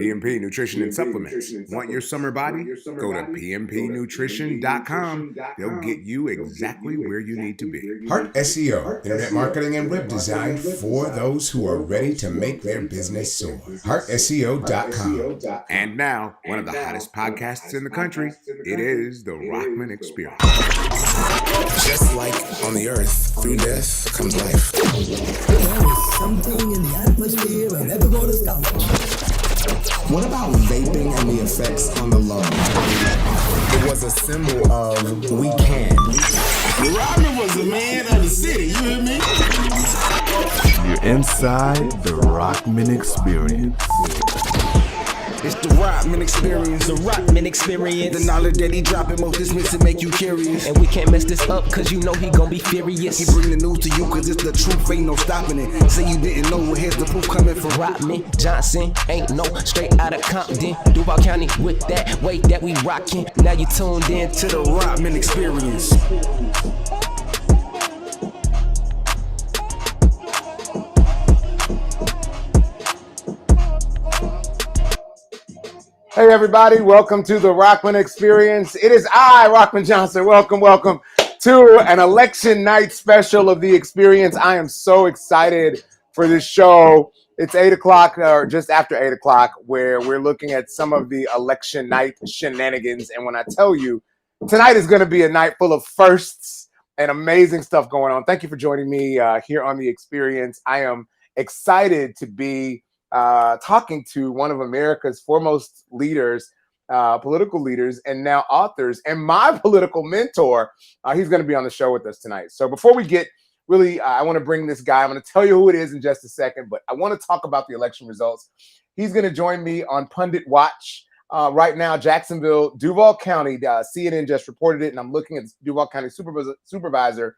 PMP Nutrition and Supplements. Want your summer body? Go to pmpnutrition.com. They'll get you exactly where you need to be. Heart SEO, internet marketing and web design for those who are ready to make their business soar. HeartSEO.com. And now, one of the hottest podcasts in the country, it is the Rockman Experience. Just like on the earth, through death comes life. There is something in the atmosphere of never going to stop. What about vaping and the effects on the lung? It was a symbol of we can. Robin was a man of the city, you hear me? You're inside the Rockman Experience. It's the Rockman Experience. The Rockman Experience. The knowledge that he dropping most dismissive make you curious. And we can't mess this up cause you know he gon' be furious. He bring the news to you cause it's the truth, ain't no stopping it. Say you didn't know, well here's the proof coming from Rockman Johnson, ain't no straight out of Compton. Duval County with that weight that we rockin'. Now you tuned in to the Rockman Experience. Hey everybody, welcome to the Rockman Experience. It is I, Rockman Johnson. Welcome to an election night special of the Experience. I am so excited for this show. It's 8 o'clock or just after 8 o'clock where we're looking at some of the election night shenanigans. And when I tell you, tonight is going to be a night full of firsts and amazing stuff going on. Thank you for joining me here on the Experience. I am excited to be talking to one of America's foremost leaders, political leaders, and now authors, and my political mentor. He's going to be on the show with us tonight. So before we get really, I want to bring this guy. I'm going to tell you who it is in just a second, but I want to talk about the election results. He's going to join me on Pundit Watch. Right now, Jacksonville, Duval County, CNN just reported it, and I'm looking at the Duval County Supervisor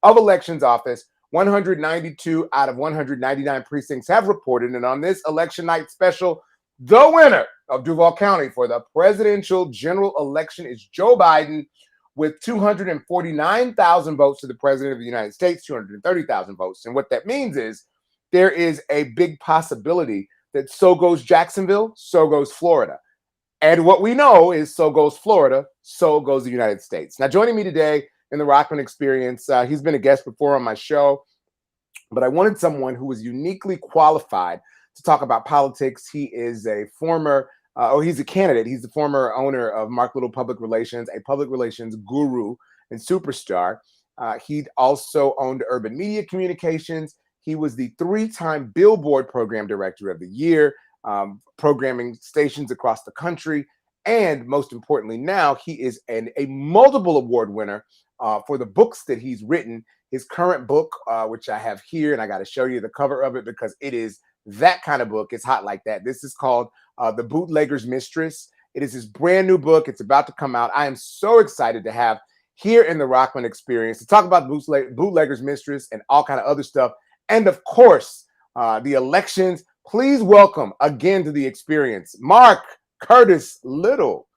of Elections Office. 192 out of 199 precincts have reported, and on this election night special, the winner of Duval County for the presidential general election is Joe Biden with 249,000 votes to the president of the United States, 230,000 votes. And what that means is there is a big possibility that so goes Jacksonville, so goes Florida. And what we know is so goes Florida, so goes the United States. Now, joining me today in the Rockman Experience, he's been a guest before on my show, but I wanted someone who was uniquely qualified to talk about politics. He is a former, he's a candidate. He's the former owner of Mark Little Public Relations, a public relations guru and superstar. He also owned Urban Media Communications. He was the 3-time Billboard Program Director of the Year, programming stations across the country. And most importantly, now he is a multiple award winner for the books that he's written. His current book, which I have here, and I got to show you the cover of it because it is that kind of book. It's hot like that. This is called The Bootlegger's Mistress. It is his brand new book. It's about to come out. I am so excited to have here in the Rockman Experience to talk about Bootlegger's Mistress and all kind of other stuff. And of course, the elections. Please welcome again to the Experience, Mark Curtis Little.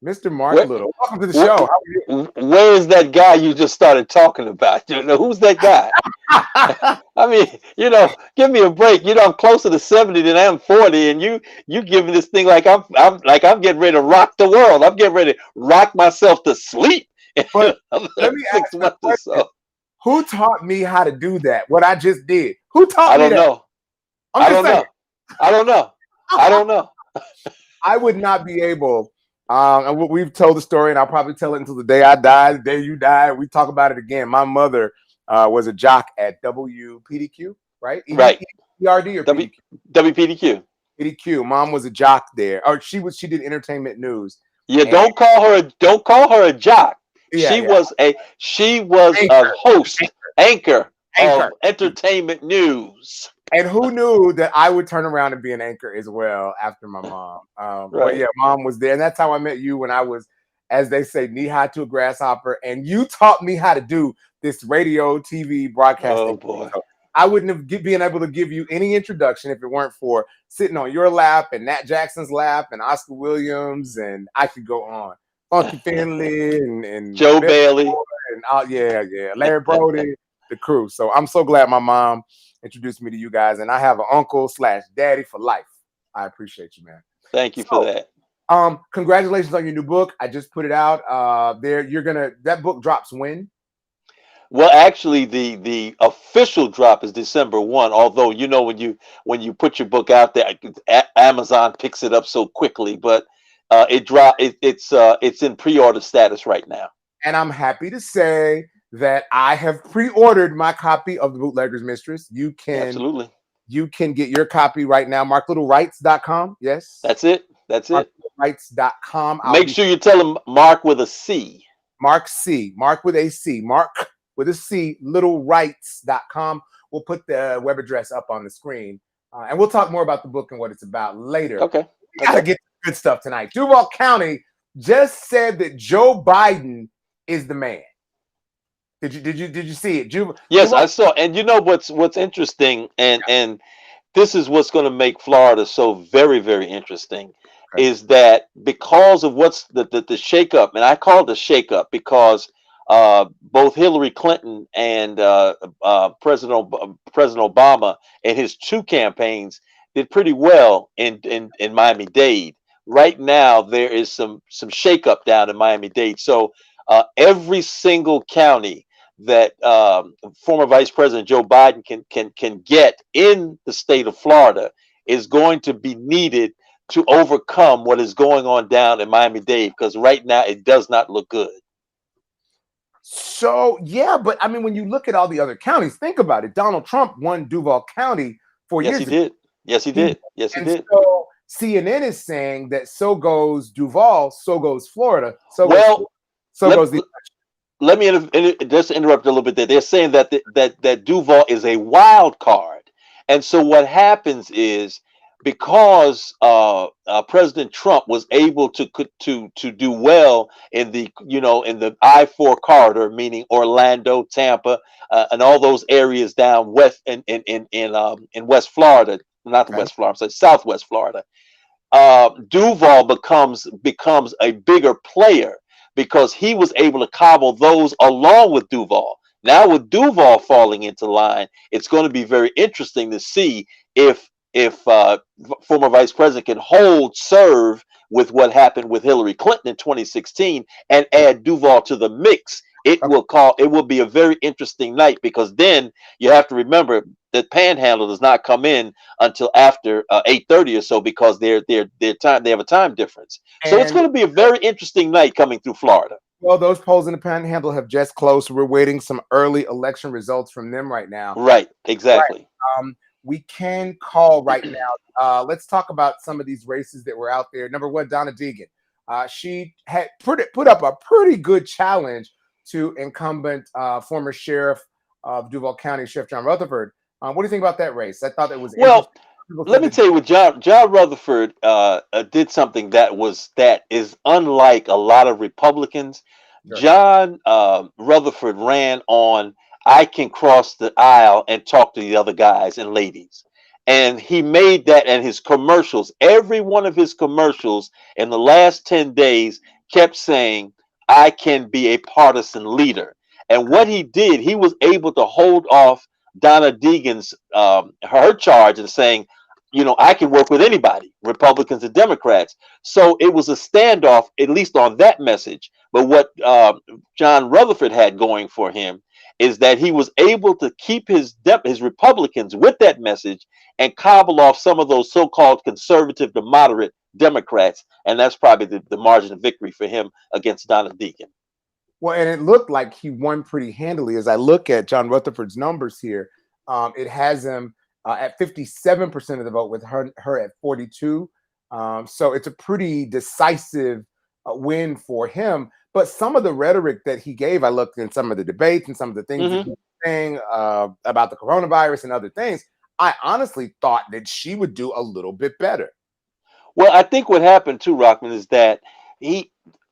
Mr. Mark Little, welcome to the show. How are you? Where is that guy you just started talking about? You know, who's that guy? I mean, you know, give me a break. You know, I'm closer to 70 than I am 40, and you giving this thing like I'm getting ready to rock the world. I'm getting ready to rock myself to sleep. But let me ask you a question. Who taught me how to do that? What I just did? Who taught me that? I don't know. I don't know. I would not be able. And we've told the story, and I'll probably tell it until the day I die, the day you die. We talk about it again. My mother was a jock at WPDQ, right? Right. ERD or PDQ? WPDQ. PDQ. Mom was a jock there. Or she did entertainment news. Yeah, don't call her a jock. Yeah, She was a host, anchor of entertainment news. And who knew that I would turn around and be an anchor as well after my mom? Right. But yeah, mom was there. And that's how I met you when I was, as they say, knee high to a grasshopper. And you taught me how to do this radio, TV broadcasting. Oh, boy. So I wouldn't have been able to give you any introduction if it weren't for sitting on your lap and Nat Jackson's lap and Oscar Williams. And I could go on. Funky Finley and Joe Bailey. And Larry Brody, the crew. So I'm so glad my mom introduced me to you guys, and I have an uncle/daddy for life. I appreciate you, man. Thank you So, for that. Congratulations on your new book. I just put it out. That book drops when? Well, actually, the official drop is December 1. Although when you put your book out there, Amazon picks it up so quickly. But it's in pre-order status right now. And I'm happy to say that I have pre-ordered my copy of The Bootlegger's Mistress. You Absolutely. can get your copy right now. MarkLittleWrites.com. Yes. That's it. MarkLittleWrites.com. Make sure you tell them Mark with a C. Mark with a C. Mark with a C, littlewrites.com. We'll put the web address up on the screen. And we'll talk more about the book and what it's about later. Okay. We gotta get good stuff tonight. Duval County just said that Joe Biden is the man. Did you see it? Yes, I saw. And you know what's interesting, and this is what's going to make Florida so very, very interesting, is that because of what's the shakeup, and I call it the shakeup because both Hillary Clinton and President Obama and his two campaigns did pretty well in Miami-Dade. Right now, there is some shakeup down in Miami-Dade. So every single county that former Vice President Joe Biden can get in the state of Florida is going to be needed to overcome what is going on down in Miami-Dade, because right now it does not look good. So, yeah, but I mean, when you look at all the other counties, think about it. Donald Trump won Duval County 4 years ago. Yes, he did. So CNN is saying that so goes Duval, so goes Florida. Let me just interrupt a little bit there. They're saying that Duval is a wild card. And so what happens is, because President Trump was able to do well in the I-4 corridor, meaning Orlando, Tampa, and all those areas down west in West Florida, not West Florida, so Southwest Florida. Duval becomes a bigger player because he was able to cobble those along with Duval. Now with Duval falling into line, it's going to be very interesting to see if former Vice President can serve with what happened with Hillary Clinton in 2016 and add Duval to the mix. It will be a very interesting night, because then you have to remember that Panhandle does not come in until after 8:30 or so, because they have a time difference. So it's going to be a very interesting night coming through Florida. Well, those polls in the Panhandle have just closed. We're waiting some early election results from them right now. Right, exactly. Right. We can call right now. Let's talk about some of these races that were out there. Number one, Donna Deegan. She had put up a pretty good challenge to incumbent former sheriff of Duval County, Sheriff John Rutherford. What do you think about that race? I thought it was let me tell you what John Rutherford did something that is unlike a lot of Republicans. Sure. John Rutherford ran on, I can cross the aisle and talk to the other guys and ladies. And he made that, and his commercials, every one of his commercials in the last 10 days kept saying, I can be a partisan leader. And what he did, he was able to hold off Donna Deegan's her charge and saying, I can work with anybody, Republicans and Democrats. So it was a standoff, at least on that message. But what John Rutherford had going for him is that he was able to keep his Republicans with that message and cobble off some of those so-called conservative to moderate Democrats. And that's probably the margin of victory for him against Donna Deegan. Well, and it looked like he won pretty handily. As I look at John Rutherford's numbers here, it has him at 57% of the vote, with her at 42. So it's a pretty decisive win for him. But some of the rhetoric that he gave, I looked in some of the debates and some of the things that he was saying about the coronavirus and other things, I honestly thought that she would do a little bit better. Well, I think what happened too, Rockman, is that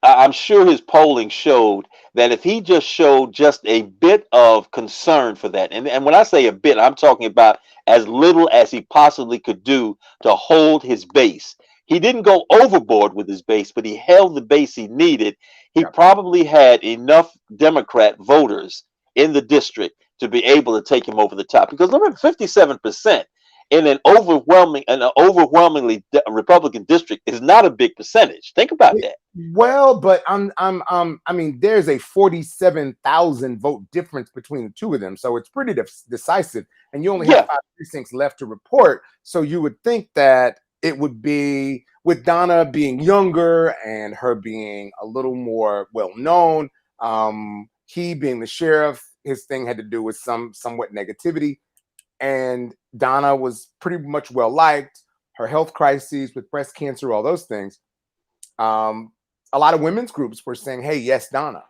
I'm sure his polling showed that if he just showed just a bit of concern for that, and when I say a bit, I'm talking about as little as he possibly could do to hold his base. He didn't go overboard with his base, but he held the base he needed. He probably had enough Democrat voters in the district to be able to take him over the top. Because remember, 57% in an overwhelmingly Republican district is not a big percentage. Think about that. Well, but I mean, there's a 47,000 vote difference between the two of them, so it's pretty decisive. And you only have 5 precincts left to report, so you would think that it would be, with Donna being younger and her being a little more well known, he being the sheriff, his thing had to do with somewhat negativity, and Donna was pretty much well liked. Her health crises with breast cancer, all those things. A lot of women's groups were saying, "Hey, yes, Donna."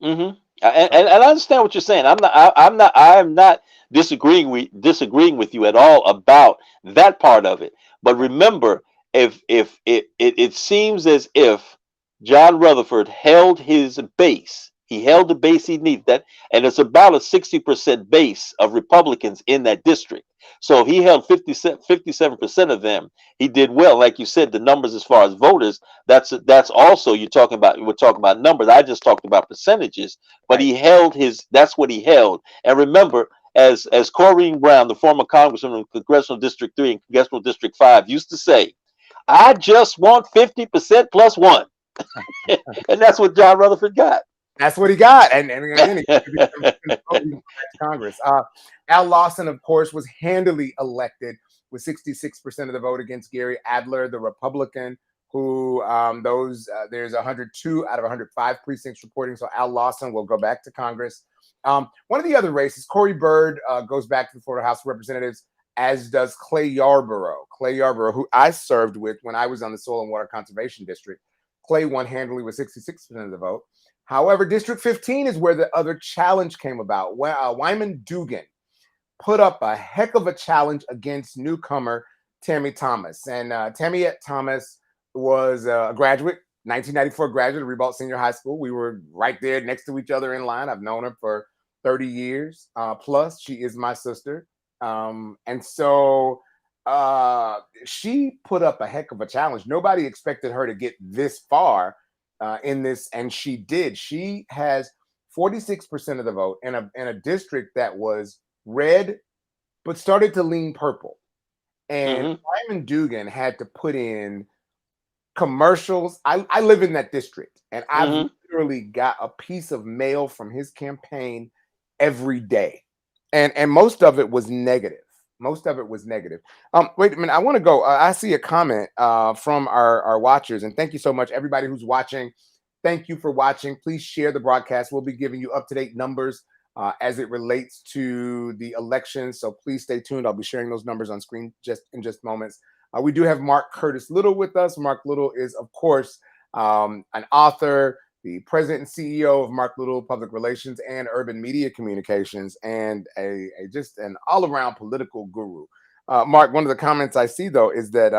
And I understand what you're saying. I'm not disagreeing with you at all about that part of it. But remember, if it seems as if John Rutherford held his base, he held the base he needed, that, and it's about a 60% base of Republicans in that district. So if he held 57% of them, he did well. Like you said, the numbers as far as voters, that's also, we're talking about numbers. I just talked about percentages, but he held that's what he held. And remember, as Corrine Brown, the former congresswoman of Congressional District 3 and Congressional District 5 used to say, I just want 50% plus one. And that's what John Rutherford got. That's what he got, and again, he Congress. Al Lawson, of course, was handily elected with 66% of the vote against Gary Adler, the Republican, who there's 102 out of 105 precincts reporting. So Al Lawson will go back to Congress. One of the other races, Corey Bird, goes back to the Florida House of Representatives, as does Clay Yarborough. Clay Yarborough, who I served with when I was on the Soil and Water Conservation District. Clay won handily with 66% of the vote. However, District 15 is where the other challenge came about. Wyman Dugan put up a heck of a challenge against newcomer Tammy Thomas. And Tamiette Thomas was a graduate, 1994 graduate of Ribault Senior High School. We were right there next to each other in line. I've known her for 30 years plus. She is my sister. And so she put up a heck of a challenge. Nobody expected her to get this far in this, and she did. She has 46% of the vote in a district that was red, but started to lean purple. And Wyman Dugan had to put in commercials. I live in that district, and I've literally got a piece of mail from his campaign every day, and most of it was negative. Most of it was negative. Wait a minute. I want to go. I see a comment from our watchers, and thank you so much, everybody who's watching. Thank you for watching. Please share the broadcast. We'll be giving you up-to-date numbers as it relates to the election. So please stay tuned. I'll be sharing those numbers on screen in just moments. We do have Mark Curtis Little with us. Mark Little is, of course, an author, the president and CEO of Mark Little Public Relations and Urban Media Communications, and just an all-around political guru. Mark, one of the comments I see though is that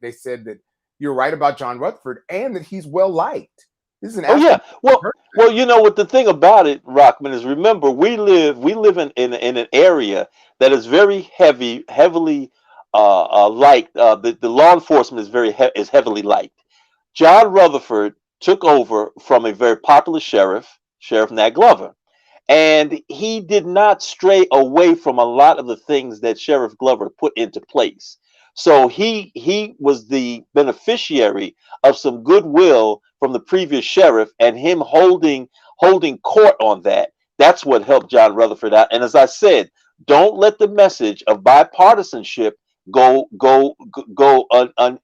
they said that you're right about John Rutherford and that he's well liked. This is an well, you know what the thing about it, Rockman, is remember we live in an area that is very heavily liked. The law enforcement is heavily liked. John Rutherford took over from a very popular Sheriff Nat Glover. And he did not stray away from a lot of the things that Sheriff Glover put into place. So he was the beneficiary of some goodwill from the previous sheriff, and him holding court on that. That's what helped John Rutherford out. And as I said, don't let the message of bipartisanship go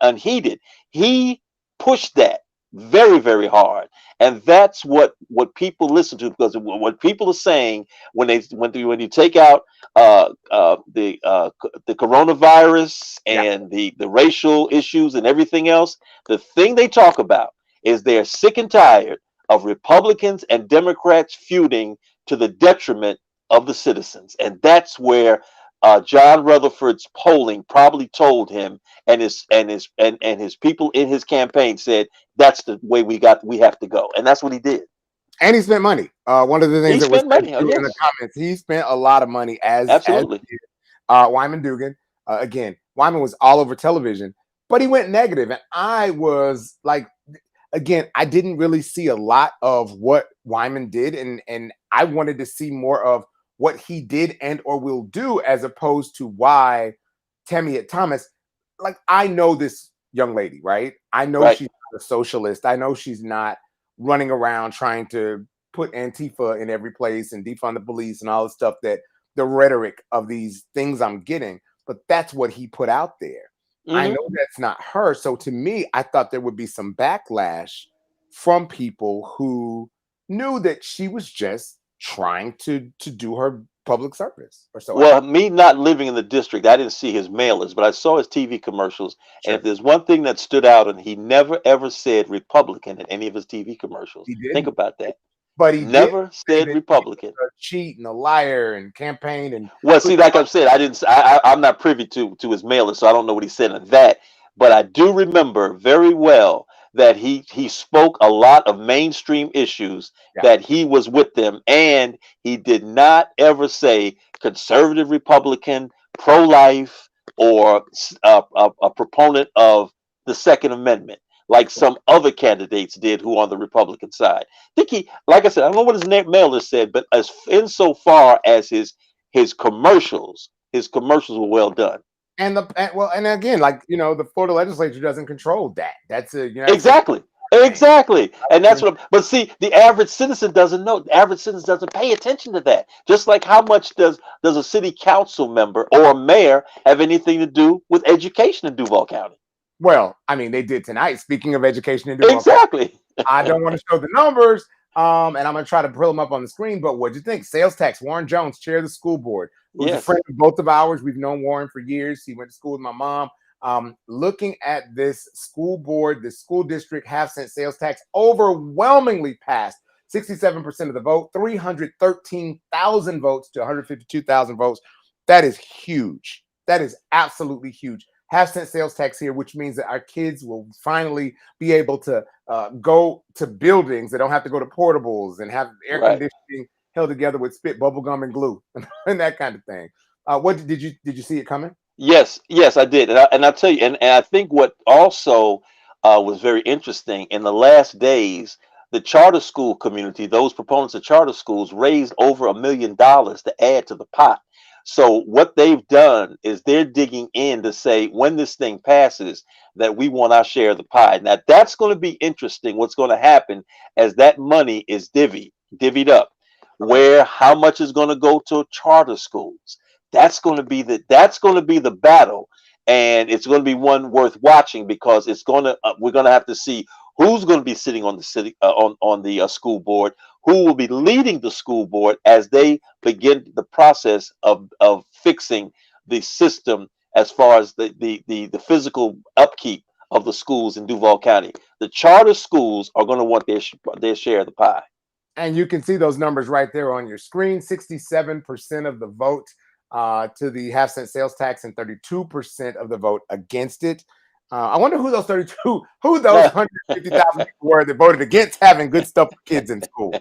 unheeded. He pushed that very, very hard, and that's what people listen to, because what people are saying when you take out the coronavirus and the racial issues and everything else, the thing they talk about is they're sick and tired of Republicans and Democrats feuding to the detriment of the citizens, and that's where John Rutherford's polling probably told him, and his people in his campaign said that's the way we have to go, and that's what he did. And he spent money. One of the things that was in the comments, he spent a lot of money absolutely. Wyman Dugan, again, Wyman was all over television, but he went negative, and I was like, again, I didn't really see a lot of what Wyman did, and I wanted to see more of what he did and or will do, as opposed to why Tamiat Thomas, like, I know this young lady, right? I know Right. she's not a socialist. I know she's not running around trying to put Antifa in every place and defund the police and all the stuff, that the rhetoric of these things I'm getting, but that's what he put out there. I Mhm. know that's not her. So to me, I thought there would be some backlash from people who knew that she was just trying to do her public service, or so I Well, me not living in the district, I didn't see his mailers, but I saw his TV commercials. And if sure. there's one thing that stood out, and he never ever said Republican in any of his TV commercials. He Think didn't, about that. but he did Never say said that he Republican. was a cheat and a liar and campaign and Well, put see, like I've said, I didn't. I'm not privy to his mailer, so I don't know what he said on that. But I do remember very well that he spoke a lot of mainstream issues, Yeah. that he was with them, and he did not ever say conservative Republican, pro-life, or a proponent of the Second Amendment, like some other candidates did who on the Republican side. I think he, like I said, I don't know what his mailer said, but as insofar as his commercials were well done. and and again, like, the Florida legislature doesn't control that. That's a United States Exactly. Exactly. And that's what, but see, the average citizen doesn't know. The average citizen doesn't pay attention to that. Just like, how much does a city council member or a mayor have anything to do with education in Duval County? Well, I mean, they did tonight. Speaking of education in Duval, Exactly. I don't want to show the numbers, and I'm going to try to pull them up on the screen. But what'd you think? Sales tax. Warren Jones, chair of the school board, who's a Yes. friend of both of ours. We've known Warren for years. He went to school with my mom. Looking at this school board, the school district half-cent sales tax overwhelmingly passed. 67% of the vote, 313,000 votes to 152,000 votes. That is huge. That is absolutely huge. Half-cent sales tax here, which means that our kids will finally be able to go to buildings. They don't have to go to portables and have air Right. conditioning held together with spit, bubble gum, and glue, and that kind of thing. What did you see it coming? Yes, I did, and I'll tell you, and I think what also was very interesting in the last days, the charter school community, those proponents of charter schools, raised over $1 million to add to the pot. So what they've done is they're digging in to say, when this thing passes, that we want our share of the pie. Now that's going to be interesting. What's going to happen as that money is divvied up, where how much is going to go to charter schools? That's going to be the battle, and it's going to be one worth watching, because we're going to have to see who's going to be sitting on the city on the school board, who will be leading the school board as they begin the process of fixing the system as far as the physical upkeep of the schools in Duval County. The charter schools are going to want their share of the pie. And you can see those numbers right there on your screen. 67% of the vote to the half-cent sales tax, and 32% of the vote against it. I wonder who those 150,000 people were that voted against having good stuff for kids in school.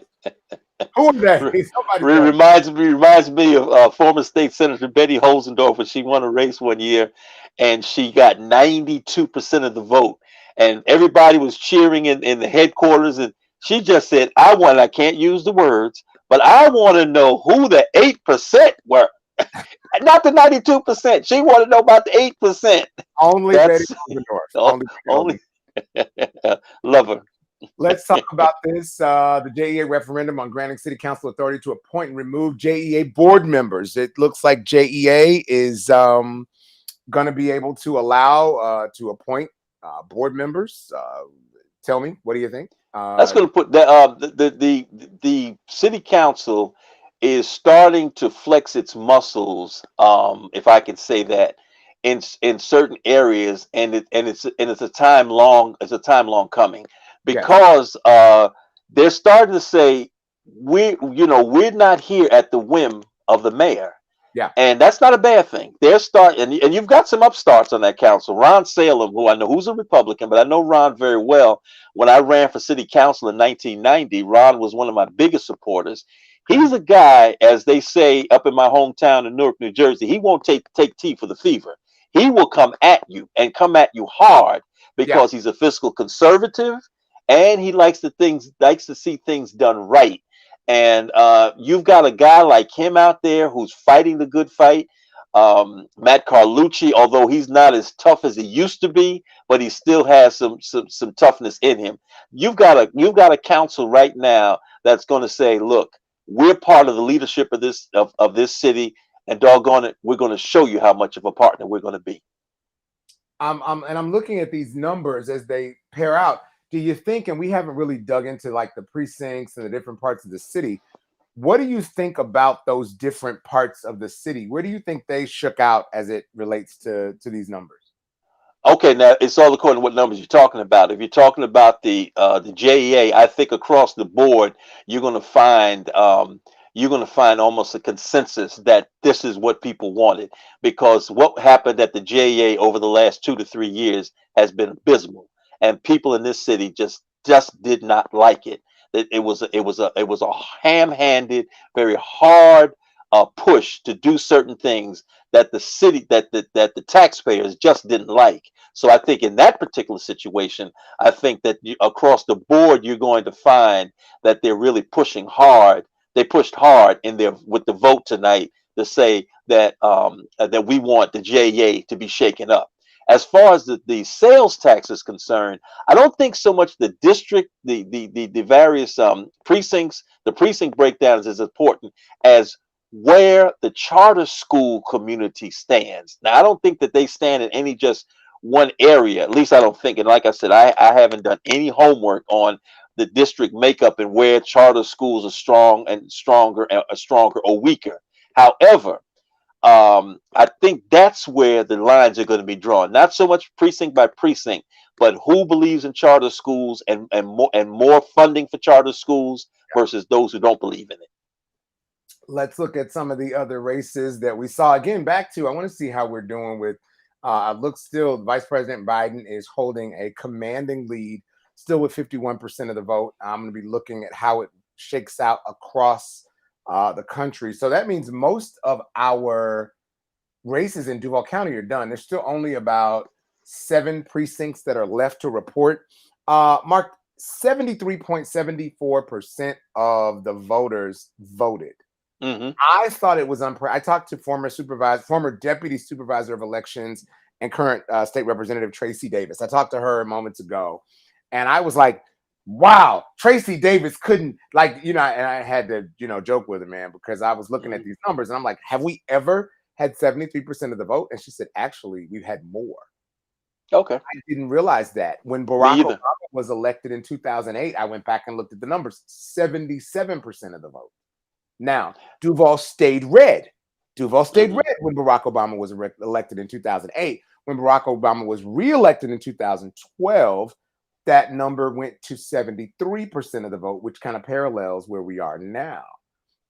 Who are they? Reminds me of former state senator Betty Holzendorf, when she won a race one year, and she got 92% of the vote, and everybody was cheering in the headquarters, and she just said, I can't use the words, but I want to know who the 8% were. Not the 92%. She wanted to know about the 8%. Only Betty Holzendorf. Only. Love her. Let's talk about this. The JEA referendum on granting city council authority to appoint and remove JEA board members. It looks like JEA is going to be able to allow to appoint board members. Tell me, what do you think? That's going to put the city council is starting to flex its muscles, if I can say that, in certain areas, and it's a time long coming, because they're starting to say, we're not here at the whim of the mayor. Yeah. And that's not a bad thing. They're starting, and you've got some upstarts on that council. Ron Salem, who I know who's a Republican, but I know Ron very well. When I ran for city council in 1990, Ron was one of my biggest supporters. He's a guy, as they say up in my hometown in Newark, New Jersey, he won't take tea for the fever. He will come at you, and come at you hard, because he's a fiscal conservative, and he likes to see things done right. And you've got a guy like him out there who's fighting the good fight. Matt Carlucci, although he's not as tough as he used to be, but he still has some toughness in him. You've got a council right now that's going to say, look, we're part of the leadership of this city, and doggone it, we're going to show you how much of a partner we're going to be. I'm looking at these numbers as they pair out. Do you think, and we haven't really dug into like the precincts and the different parts of the city, what do you think about those different parts of the city? Where do you think they shook out as it relates to these numbers? Okay, now it's all according to what numbers you're talking about. If you're talking about the JEA, I think across the board you're going to find almost a consensus that this is what people wanted, because what happened at the JEA over the last 2 to 3 years has been abysmal, and people in this city just did not like it. It was a ham-handed, very hard push to do certain things that the city that the taxpayers just didn't like. So I think in that particular situation, I think that across the board you're going to find that they're really pushing hard. They pushed hard in there with the vote tonight to say that that we want the JEA to be shaken up. As far as the sales tax is concerned, I don't think so much the district, the various precincts, the precinct breakdowns is important as where the charter school community stands. Now, I don't think that they stand in any just one area. At least I don't think. And like I said, I haven't done any homework on the district makeup and where charter schools are strong and stronger or weaker. However, I think that's where the lines are going to be drawn. Not so much precinct by precinct, but who believes in charter schools and more funding for charter schools versus those who don't believe in it. Let's look at some of the other races that we saw. Again, back to, I want to see how we're doing with, look, still Vice President Biden is holding a commanding lead, still with 51% of the vote. I'm going to be looking at how it shakes out across the country. So that means most of our races in Duval County are done. There's still only about 7 precincts that are left to report. Mark, 73.74% of the voters voted. Mm-hmm. I thought it was I talked to former deputy supervisor of elections and current state representative Tracy Davis. I talked to her moments ago, and I was like, wow, Tracy Davis couldn't, like, and I had to, joke with her, man, because I was looking at these numbers and I'm like, have we ever had 73% of the vote? And she said, actually, we've had more. Okay. I didn't realize that. When Barack Obama was elected in 2008, I went back and looked at the numbers, 77% of the vote. Now, Duval stayed red. Duval stayed red when Barack Obama was elected in 2008. When Barack Obama was reelected in 2012, that number went to 73% of the vote, which kind of parallels where we are now.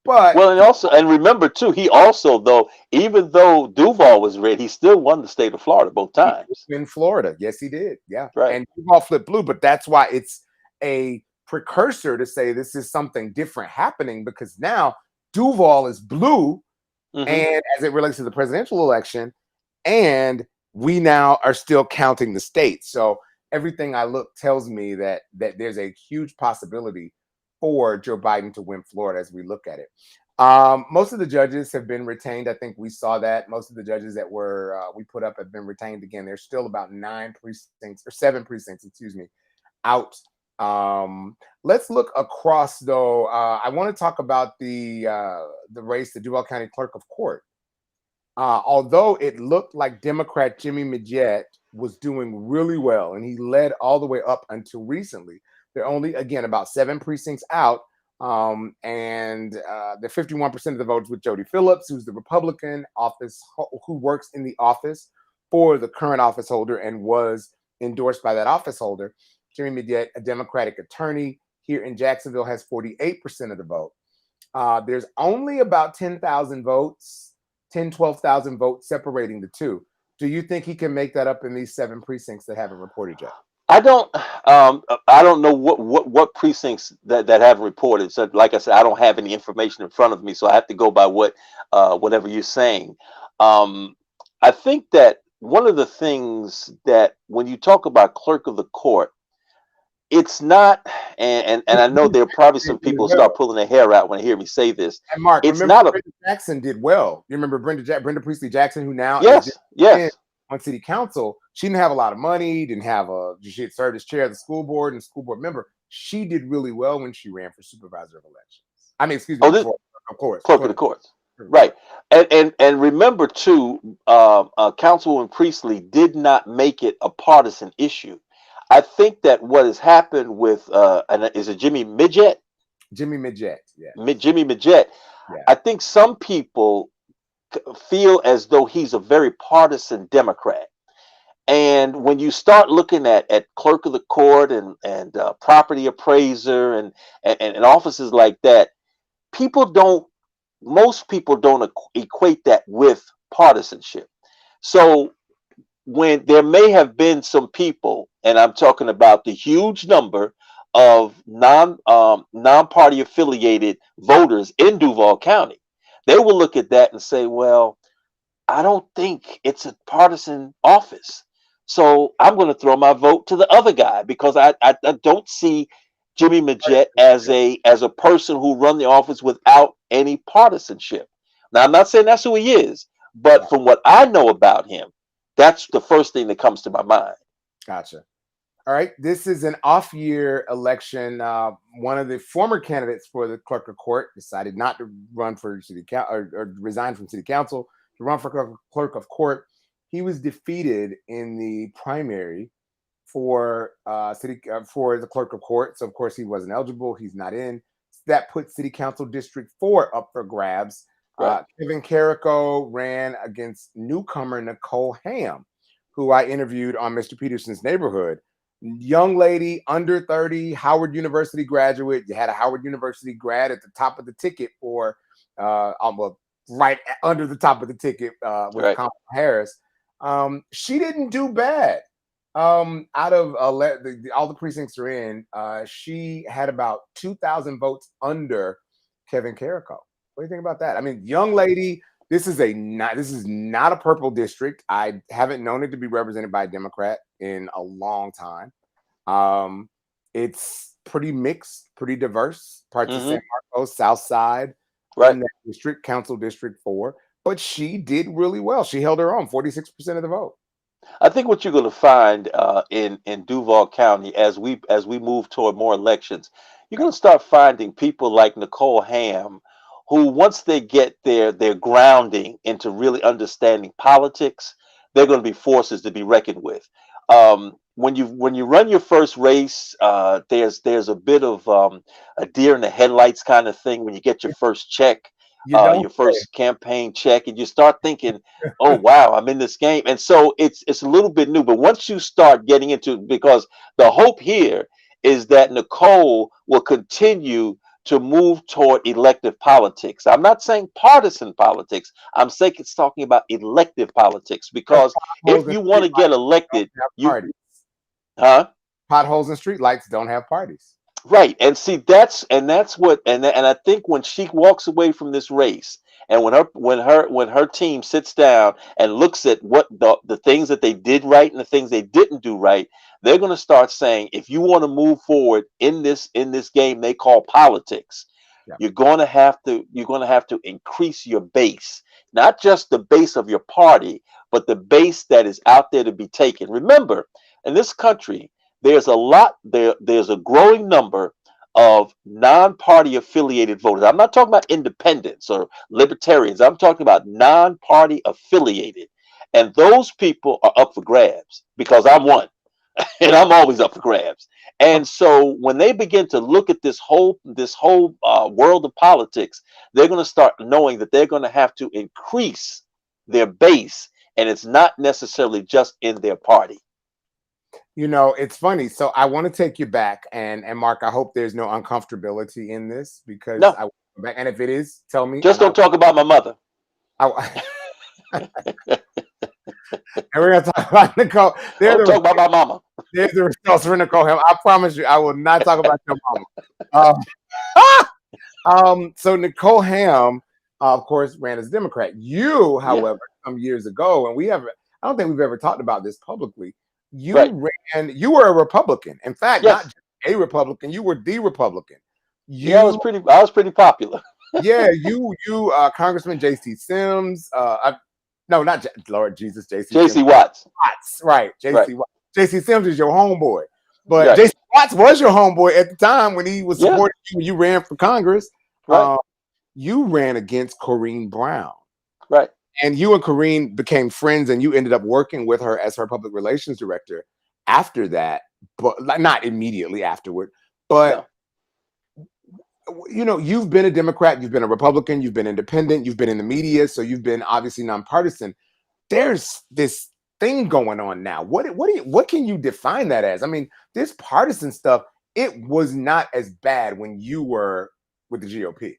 But and remember too, he also, though, even though Duval was red, he still won the state of Florida both times. In Florida, yes, he did. Yeah, right. And Duval flipped blue, but that's why it's a precursor to say this is something different happening, because now Duval is blue, and as it relates to the presidential election, and we now are still counting the states. So everything I look tells me that there's a huge possibility for Joe Biden to win Florida as we look at it. Most of the judges have been retained. I think we saw that. Most of the judges that were we put up have been retained again. There's still about 7 precincts, out. Let's look across, though. I want to talk about the race, the Duval County Clerk of Court. Although it looked like Democrat Jimmy Majette was doing really well, and he led all the way up until recently. They're only, again, about 7 precincts out, and the 51% of the votes with Jody Phillips, who's the Republican who works in the office for the current office holder and was endorsed by that office holder. Jimmy Majette, a Democratic attorney here in Jacksonville, has 48% of the vote. There's only about 10,000 votes, 12,000 votes separating the two. Do you think he can make that up in these 7 precincts that haven't reported yet? I don't know what precincts that haven't reported. So, like I said, I don't have any information in front of me, so I have to go by whatever you're saying. I think that one of the things that when you talk about clerk of the court, it's not, and I know there are probably some people who start pulling their hair out when they hear me say this. And Mark, It's remember not a Brenda Jackson did well. You remember Brenda Priestley Jackson, who now yes, yes. on city council. She didn't have a lot of money, she had served as chair of the school board and school board member. She did really well when she ran for supervisor of elections. I mean, excuse me, of course. Clerk of the courts. Right. And remember too, Councilwoman Priestley did not make it a partisan issue. I think that what has happened with is it Jimmy Midgett? Jimmy Midgett, yeah. Jimmy Midgett. Yeah. I think some people feel as though he's a very partisan Democrat. And when you start looking at clerk of the court and property appraiser and offices like that, most people don't equate that with partisanship. So when there may have been some people, and I'm talking about the huge number of non-party affiliated voters in Duval County, they will look at that and say, well, I don't think it's a partisan office, so I'm going to throw my vote to the other guy because I don't see Jimmy Midgett as a person who run the office without any partisanship. Now, I'm not saying that's who he is, but from what I know about him, that's the first thing that comes to my mind. Gotcha. All right. This is an off-year election. One of the former candidates for the clerk of court decided not to run for city council or resign from city council to run for clerk of court. He was defeated in the primary for the clerk of court. So of course he wasn't eligible. He's not in. That put City Council District 4 up for grabs. Right. Kevin Carrico ran against newcomer Nicole Ham, who I interviewed on Mr. Peterson's Neighborhood. Young lady, under 30, Howard University graduate. You had a Howard University grad at the top of the ticket for right under the top of the ticket with Kamala Harris. She didn't do bad. Out of all the precincts are in, she had about 2,000 votes under Kevin Carrico. What do you think about that? I mean, young lady, this is not a purple district. I haven't known it to be represented by a Democrat in a long time. It's pretty mixed, pretty diverse. Parts of San Marcos, South Side, right? In that district, Council District 4. But she did really well. She held her own, 46% of the vote. I think what you're going to find in Duval County as we move toward more elections, you're going to start finding people like Nicole Ham, who once they get their grounding into really understanding politics, they're going to be forces to be reckoned with. When you run your first race, there's a bit of a deer in the headlights kind of thing when you get your first check. Your first campaign check, and you start thinking, oh wow, I'm in this game. And so it's a little bit new, but once you start getting into it, because the hope here is that Nicole will continue to move toward elective politics. I'm not saying partisan politics. I'm saying it's talking about elective politics, because if you want to get elected, potholes and streetlights don't have parties. Right. And see, that's what I think when she walks away from this race, and when her team sits down and looks at what the things that they did right and the things they didn't do right, they're going to start saying, if you want to move forward in this game they call politics, you're going to have to increase your base, not just the base of your party, but the base that is out there to be taken. Remember, in this country, there's a growing number of non-party affiliated voters. I'm not talking about independents or libertarians. I'm talking about non-party affiliated. And those people are up for grabs, because I'm one. And I'm always up for grabs. And so when they begin to look at this whole world of politics, they're going to start knowing that they're going to have to increase their base, and it's not necessarily just in their party. You know, it's funny. So I want to take you back, and Mark, I hope there's no uncomfortability in this, because I want to go back. And if it is, tell me. Just don't talk about my mother. And we're gonna talk about Nicole. Don't talk about my mama. There's the results for Nicole Ham. I promise you, I will not talk about your mama. So Nicole Ham, of course, ran as a Democrat. You, however, some years ago, and I don't think we've ever talked about this publicly. You were a Republican. In fact, not just a Republican. You were the Republican. Yeah, I was pretty popular. Yeah, Congressman J.C. Sims. No, not Lord Jesus, J.C. J.C. Sims. Watts. Right, J.C. Right. Watts. J.C. Sims is your homeboy, but Right. J.C. Watts was your homeboy at the time when he was Yeah. supporting you when you ran for Congress. Right. You ran against Corrine Brown. Right. And you and Corrine became friends, and you ended up working with her as her public relations director after that, but not immediately afterward. But you know, you've been a Democrat, you've been a Republican, you've been independent, you've been in the media, so you've been obviously nonpartisan. There's this thing going on now. What can you define that as? I mean, this partisan stuff, it was not as bad when you were with the GOP.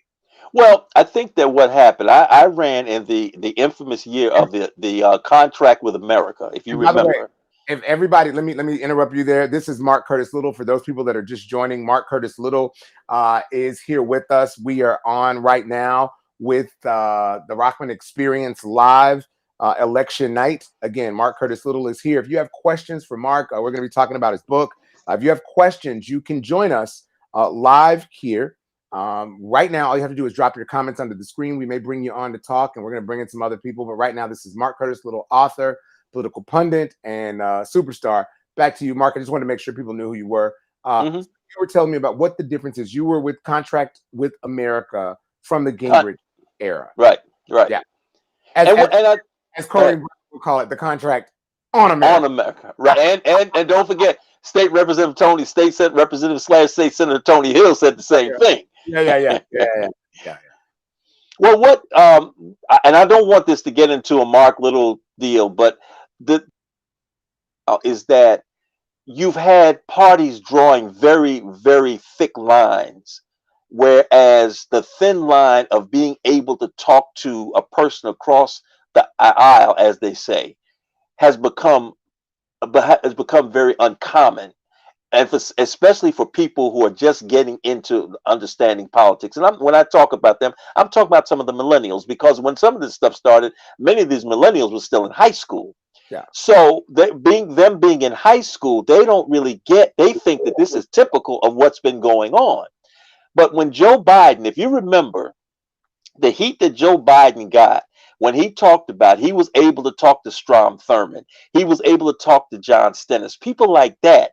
Well, I think that what happened, I ran in the infamous year of the contract with America, if you By the way, remember. if everybody, let me interrupt you there. This is Mark Curtis Little. For those people that are just joining, Mark Curtis Little is here with us. We are on right now with the Rockman Experience Live election night. Again, Mark Curtis Little is here. If you have questions for Mark, we're going to be talking about his book. If you have questions, you can join us live here. Right now, all you have to do is drop your comments under the screen. We may bring you on to talk, and we're going to bring in some other people. But right now, this is Mark Curtis Little, author, political pundit, and superstar. Back to you, Mark. I just wanted to make sure people knew who you were. You were telling me about what the difference is. You were with Contract with America from the Gingrich era. Right. Yeah. As Corey would call it, the contract on America. On America. Right. And don't forget, State Representative Tony, State Representative / State Senator Tony Hill said the same thing. Yeah. Well, what and I don't want this to get into a Mark Little deal, but is that you've had parties drawing very, very thick lines, whereas the thin line of being able to talk to a person across the aisle, as they say, has become very uncommon, and especially for people who are just getting into understanding politics. And when I talk about them, I'm talking about some of the millennials, because when some of this stuff started, many of these millennials were still in high school. Yeah. So being in high school, they don't really they think that this is typical of what's been going on. But when Joe Biden, if you remember, the heat that Joe Biden got when he talked about, he was able to talk to Strom Thurmond, he was able to talk to John Stennis, people like that.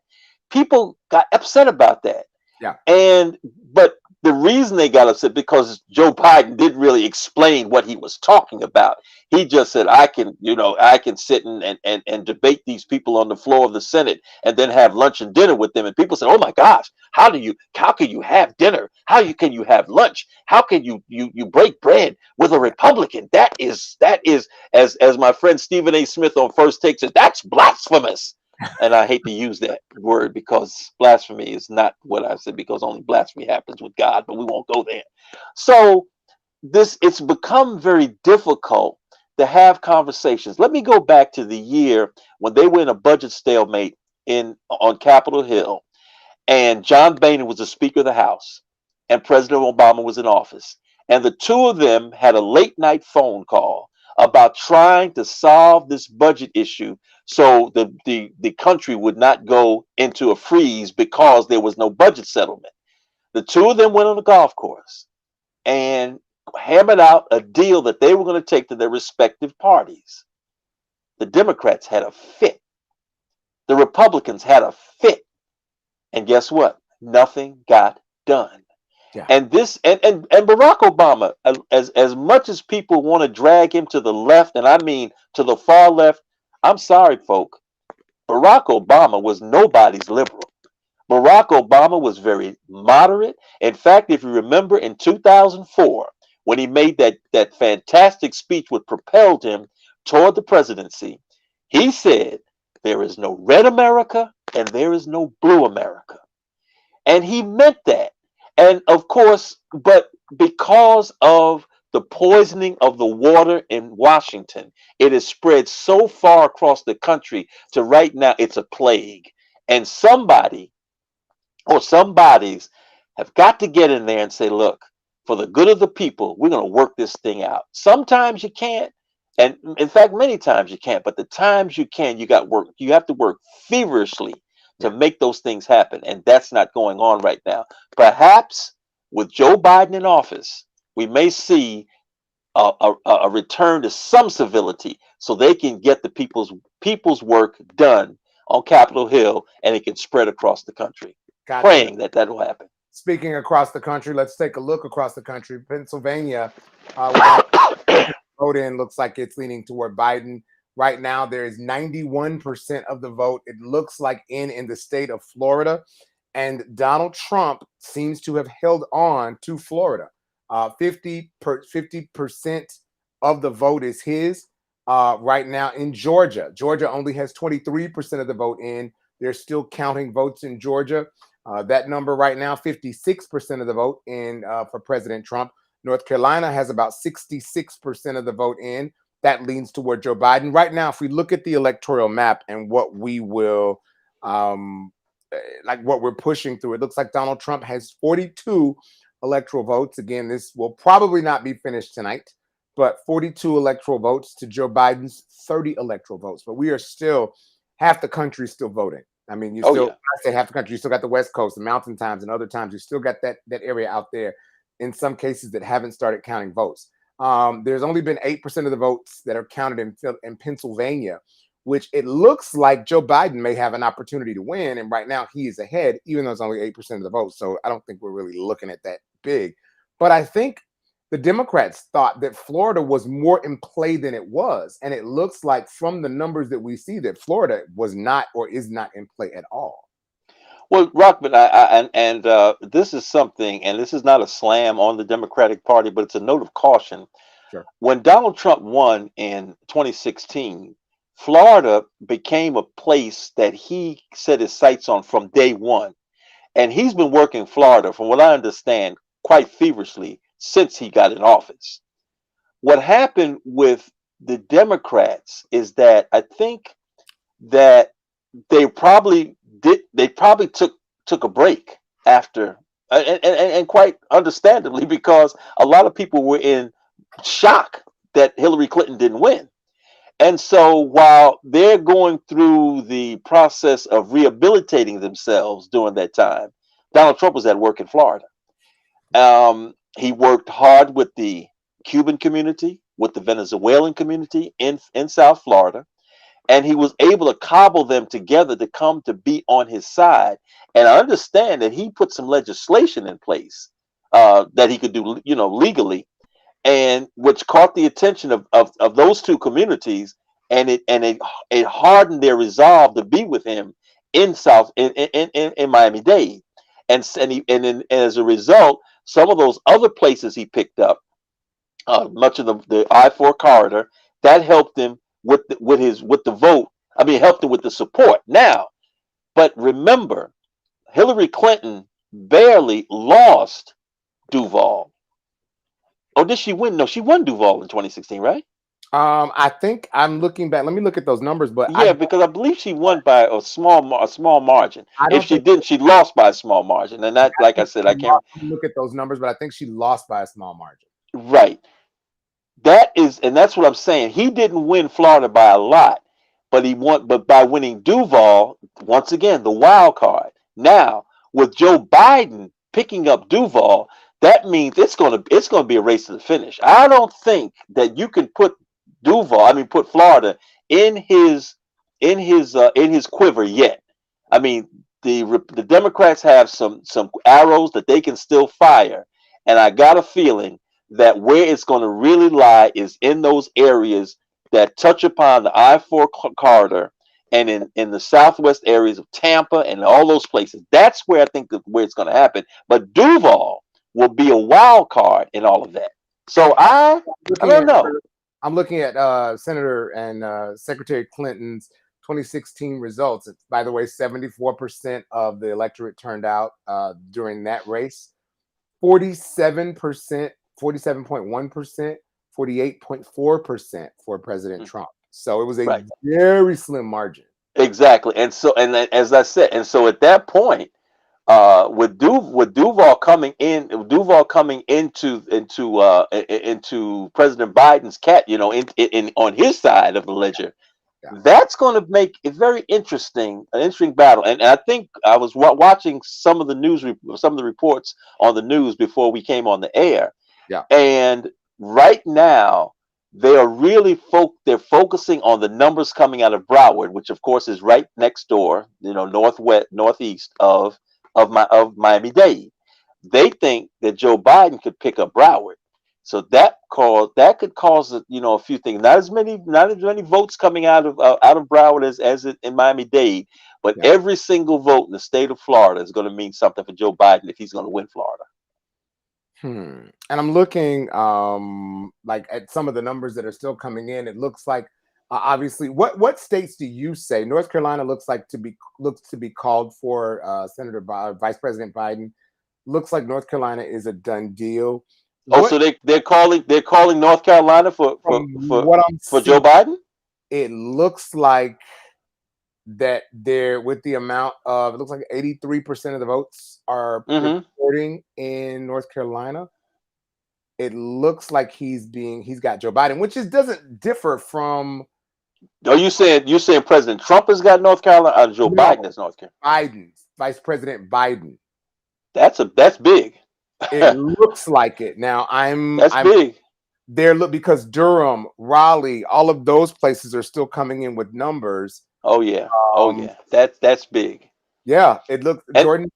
People got upset about that. Yeah. But the reason they got upset, because Joe Biden didn't really explain what he was talking about. He just said, I can sit and debate these people on the floor of the Senate and then have lunch and dinner with them. And people said, oh my gosh, how can you have dinner? Can you have lunch? How can you break bread with a Republican? That is, as my friend Stephen A. Smith on First Take says, that's blasphemous. And I hate to use that word, because blasphemy is not what I said, because only blasphemy happens with God, but we won't go there. So it's become very difficult to have conversations. Let me go back to the year when they were in a budget stalemate on Capitol Hill, and John Boehner was the Speaker of the House and President Obama was in office. And the two of them had a late night phone call about trying to solve this budget issue so the country would not go into a freeze because there was no budget settlement. The two of them went on the golf course and hammered out a deal that they were going to take to their respective parties. The Democrats had a fit. The Republicans had a fit. And guess what? Nothing got done. Yeah. And Barack Obama, as much as people want to drag him to the left, and I mean to the far left, I'm sorry, folk. Barack Obama was nobody's liberal. Barack Obama was very moderate. In fact, if you remember in 2004, when he made that fantastic speech which propelled him toward the presidency, he said, there is no red America and there is no blue America. And he meant that. And of course, but because of the poisoning of the water in Washington, it has spread so far across the country to right now it's a plague. And somebody or somebodies have got to get in there and say, look, for the good of the people, we're going to work this thing out. Sometimes you can't. And in fact, many times you can't. But the times you can, you have to work feverishly to make those things happen. And that's not going on right now. Perhaps with Joe Biden in office, we may see a return to some civility so they can get the people's work done on Capitol Hill and it can spread across the country. Gotcha. Praying that will happen. Speaking across the country, let's take a look across the country. Pennsylvania, vote in looks like it's leaning toward Biden. Right now, there is 91% of the vote. It looks like in the state of Florida. And Donald Trump seems to have held on to Florida. 50% of the vote is his right now in Georgia. Georgia only has 23% of the vote in. They're still counting votes in Georgia. That number right now, 56% of the vote in for President Trump. North Carolina has about 66% of the vote in. That leans toward Joe Biden. Right now, if we look at the electoral map and what we will, like what we're pushing through, it looks like Donald Trump has 42 electoral votes. Again, this will probably not be finished tonight, but 42 electoral votes to Joe Biden's 30 electoral votes. But we are still, half the country is still voting. I mean, you still, I say half the country, you still got the West Coast, the mountain times, and other times, you still got that area out there in some cases that haven't started counting votes. There's only been 8% of the votes that are counted in Pennsylvania, which it looks like Joe Biden may have an opportunity to win. And right now he is ahead, even though it's only 8% of the votes. So I don't think we're really looking at that big. But I think the Democrats thought that Florida was more in play than it was. And it looks like from the numbers that we see that Florida was not or is not in play at all. Well, Rockman, this is something, and this is not a slam on the Democratic Party, but it's a note of caution. Sure. When Donald Trump won in 2016, Florida became a place that he set his sights on from day one. And he's been working Florida, from what I understand, quite feverishly since he got in office. What happened with the Democrats is that I think that they probably took a break after, and quite understandably, because a lot of people were in shock that Hillary Clinton didn't win. And so while they're going through the process of rehabilitating themselves during that time, Donald Trump was at work in Florida. He worked hard with the Cuban community, with the Venezuelan community in South Florida. And he was able to cobble them together to come to be on his side. And I understand that he put some legislation in place that he could do, legally, and which caught the attention of those two communities, and it hardened their resolve to be with him in Miami-Dade. And as a result, some of those other places he picked up, much of the I-4 corridor, that helped him with the vote. I mean, helped him with the support. Now, but remember, Hillary Clinton barely lost Duval. Oh, did she win? No, she won Duval in 2016, right? I think I'm looking back. Let me look at those numbers. But yeah, because I believe she won by a small margin. If she didn't, she lost by a small margin. And that, like I said, I can't look at those numbers, but I think she lost by a small margin. Right. That's what I'm saying. He didn't win Florida by a lot, but he won. But by winning Duval, once again, the wild card. Now, with Joe Biden picking up Duval, that means it's going to be a race to the finish. I don't think that you can put Florida in his quiver yet. I mean, the Democrats have some arrows that they can still fire, and I got a feeling that where it's going to really lie is in those areas that touch upon the I-4 corridor and in the southwest areas of Tampa and all those places. That's where I think where it's going to happen. But Duval will be a wild card in all of that. So I don't know. I'm looking at Senator and Secretary Clinton's 2016 results. It's, by the way, 74% of the electorate turned out during that race. 47%. 47.1%, 48.4% for President Trump. So it was a very slim margin. Exactly. And so, and as I said, and so at that point, with Duval coming into President Biden's on his side of the ledger, Yeah. That's going to make it very interesting, an interesting battle. And I think I was watching some of the some of the reports on the news before we came on the air. Yeah. And right now, they are really they're focusing on the numbers coming out of Broward, which of course is right next door, northeast of Miami-Dade. They think that Joe Biden could pick up Broward. So that could cause a few things. Not as many votes coming out of Broward as in Miami-Dade, but Yeah. every single vote in the state of Florida is going to mean something for Joe Biden if he's going to win Florida. And I'm looking like at some of the numbers that are still coming in. It looks like obviously what states do you say? North Carolina looks to be called for Vice President Biden. Looks like North Carolina is a done deal. So they're calling North Carolina for Joe Biden? It looks like that they're with the amount of, it looks like 83% of the votes are reporting in North Carolina. It looks like he's got Joe Biden, which doesn't differ from. Are you saying President Trump has got North Carolina or Joe Biden has North Carolina? Biden, Vice President Biden. That's big. It looks like it. Now that's big. Because Durham, Raleigh, all of those places are still coming in with numbers. Oh yeah. That's big. Yeah, it looks Jordan.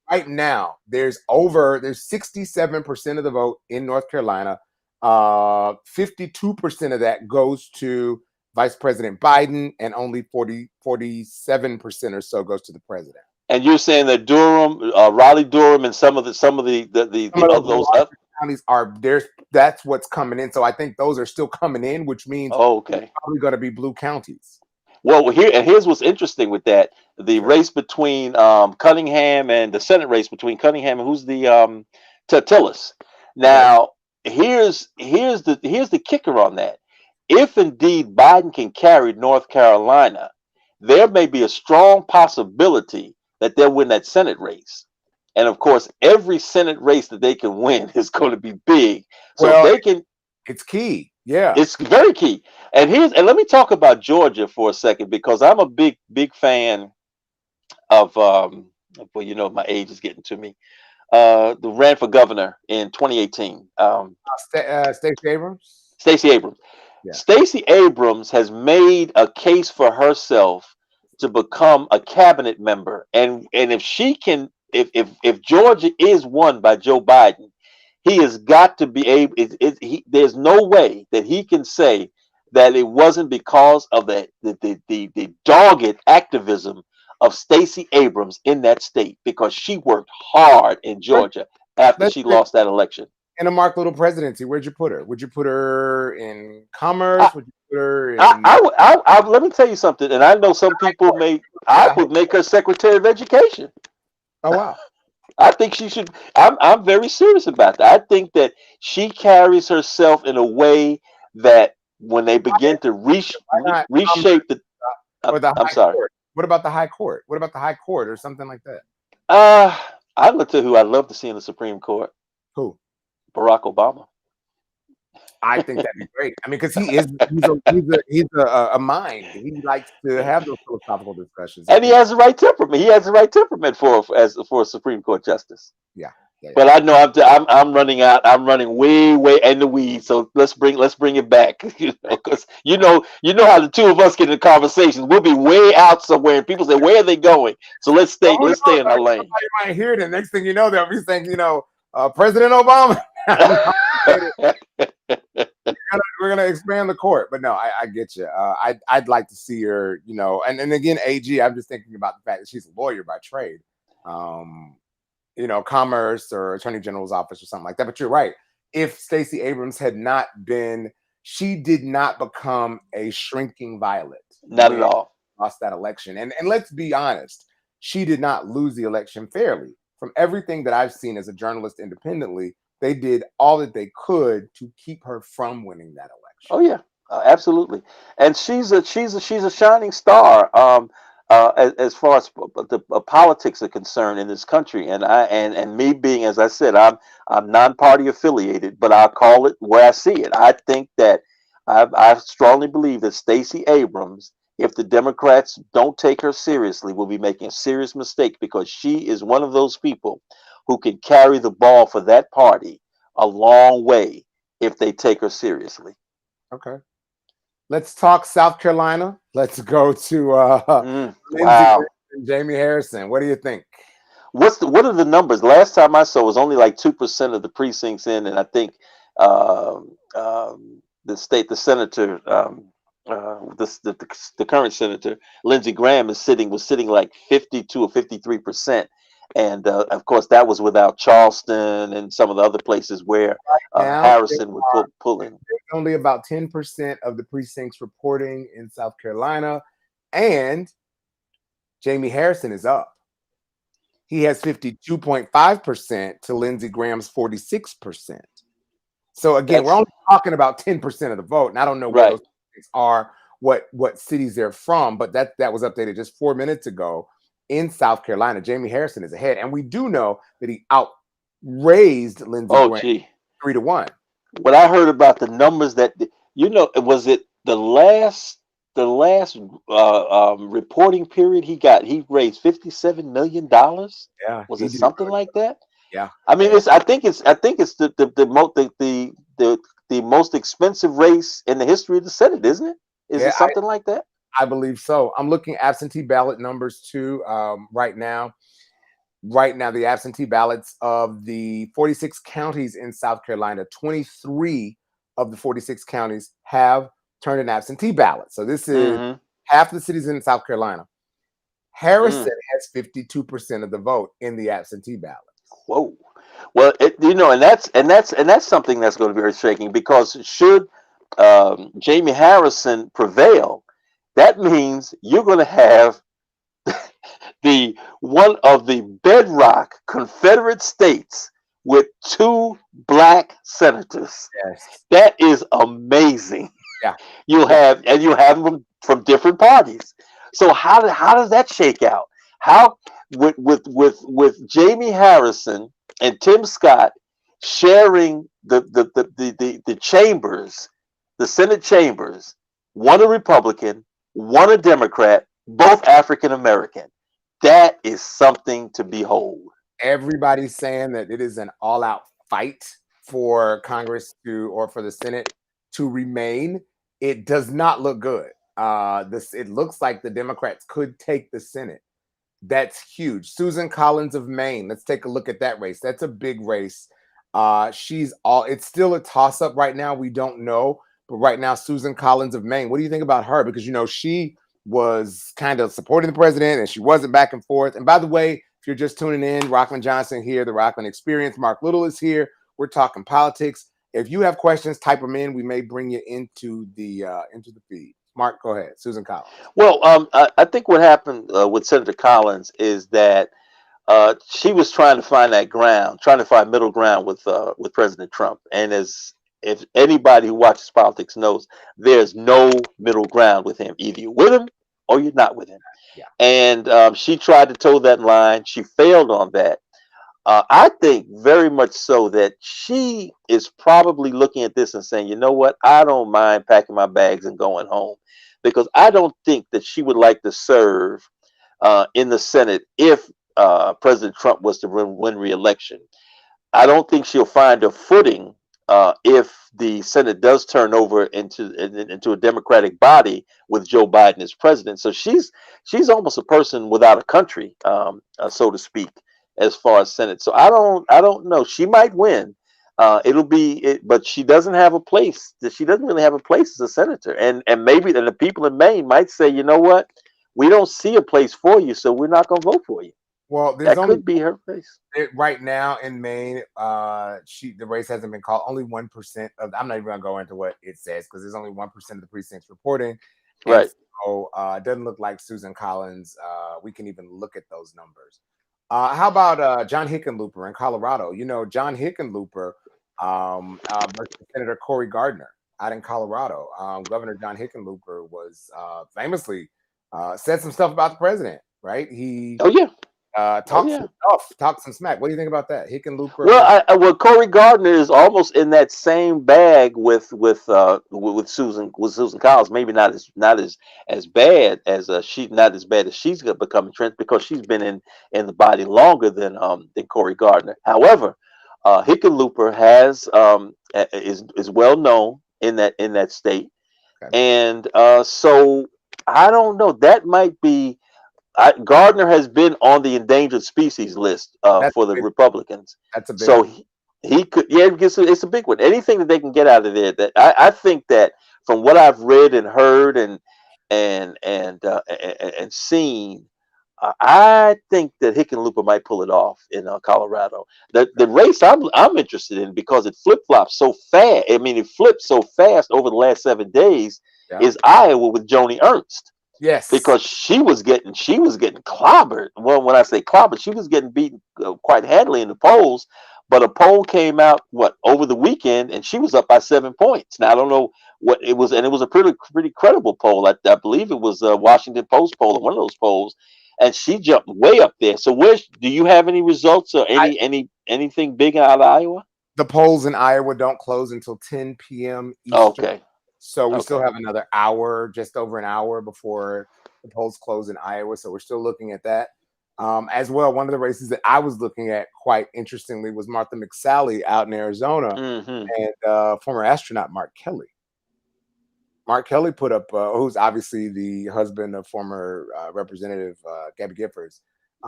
Right now, there's 67% of the vote in North Carolina. 52% of that goes to Vice President Biden, and only 47% or so goes to the president. And you're saying that Durham, Raleigh, Durham, and some of those other counties are there. That's what's coming in. So I think those are still coming in, which means okay, probably going to be blue counties. Well, here's what's interesting with that: the race between Cunningham and the Senate race between Cunningham and who's the Tillis. Now, here's the kicker on that: if indeed Biden can carry North Carolina, there may be a strong possibility that they'll win that Senate race. And of course, every Senate race that they can win is going to be big. So if they can, it's key. Yeah, it's very key. And let me talk about Georgia for a second, because I'm a big fan of my age is getting to me. The ran for governor in 2018. Stacey Abrams. Stacey Abrams. Yeah. Stacey Abrams has made a case for herself to become a cabinet member, and if she can, if Georgia is won by Joe Biden, he has got to be able. There's no way that he can say that it wasn't because of the dogged activism of Stacey Abrams in that state, because she worked hard in Georgia after she lost that election. In a Mark Little presidency, where'd you put her? Would you put her in commerce? Would you put her in? Let me tell you something, and I know some people I would make her Secretary of Education. Oh wow! I think she should. I'm very serious about that. I think that she carries herself in a way that when they begin to reshape the. I'm sorry. Court. What about the High Court? What about the High Court or something like that? I'd look to who I'd love to see in the Supreme Court. Who? Barack Obama. I think that'd be great. I mean, because he's a mind. He likes to have those philosophical discussions, and he has the right temperament. He has the right temperament for a Supreme Court justice. Yeah. But I know I'm running out. I'm running way in the weeds. So let's bring it back. Because you know how the two of us get in conversations. We'll be way out somewhere, and people say, "Where are they going?" So let's stay in our lane. You might hear it, and next thing you know, they'll be saying, President Obama. We're gonna expand the court, but no, I get you. I'd like to see her, and again, AG. I'm just thinking about the fact that she's a lawyer by trade, commerce or attorney general's office or something like that. But you're right. If Stacey Abrams had not been, she did not become a shrinking violet. Not at all. Lost that election, and let's be honest, she did not lose the election fairly. From everything that I've seen as a journalist independently, they did all that they could to keep her from winning that election. Oh yeah, absolutely. And she's a shining star as far as the politics are concerned in this country. And me being, as I said, I'm non-party affiliated, but I'll call it where I see it. I think that I strongly believe that Stacey Abrams if the Democrats don't take her seriously, will be making a serious mistake, because she is one of those people who can carry the ball for that party a long way if they take her seriously. Okay. Let's talk South Carolina. Let's go to Lindsey Wow. Graham and Jamie Harrison. What do you think? What are the numbers? Last time I saw it was only like 2% of the precincts in, and I think the senator, the current senator Lindsey Graham was sitting like 52 or 53%, and of course that was without Charleston and some of the other places where Now Harrison would pull in. there's only about 10% of the precincts reporting in South Carolina, and Jamie Harrison is up. He has 52.5% to Lindsey Graham's 46%. So again, we're only talking about 10% of the vote, and I don't know where those things are, what cities they're from, but that was updated just 4 minutes ago. In South Carolina, Jamie Harrison is ahead, and we do know that he outraised Lindsey Graham 3-1. What I heard about the numbers that was it the last reporting period he raised $57 million. Yeah, was it something like that? Yeah, I mean, I think it's the most expensive race in the history of the Senate, isn't it? Is it something like that? I believe so. I'm looking at absentee ballot numbers too. Right now, the absentee ballots of the 46 counties in South Carolina, 23 of the 46 counties have turned an absentee ballot. So this is half the cities in South Carolina. Harrison has 52% of the vote in the absentee ballot. Whoa. Well, and that's something that's going to be very shaking, because should Jamie Harrison prevail, that means you're going to have one of the bedrock Confederate states with 2 black senators. Yes. That is amazing. Yeah. You'll have them from different parties. So how does that shake out? How with Jamie Harrison and Tim Scott sharing the chambers, the Senate chambers, one a Republican, one a Democrat, both African American. That is something to behold. Everybody's saying that it is an all-out fight for Congress or for the Senate to remain. It does not look good. It looks like the Democrats could take the Senate. That's huge. Susan Collins of Maine. Let's take a look at that race. That's a big race. It's still a toss-up right now. We don't know. But right now, Susan Collins of Maine, what do you think about her? Because, she was kind of supporting the president, and she wasn't back and forth. And by the way, if you're just tuning in, Rockman Johnson here, the Rockman Experience. Mark Little is here. We're talking politics. If you have questions, type them in. We may bring you into the feed. Mark, go ahead. Susan Collins. Well, I think what happened with Senator Collins is that she was trying to find middle ground with President Trump. And if anybody who watches politics knows, there's no middle ground with him. Either you're with him or you're not with him. Yeah. And she tried to toe that line. She failed on that. I think very much so that she is probably looking at this and saying, you know what, I don't mind packing my bags and going home, because I don't think that she would like to serve in the Senate if President Trump was to win re-election. I don't think she'll find a footing if the Senate does turn over into a Democratic body with Joe Biden as president. So she's almost a person without a country, so to speak, as far as Senate. So I don't know. She might win. But she doesn't have a place. She doesn't really have a place as a senator. And maybe the people in Maine might say, you know what, we don't see a place for you, so we're not going to vote for you. Well, that could be her place. Right now in Maine, the race hasn't been called. Only 1% of. I'm not even going to go into what it says, because there's only 1% of the precincts reporting. Right. So it doesn't look like Susan Collins. We can even look at those numbers. How about John Hickenlooper in Colorado? John Hickenlooper versus Senator Cory Gardner out in Colorado. Governor John Hickenlooper was famously said some stuff about the president, right? Talk yeah. some stuff, talk some smack. What do you think about that? Hickenlooper. Well, Corey Gardner is almost in that same bag with Susan Collins. Maybe not as bad as not as bad as she's becoming entrenched because she's been in the body longer than Corey Gardner. However, Hickenlooper is well known in that state, Okay. and so I don't know. That might be. Gardner has been on the endangered species list That's for the big. Republicans. That's a big So one. he could, yeah, it's a big one. Anything that they can get out of there. That I think that from what I've read and heard and seen, I think that Hickenlooper might pull it off in Colorado. The race I'm interested in because it flip flops so fast. I mean, it flipped so fast over the last 7 days. Yeah. Is Iowa with Joni Ernst. Yes. Because she was getting clobbered. Well, when I say clobbered, she was getting beaten quite handily in the polls. But a poll came out over the weekend, and she was up by 7 points. Now I don't know what it was, and it was a pretty credible poll. I believe it was a Washington Post poll or one of those polls, and she jumped way up there. So, do you have any results or anything big out of Iowa? The polls in Iowa don't close until 10 p.m. Eastern. Okay. So we still have another hour, just over an hour before the polls close in Iowa. So we're still looking at that. As well, one of the races that I was looking at quite interestingly was Martha McSally out in Arizona and former astronaut Mark Kelly. Mark Kelly put up, who's obviously the husband of former Representative Gabby Giffords.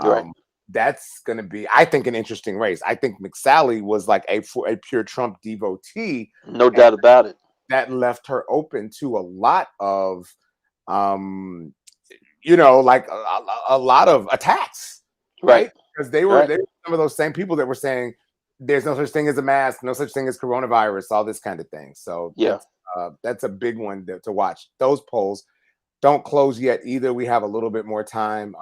Right. That's going to be, I think, an interesting race. I think McSally was like a pure Trump devotee. No doubt about it. That left her open to a lot of, like a lot of attacks, right? Because they were some of those same people that were saying there's no such thing as a mask, no such thing as coronavirus, all this kind of thing. So that's a big one to watch. Those polls don't close yet either. We have a little bit more time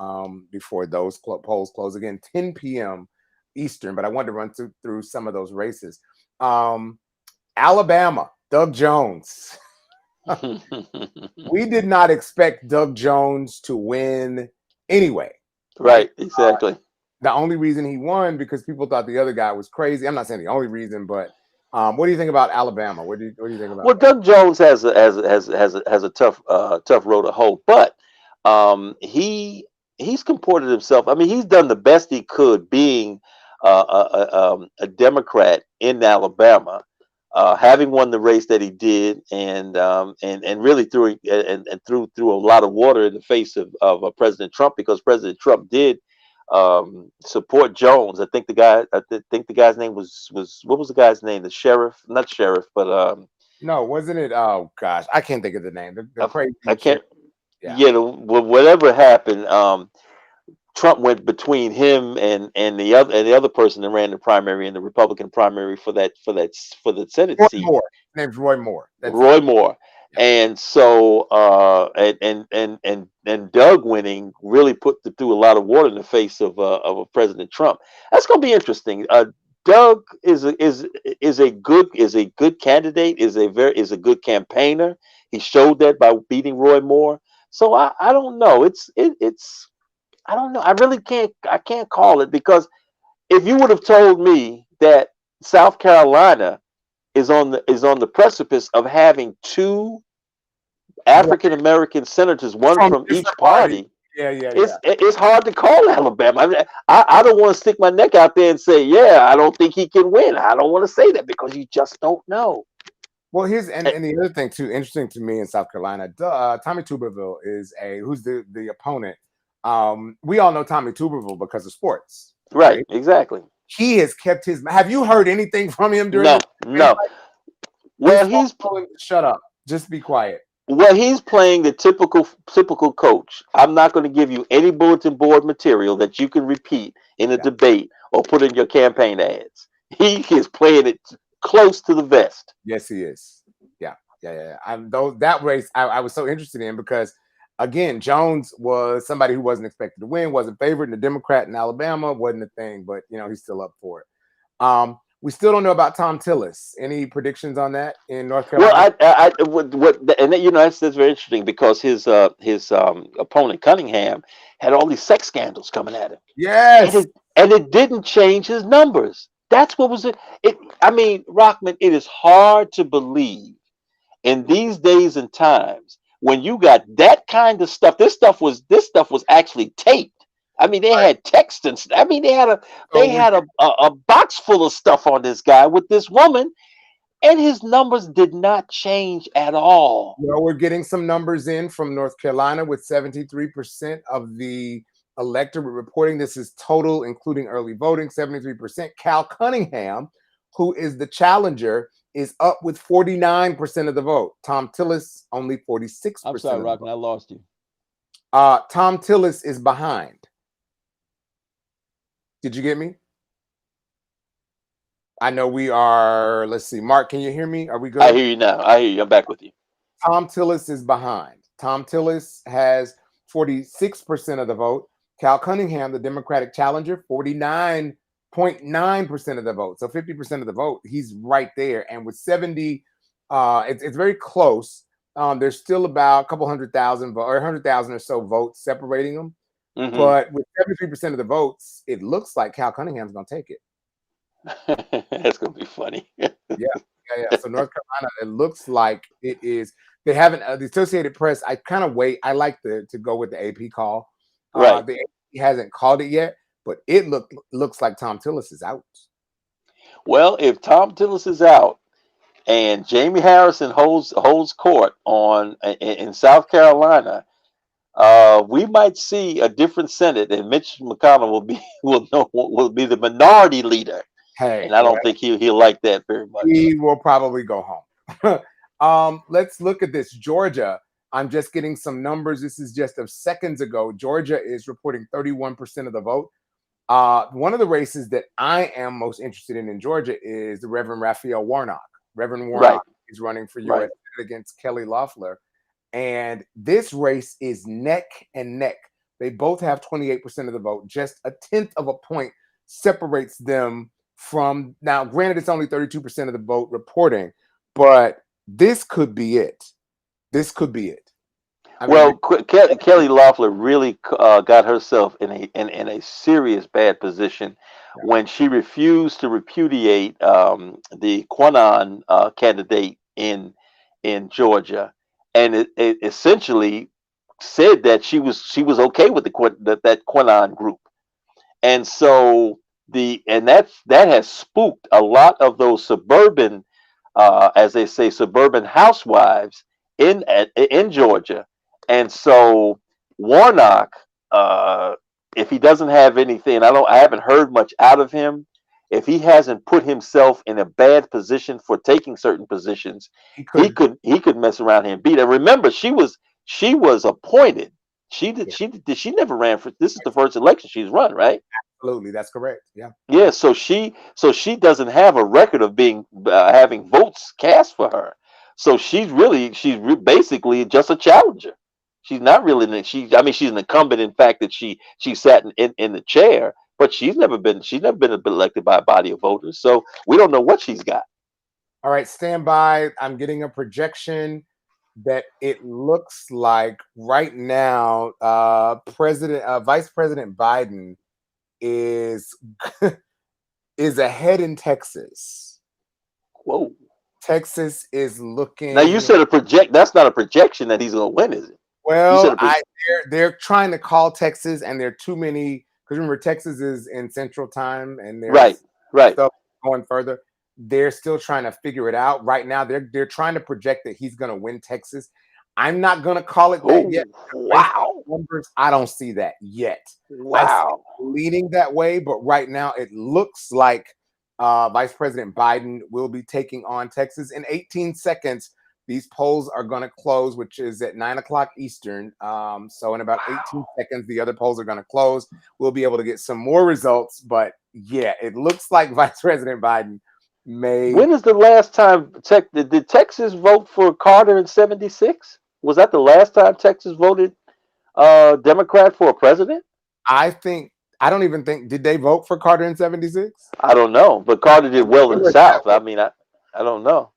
before those polls close again, 10 p.m. Eastern. But I wanted to run through some of those races. Alabama. Doug Jones. We did not expect Doug Jones to win anyway. Right, exactly. The only reason he won because people thought the other guy was crazy. I'm not saying the only reason, but what do you think about Alabama? What do you think about? Well, Doug Jones has a tough road to hoe, but he's comported himself. I mean, he's done the best he could being a Democrat in Alabama. Having won the race that he did, and really threw a lot of water in the face of President Trump because President Trump did support Jones. I think the guy's name was what was the guy's name? The sheriff, not sheriff, but no, wasn't it? Oh gosh, I can't think of the name. The crazy. I can't. Yeah. Whatever happened. Trump went between him and the other person that ran the primary in the Republican primary for the Senate seat. Moore. His name's Roy Moore. Roy Moore. Yeah. And so and Doug winning really threw a lot of water in the face of President Trump. That's going to be interesting. Doug is a good candidate. Is a good campaigner. He showed that by beating Roy Moore. So I don't know. It's. I don't know. I really can't call it because if you would have told me that South Carolina is on the precipice of having two African American senators, one from each party, it's hard to call Alabama. I mean, I don't want to stick my neck out there and say, I don't think he can win. I don't want to say that because you just don't know. Well, here's and the other thing too, interesting to me in South Carolina, Tommy Tuberville is who's the opponent. We all know Tommy Tuberville because of sports. Right? Exactly. He has kept his. Have you heard anything from him during? No. Well, he's shut up. Just be quiet. Well, he's playing the typical coach. I'm not going to give you any bulletin board material that you can repeat in a debate or put in your campaign ads. He is playing it close to the vest. Yes, he is. Yeah. That race I was so interested in because. Again, Jones was somebody who wasn't expected to win, wasn't favored, and the Democrat in Alabama wasn't a thing, but he's still up for it. We still don't know about Tom Tillis. Any predictions on that in North Well, Carolina? and then, that's very interesting because his opponent Cunningham had all these sex scandals coming at him, and Yes. it didn't change his numbers. That's what was it. I mean, Rockman, it is hard to believe in these days and times when you got that kind of stuff. This stuff was actually taped. I mean, they had text and I mean, they had a box full of stuff on this guy with this woman, and his numbers did not change at all. Well, we're getting some numbers in from North Carolina with 73% of the electorate reporting this is total, including early voting, 73%. Cal Cunningham, who is the challenger, is up with 49% of the vote. Tom Tillis, only 46%. I'm sorry, Rockman, I lost you. Tom Tillis is behind. Did you get me? I know we are, let's see. Mark, can you hear me? Are we good? I hear you now. I hear you. I'm back with you. Tom Tillis is behind. Tom Tillis has 46% of the vote. Cal Cunningham, the Democratic challenger, 49.9% of the vote. So 50% of the vote. He's right there. And with 70, it's very close. There's still about a couple 100,000 or 100,000 or so votes separating them. Mm-hmm. But with 73% of the votes, it looks like Cal Cunningham's going to take it. That's going to be funny. Yeah. So North Carolina, it looks like it is. They haven't. The Associated Press. I kind of wait. I like to go with the AP call. Right. The AP hasn't called it yet, but it looks like Tom Tillis is out. Well, if Tom Tillis is out and Jamie Harrison holds court in South Carolina, we might see a different Senate, and Mitch McConnell will be the minority leader. Hey, and I don't think he'll like that very much. He will probably go home. Let's look at this. Georgia. I'm just getting some numbers. This is just of seconds ago. Georgia is reporting 31% of the vote. One of the races that I am most interested in Georgia is the Reverend Raphael Warnock. Reverend Warnock is running for U.S. against Kelly Loeffler. And this race is neck and neck. They both have 28% of the vote. Just a tenth of a point separates them from, now granted, it's only 32% of the vote reporting, but this could be it. This could be it. Kelly Loeffler really got herself in a serious bad position when she refused to repudiate the Quanon candidate in Georgia, and it essentially said that she was okay with that Quanon group, and so that has spooked a lot of those suburban, as they say, suburban housewives in Georgia. And so Warnock, if he doesn't have anything, I haven't heard much out of him. If he hasn't put himself in a bad position for taking certain positions, he could mess around here and beat her. Remember, she was appointed. She never ran for. This is the first election she's run, right? Absolutely, that's correct. Yeah. Yeah. So she doesn't have a record of having votes cast for her. So she's basically just a challenger. She's not really. She's an incumbent in fact that she sat in the chair, but she's never been elected by a body of voters. So we don't know what she's got. All right, stand by. I'm getting a projection that it looks like right now, Vice President Biden is ahead in Texas. Whoa. Texas is looking. Now you said that's not a projection that he's going to win, is it? Well, they're trying to call Texas, and there are too many. Because remember, Texas is in Central Time, and there's stuff going further. They're still trying to figure it out. Right now, they're trying to project that he's going to win Texas. I'm not going to call it that yet. Wow. Numbers, I don't see that yet. Wow. Leaning that way, but right now it looks like Vice President Biden will be taking on Texas in 18 seconds. These polls are going to close, which is at 9:00 Eastern. So in about 18 seconds, the other polls are going to close. We'll be able to get some more results. But yeah, it looks like Vice President Biden may. When is the last time did Texas vote for Carter in '76? Was that the last time Texas voted Democrat for a president? I think I don't even think, did they vote for Carter in 76? I don't know, but Carter did well in the South. I mean, I don't know.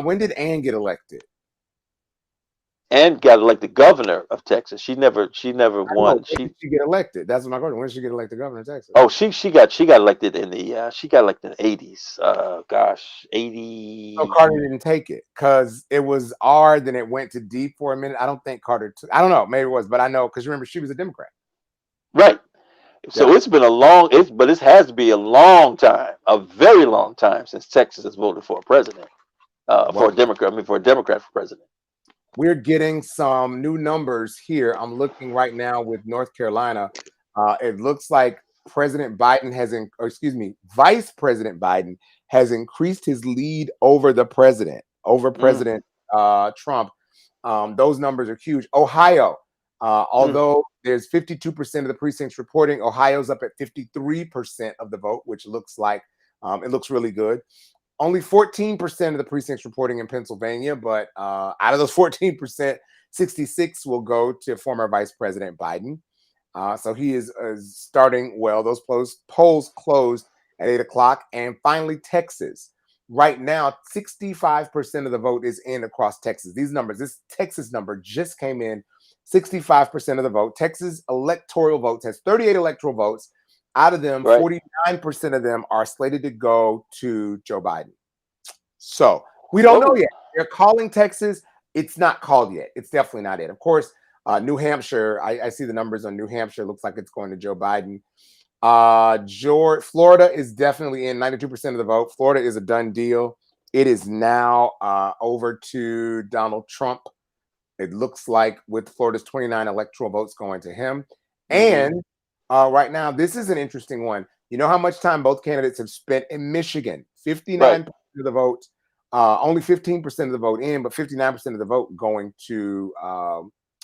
When did Ann get elected? And got elected governor of Texas. She never won. When did she get elected? That's my question. When did she get elected governor of Texas? Oh, she got elected in the 80s. Gosh, 80. So Carter didn't take it because it was R, then it went to D for a minute. I don't think Carter took. I don't know. Maybe it was, but I know because remember she was a Democrat. Right. So it's been but it has to be a long time, a very long time since Texas has voted for a president, for a Democrat. I mean, for a Democrat for president. We're getting some new numbers here. I'm looking right now with North Carolina. It looks like Vice President Biden has increased his lead over the president, President Trump. Those numbers are huge. Ohio, although there's 52% of the precincts reporting, Ohio's up at 53% of the vote, which looks like it looks really good. Only 14% of the precincts reporting in Pennsylvania, but out of those 14%, 66 will go to former Vice President Biden. So he is starting well. Those polls closed at 8 o'clock. And finally, Texas. Right now, 65% of the vote is in across Texas. These numbers, this Texas number just came in, 65% of the vote. Texas electoral votes has 38 electoral votes. Out of them, 49% of them are slated to go to Joe Biden. So we don't know yet. They're calling Texas. It's not called yet. It's definitely not it. Of course, New Hampshire, I see the numbers on New Hampshire. Looks like it's going to Joe Biden. Florida is definitely in, 92% of the vote. Florida is a done deal. It is now over to Donald Trump. It looks like with Florida's 29 electoral votes going to him. And right now, this is an interesting one. You know how much time both candidates have spent in Michigan? 59% of the vote, only 15% of the vote in, but 59% of the vote going to,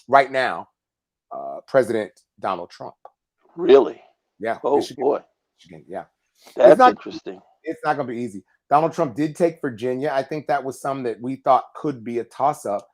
right now, President Donald Trump. Really? Yeah. Oh, Michigan, boy. Michigan, yeah. That's interesting. It's not going to be easy. Donald Trump did take Virginia. I think that was some that we thought could be a toss-up.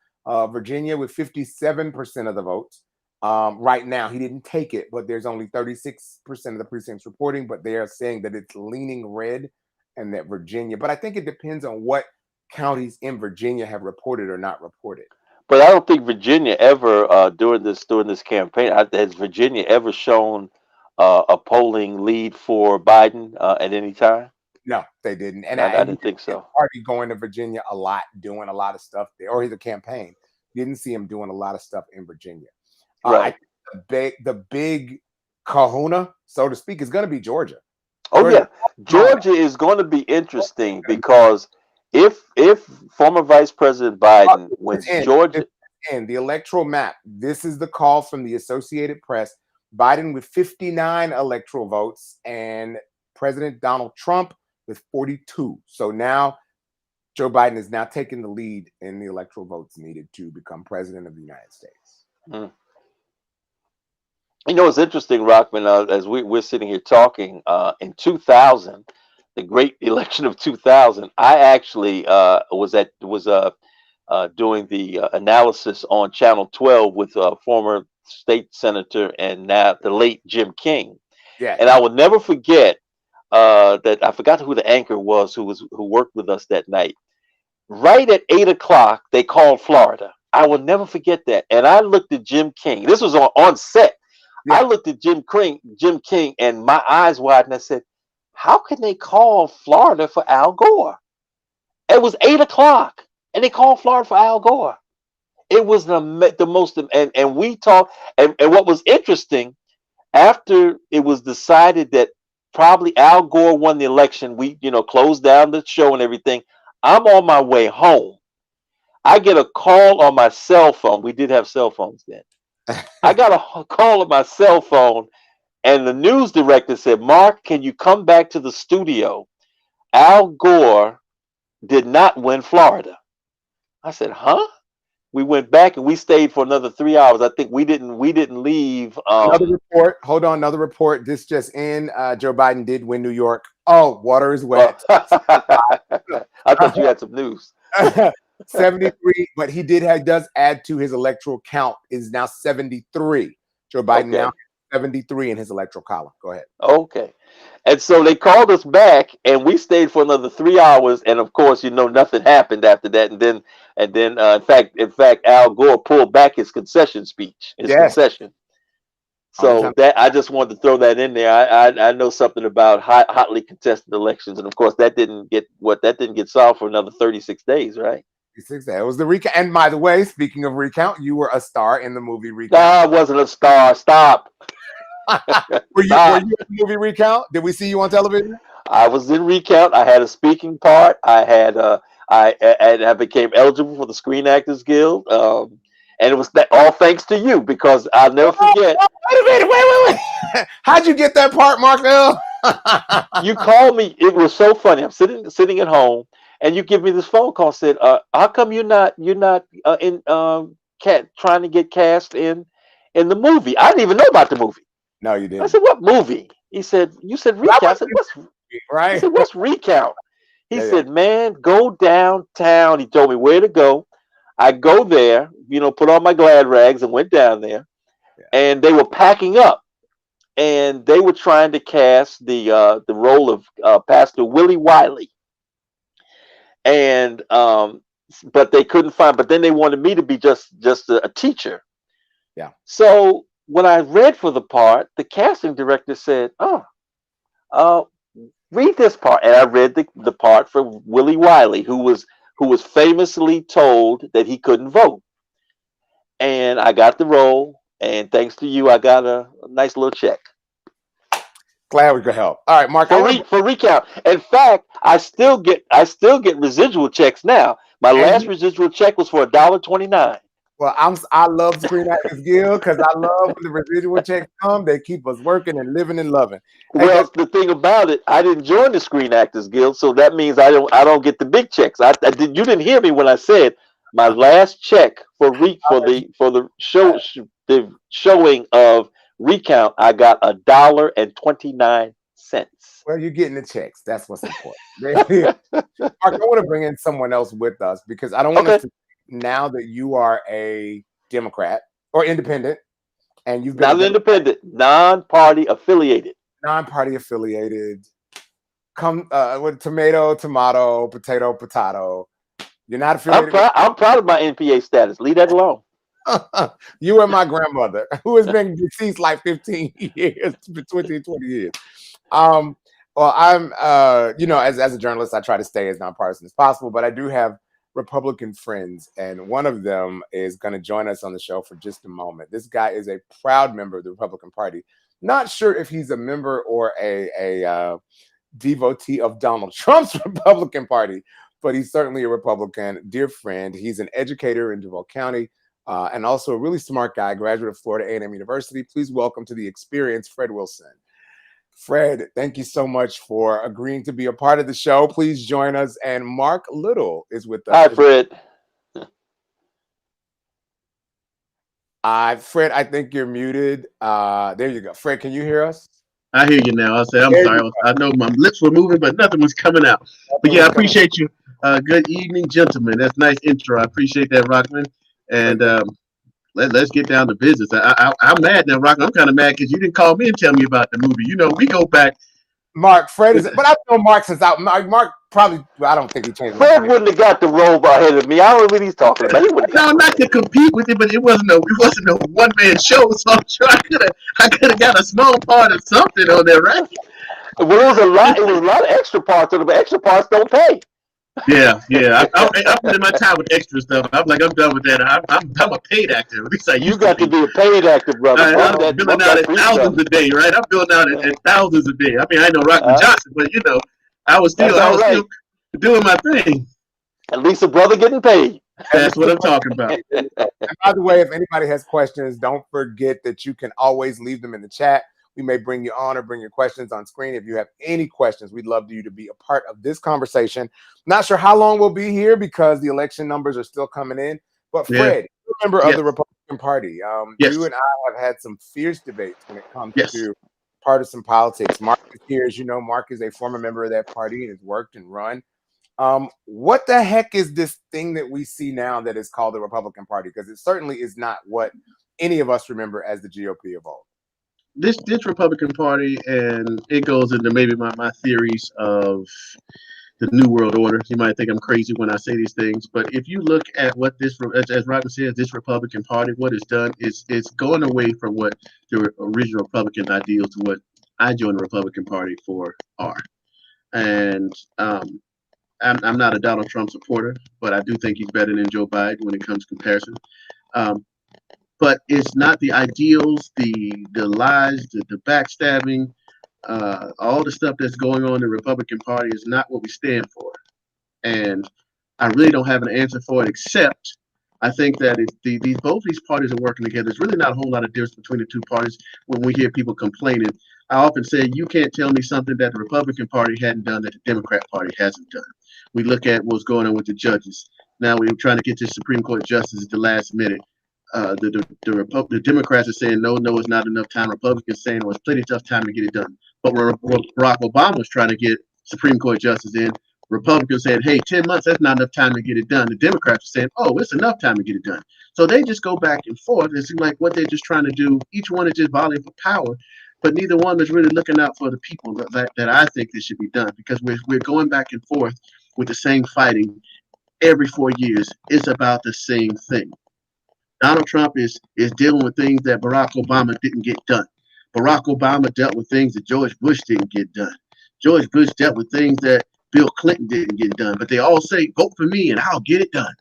Virginia with 57% of the votes. Right now, he didn't take it, but there's only 36% of the precincts reporting, but they are saying that it's leaning red and that Virginia, but I think it depends on what counties in Virginia have reported or not reported. But I don't think Virginia ever, during this campaign, has Virginia ever shown a polling lead for Biden at any time? No, they didn't. And I didn't think so. Party going to Virginia a lot, doing a lot of stuff there, or the campaign. Didn't see him doing a lot of stuff in Virginia. Right. The big kahuna, so to speak, is going to be Georgia. Georgia is going to be interesting because if former Vice President Biden wins Georgia, and the electoral map, this is the call from the Associated Press. Biden with 59 electoral votes and President Donald Trump with 42. So now Joe Biden is now taking the lead in the electoral votes needed to become president of the United States. You know, it's interesting, Rockman, as we're sitting here talking, in 2000, the great election of 2000, I actually was doing the analysis on Channel 12 with former state senator and now the late Jim King. Yeah. And I will never forget that I forgot who the anchor was who worked with us that night. Right at 8 o'clock, they called Florida. I will never forget that. And I looked at Jim King. This was on set. Yeah. I looked at Jim King, and my eyes widened. I said, how can they call Florida for Al Gore? It was 8 o'clock, and they called Florida for Al Gore. It was the most, and we talked, and what was interesting, after it was decided that probably Al Gore won the election, we, closed down the show and everything. I'm on my way home. I get a call on my cell phone. We did have cell phones then. I got a call on my cell phone, and the news director said, Mark, can you come back to the studio? Al Gore did not win Florida. I said, huh? We went back and we stayed for another 3 hours. I think we didn't leave. Another report. Hold on, another report. This just in. Joe Biden did win New York. Oh, water is wet. I thought you had some news. 73, but he does add to his electoral count, is now 73. Joe Biden now 73 in his electoral column. Go ahead. Okay. And so they called us back, and we stayed for another 3 hours. And of course, nothing happened after that. In fact, Al Gore pulled back his concession speech, his Yes. concession. So that I just wanted to throw that in there. I know something about hotly contested elections, and of course, that didn't get solved for another 36 days, right? 36 days. It was the recount. And by the way, speaking of recount, you were a star in the movie No, Recount. I wasn't a star. Stop. Were you in the movie Recount? Did we see you on television? I was in Recount. I had a speaking part. I became eligible for the Screen Actors Guild, and it was all thanks to you, because I'll never forget. Wait a minute! Wait! How'd you get that part, Markel? You called me. It was so funny. I'm sitting at home, and you give me this phone call. Said, "How come you're not trying to get cast in the movie?" I didn't even know about the movie. No, you didn't. I said, "What movie?" He said, "You said Recount." I said, "What's right?" He said, "What's Recount?" He Yeah. said, "Man, go downtown." He told me where to go. I go there, put on my glad rags and went down there, and they were packing up, and they were trying to cast the role of Pastor Willie Wiley, and but they couldn't find. But then they wanted me to be just a teacher. Yeah. So when I read for the part, the casting director said, read this part. And I read the part for Willie Wiley, who was famously told that he couldn't vote. And I got the role, and thanks to you, I got a nice little check. Glad we could help. All right, Mark. For Recount. In fact, I still get residual checks now. My last residual check was for $1.29. Well, I love Screen Actors Guild, because I love when the residual checks come. They keep us working and living and loving. Well, the thing about it, I didn't join the Screen Actors Guild, so that means I don't get the big checks. You didn't hear me when I said my last check for the showing of Recount. I got $1.29. Well, you're getting the checks. That's what's important. Mark, I want to bring in someone else with us, because I don't want us to. Now that you are a Democrat or independent, and you've been not independent, non-party affiliated. Non-party affiliated. With tomato, potato. You're not affiliated. I'm proud of my NPA status. Leave that alone. You and my grandmother, who has been deceased like 15 years, 20 years. Well, I'm, as a journalist, I try to stay as nonpartisan as possible, but I do have Republican friends, and one of them is going to join us on the show for just a moment. This guy is a proud member of the Republican Party. Not sure if he's a member or a devotee of Donald Trump's Republican Party, but he's certainly a Republican. Dear friend, he's an educator in Duval County, and also a really smart guy, graduate of Florida A&M University. Please welcome to the Experience, Fred Wilson. Fred, thank you so much for agreeing to be a part of the show. Please join us. And Mark Little is with us. Hi, Fred. Fred, I think you're muted. There you go. Fred, can you hear us? I hear you now. I'm sorry. I know my lips were moving, but nothing was coming out. But yeah, I appreciate you. Good evening, gentlemen. That's a nice intro. I appreciate that, Rockman. And let's get down to business. I'm mad now, Rockman. I'm kind of mad because you didn't call me and tell me about the movie. We go back. Mark, Fred is, but I've known Mark since Mark probably, I don't think he changed. Fred wouldn't have got the role ahead of me. I don't know what he's talking about. No, not to compete with it, but it wasn't a one man show. So I'm sure I could have got a small part of something on there, right? Well, it was a lot of extra parts on it, but extra parts don't pay. Yeah. I put in my time with extra stuff. I'm like, I'm done with that. I'm a paid actor. At least you got to be a paid actor, brother. I'm billing out at thousands a day, right? I'm billing out at thousands a day. I mean, I know Rockman Johnson, but I was still doing my thing. At least a brother getting paid. That's what I'm talking about. And by the way, if anybody has questions, don't forget that you can always leave them in the chat. We may bring you on or bring your questions on screen. If you have any questions, we'd love you to be a part of this conversation. Not sure how long we'll be here because the election numbers are still coming in. But Fred, you're a member of the Republican Party. You and I have had some fierce debates when it comes to partisan politics. Mark is here. As you know, Mark is a former member of that party and has worked and run. What the heck is this thing that we see now that is called the Republican Party? Because it certainly is not what any of us remember as the GOP of old. this Republican Party, and it goes into maybe my theories of the New World Order. You might think I'm crazy when I say these things, but if you look at what this, as Rodney says, this Republican Party, what it's done is it's going away from what the original Republican ideals to what I joined the Republican Party for are. And I'm not a Donald Trump supporter, but I do think he's better than Joe Biden when it comes to comparison. But it's not the ideals, the lies, the backstabbing, all the stuff that's going on in the Republican Party is not what we stand for. And I really don't have an answer for it, except I think that if both these parties are working together, there's really not a whole lot of difference between the two parties when we hear people complaining. I often say, you can't tell me something that the Republican Party hadn't done that the Democrat Party hasn't done. We look at what's going on with the judges. Now we're trying to get to Supreme Court justice at the last minute. The Democrats are saying, no, it's not enough time. Republicans saying, well, it's plenty of tough time to get it done. But when Barack Obama was trying to get Supreme Court justice in, Republicans said, hey, 10 months, that's not enough time to get it done. The Democrats are saying, oh, it's enough time to get it done. So they just go back and forth. It seems like what they're just trying to do, each one is just volleying for power, but neither one is really looking out for the people that I think this should be done, because we're going back and forth with the same fighting every 4 years. It's about the same thing. Donald Trump is dealing with things that Barack Obama didn't get done. Barack Obama dealt with things that George Bush didn't get done. George Bush dealt with things that Bill Clinton didn't get done. But they all say, vote for me and I'll get it done.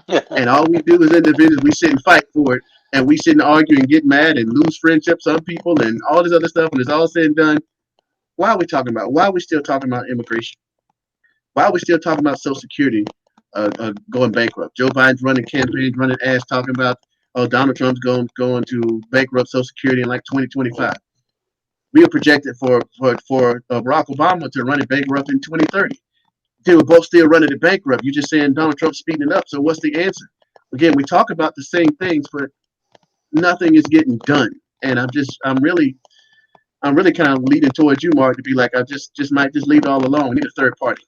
And all we do as individuals, we sit and fight for it. And we sit and argue and get mad and lose friendships on people and all this other stuff. And it's all said and done. Why are we talking about? Why are we still talking about immigration? Why are we still talking about Social Security going bankrupt? Joe Biden's running campaigns, running ads, talking about, oh, Donald Trump's going to bankrupt Social Security in like 2025. We are projected for Barack Obama to run it bankrupt in 2030. They were both still running it bankrupt. You're just saying Donald Trump's speeding it up. So what's the answer? Again, we talk about the same things, but nothing is getting done. And I'm really kind of leaning towards you, Mark, to be like, I just might just leave it all alone. We need a third party.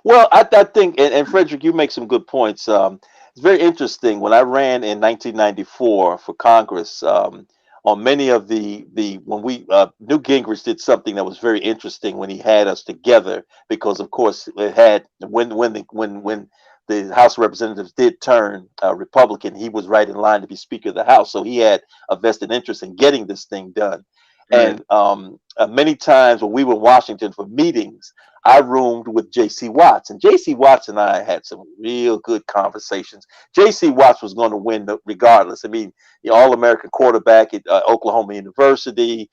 Well, I think, and Frederick, you make some good points. It's very interesting. When I ran in 1994 for Congress, on many of when we Newt Gingrich did something that was very interesting when he had us together, because of course it had when the House of Representatives did turn Republican, he was right in line to be Speaker of the House, so he had a vested interest in getting this thing done. Right. And many times when we were in Washington for meetings, I roomed with J.C. Watts, and J.C. Watts and I had some real good conversations. J.C. Watts was going to win regardless. I mean, the All-American quarterback at Oklahoma University.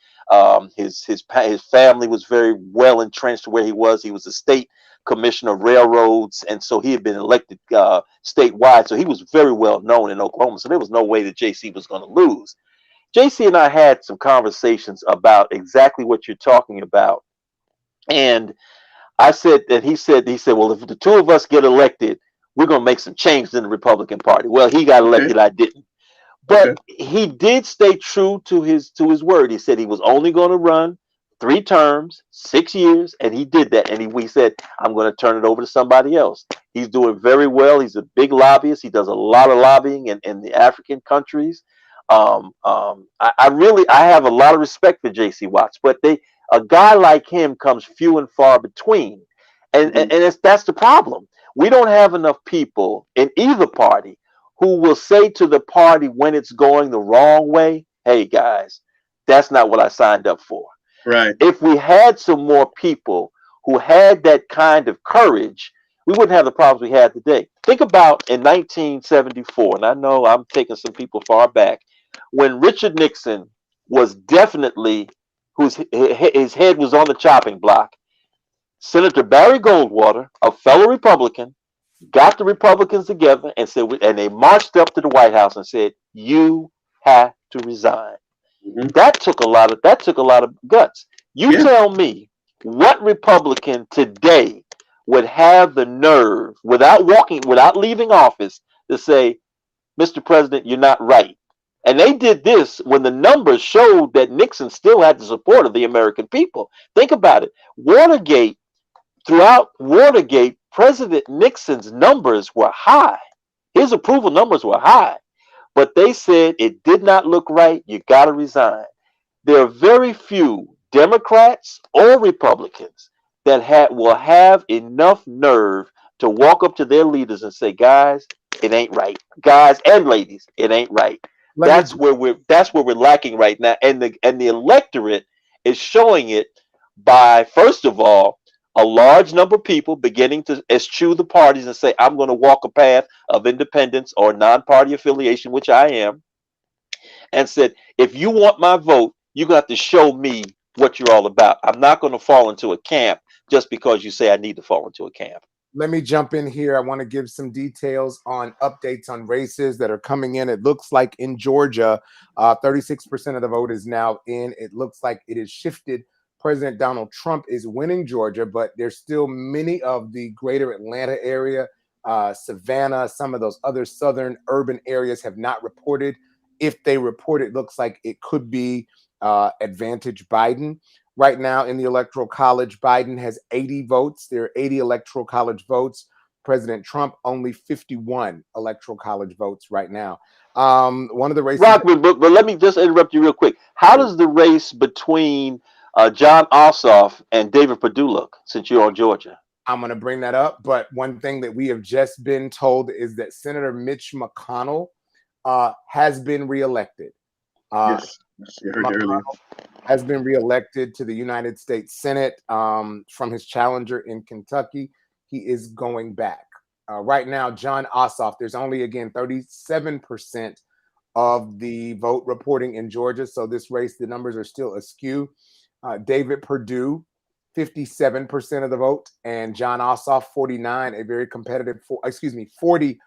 His family was very well entrenched where he was. He was a state commissioner of railroads, and so he had been elected statewide. So he was very well known in Oklahoma. So there was no way that J.C. was going to lose. J.C. and I had some conversations about exactly what you're talking about, and I said that he said, well, if the two of us get elected, we're going to make some changes in the Republican Party. Well, he got elected, I didn't. But he did stay true to his word. He said he was only going to run 3 terms, 6 years, and he did that. And we said, I'm going to turn it over to somebody else. He's doing very well. He's a big lobbyist. He does a lot of lobbying in the African countries. I have a lot of respect for J.C. Watts, but a guy like him comes few and far between. And that's the problem. We don't have enough people in either party who will say to the party when it's going the wrong way, hey, guys, that's not what I signed up for. Right. If we had some more people who had that kind of courage, we wouldn't have the problems we had today. Think about in 1974, and I know I'm taking some people far back, when Richard Nixon was definitely, his head was on the chopping block. Senator Barry Goldwater, a fellow Republican, got the Republicans together and said, and they marched up to the White House and said, "You have to resign." Mm-hmm. That took a lot of guts. You tell me what Republican today would have the nerve, without leaving office, to say, "Mr. President, you're not right." And they did this when the numbers showed that Nixon still had the support of the American people. Think about it. Throughout Watergate, President Nixon's numbers were high. His approval numbers were high. But they said it did not look right. You got to resign. there are very few Democrats or Republicans that will have enough nerve to walk up to their leaders and say, "Guys, it ain't right. Guys and ladies, it ain't right." That's where we're lacking right now, and the electorate is showing it by, first of all, a large number of people beginning to eschew the parties and say, "I'm going to walk a path of independence or non-party affiliation," which I am, and said, "If you want my vote, you got to show me what you're all about. I'm not going to fall into a camp just because you say I need to fall into a camp." Let me jump in here. I want to give some details on updates on races that are coming in. It looks like in Georgia, 36% of the vote is now in. It looks like it is shifted. President Donald Trump is winning Georgia, but there's still many of the greater Atlanta area, Savannah, some of those other southern urban areas have not reported. If they report, it looks like it could be advantage Biden. Right now in the Electoral College, Biden has 80 votes. There are 80 Electoral College votes. President Trump, only 51 Electoral College votes right now. One of the races... Rockman, but let me just interrupt you real quick. How does the race between Jon Ossoff and David Perdue look, since you're on Georgia? I'm going to bring that up, but one thing that we have just been told is that Senator Mitch McConnell has been reelected. Yes, I heard that earlier. Has been reelected to the United States Senate from his challenger in Kentucky. He is going back. Right now, Jon Ossoff, there's only, again, 37% of the vote reporting in Georgia. So this race, the numbers are still askew. David Perdue, 57% of the vote, and Jon Ossoff, 49, a very competitive, 40.9.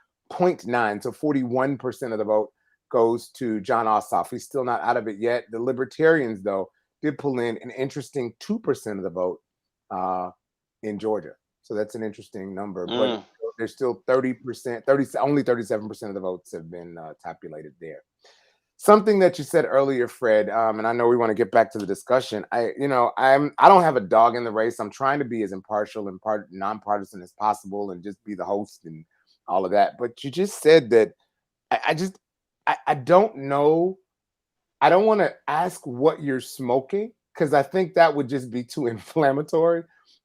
So 41% of the vote goes to Jon Ossoff. He's still not out of it yet. The Libertarians, though, did pull in an interesting 2% of the vote in Georgia. So that's an interesting number. But there's still 30%, only 37% of the votes have been tabulated there. Something that you said earlier, Fred, and I know we want to get back to the discussion. I don't have a dog in the race. I'm trying to be as impartial and nonpartisan as possible and just be the host and all of that. But you just said that I don't know. I don't want to ask what you're smoking because I think that would just be too inflammatory.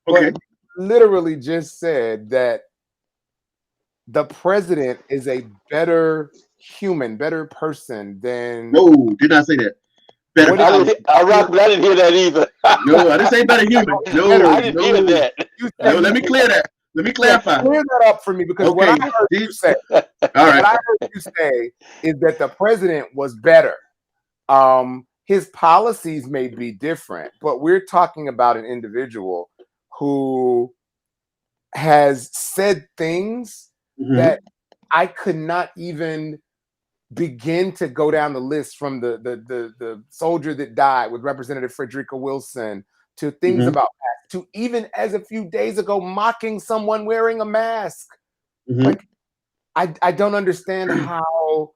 Okay. But literally just said that the president is a better human, better person than... No, did not say that. Better. I didn't hear that either. No, I didn't say better human. No, I didn't hear that. No, let me clear that. Let me clarify. Clear that up for me because what I heard you say, all right. what I heard you say is that the president was better. His policies may be different, but we're talking about an individual who has said things that I could not even begin to go down the list, from the soldier that died with Representative Frederica Wilson to things about masks, to even as a few days ago mocking someone wearing a mask. Like I don't understand how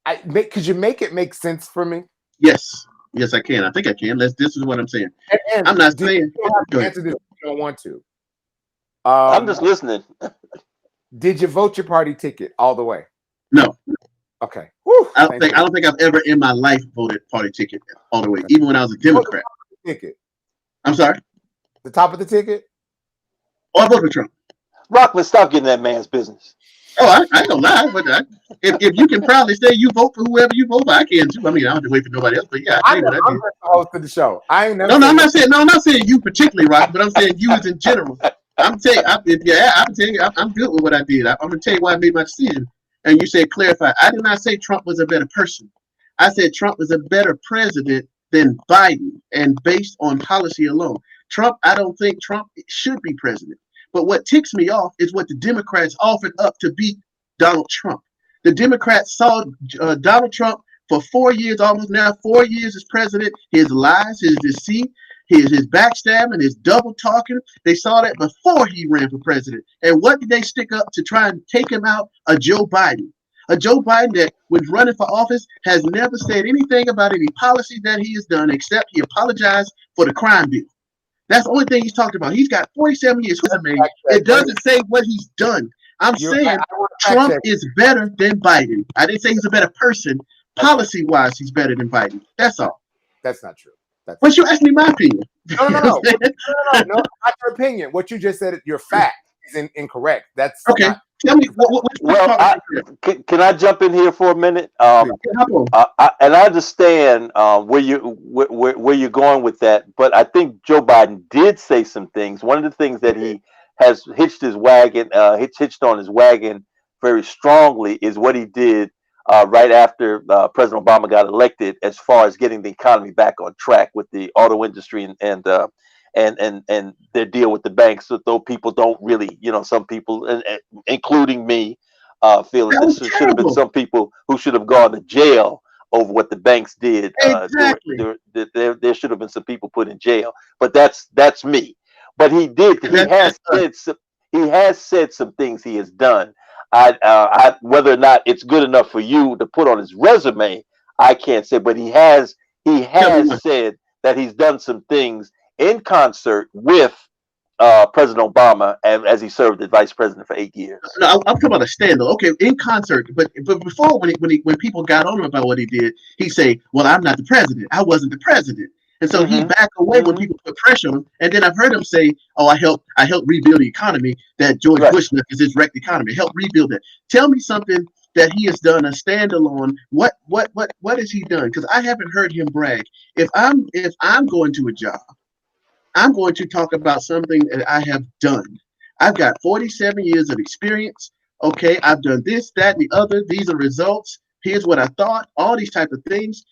could you make it make sense for me? Yes, I can. I think I can. This is what I'm saying. And I'm not saying. You don't have to answer this if you don't want to. I'm just listening. Did you vote your party ticket all the way? No. Okay. Whew, I don't think I've ever in my life voted party ticket all the way, even when I was a Democrat. Ticket. I'm sorry? The top of the ticket? Oh, I voted for Trump. Rockman, stop getting that man's business. Oh, I ain't gonna lie, but if you can proudly say you vote for whoever you vote for, I can too. I mean, I don't have to wait for nobody else, but yeah, I tell you what I did. I'm the host of the show. I'm not saying you particularly, Rock, but I'm saying you as in general. I'm good with what I did. I'm gonna tell you why I made my decision. And you said clarify. I did not say Trump was a better person. I said Trump was a better president than Biden, and based on policy alone. I don't think Trump should be president. But what ticks me off is what the Democrats offered up to beat Donald Trump. The Democrats saw Donald Trump for 4 years, almost now 4 years as president, his lies, his deceit, his backstabbing, his double talking. They saw that before he ran for president. And what did they stick up to try and take him out? A Joe Biden. A Joe Biden that, when running for office, has never said anything about any policy that he has done, except he apologized for the crime bill. That's the only thing he's talked about. He's got 47 years. It doesn't say what he's done. I'm saying Trump is better than Biden. I didn't say he's a better person. Policy-wise, he's better than Biden. That's all. That's not true. But you asked me my opinion. No, not your opinion. What you just said, your fact is incorrect. That's okay. Not, tell me. Can I jump in here for a minute? Hop on. And I understand where you're going with that, but I think Joe Biden did say some things. One of the things that he has hitched on his wagon very strongly is what he did right after President Obama got elected, as far as getting the economy back on track with the auto industry and their deal with the banks. So though people don't really, some people, including me, feel that there should have been some people who should have gone to jail over what the banks did. Exactly. There should have been some people put in jail, but that's me. But he did. He has said some things he has done. Whether or not it's good enough for you to put on his resume, I can't say. But he has said that he's done some things in concert with President Obama, as he served as vice president for 8 years. No, I'm talking about a stand-up. Okay, in concert, but before when people got on him about what he did, he say, "Well, I'm not the president. I wasn't the president." And so he backed away when people put pressure on him. And then I've heard him say, "Oh, I helped rebuild the economy that George Bush left as his wrecked economy. Help rebuild it." Tell me something that he has done, a standalone. What has he done? Because I haven't heard him brag. If I'm going to a job, I'm going to talk about something that I have done. I've got 47 years of experience. Okay, I've done this, that, and the other. These are results. Here's what I thought. All these type of things.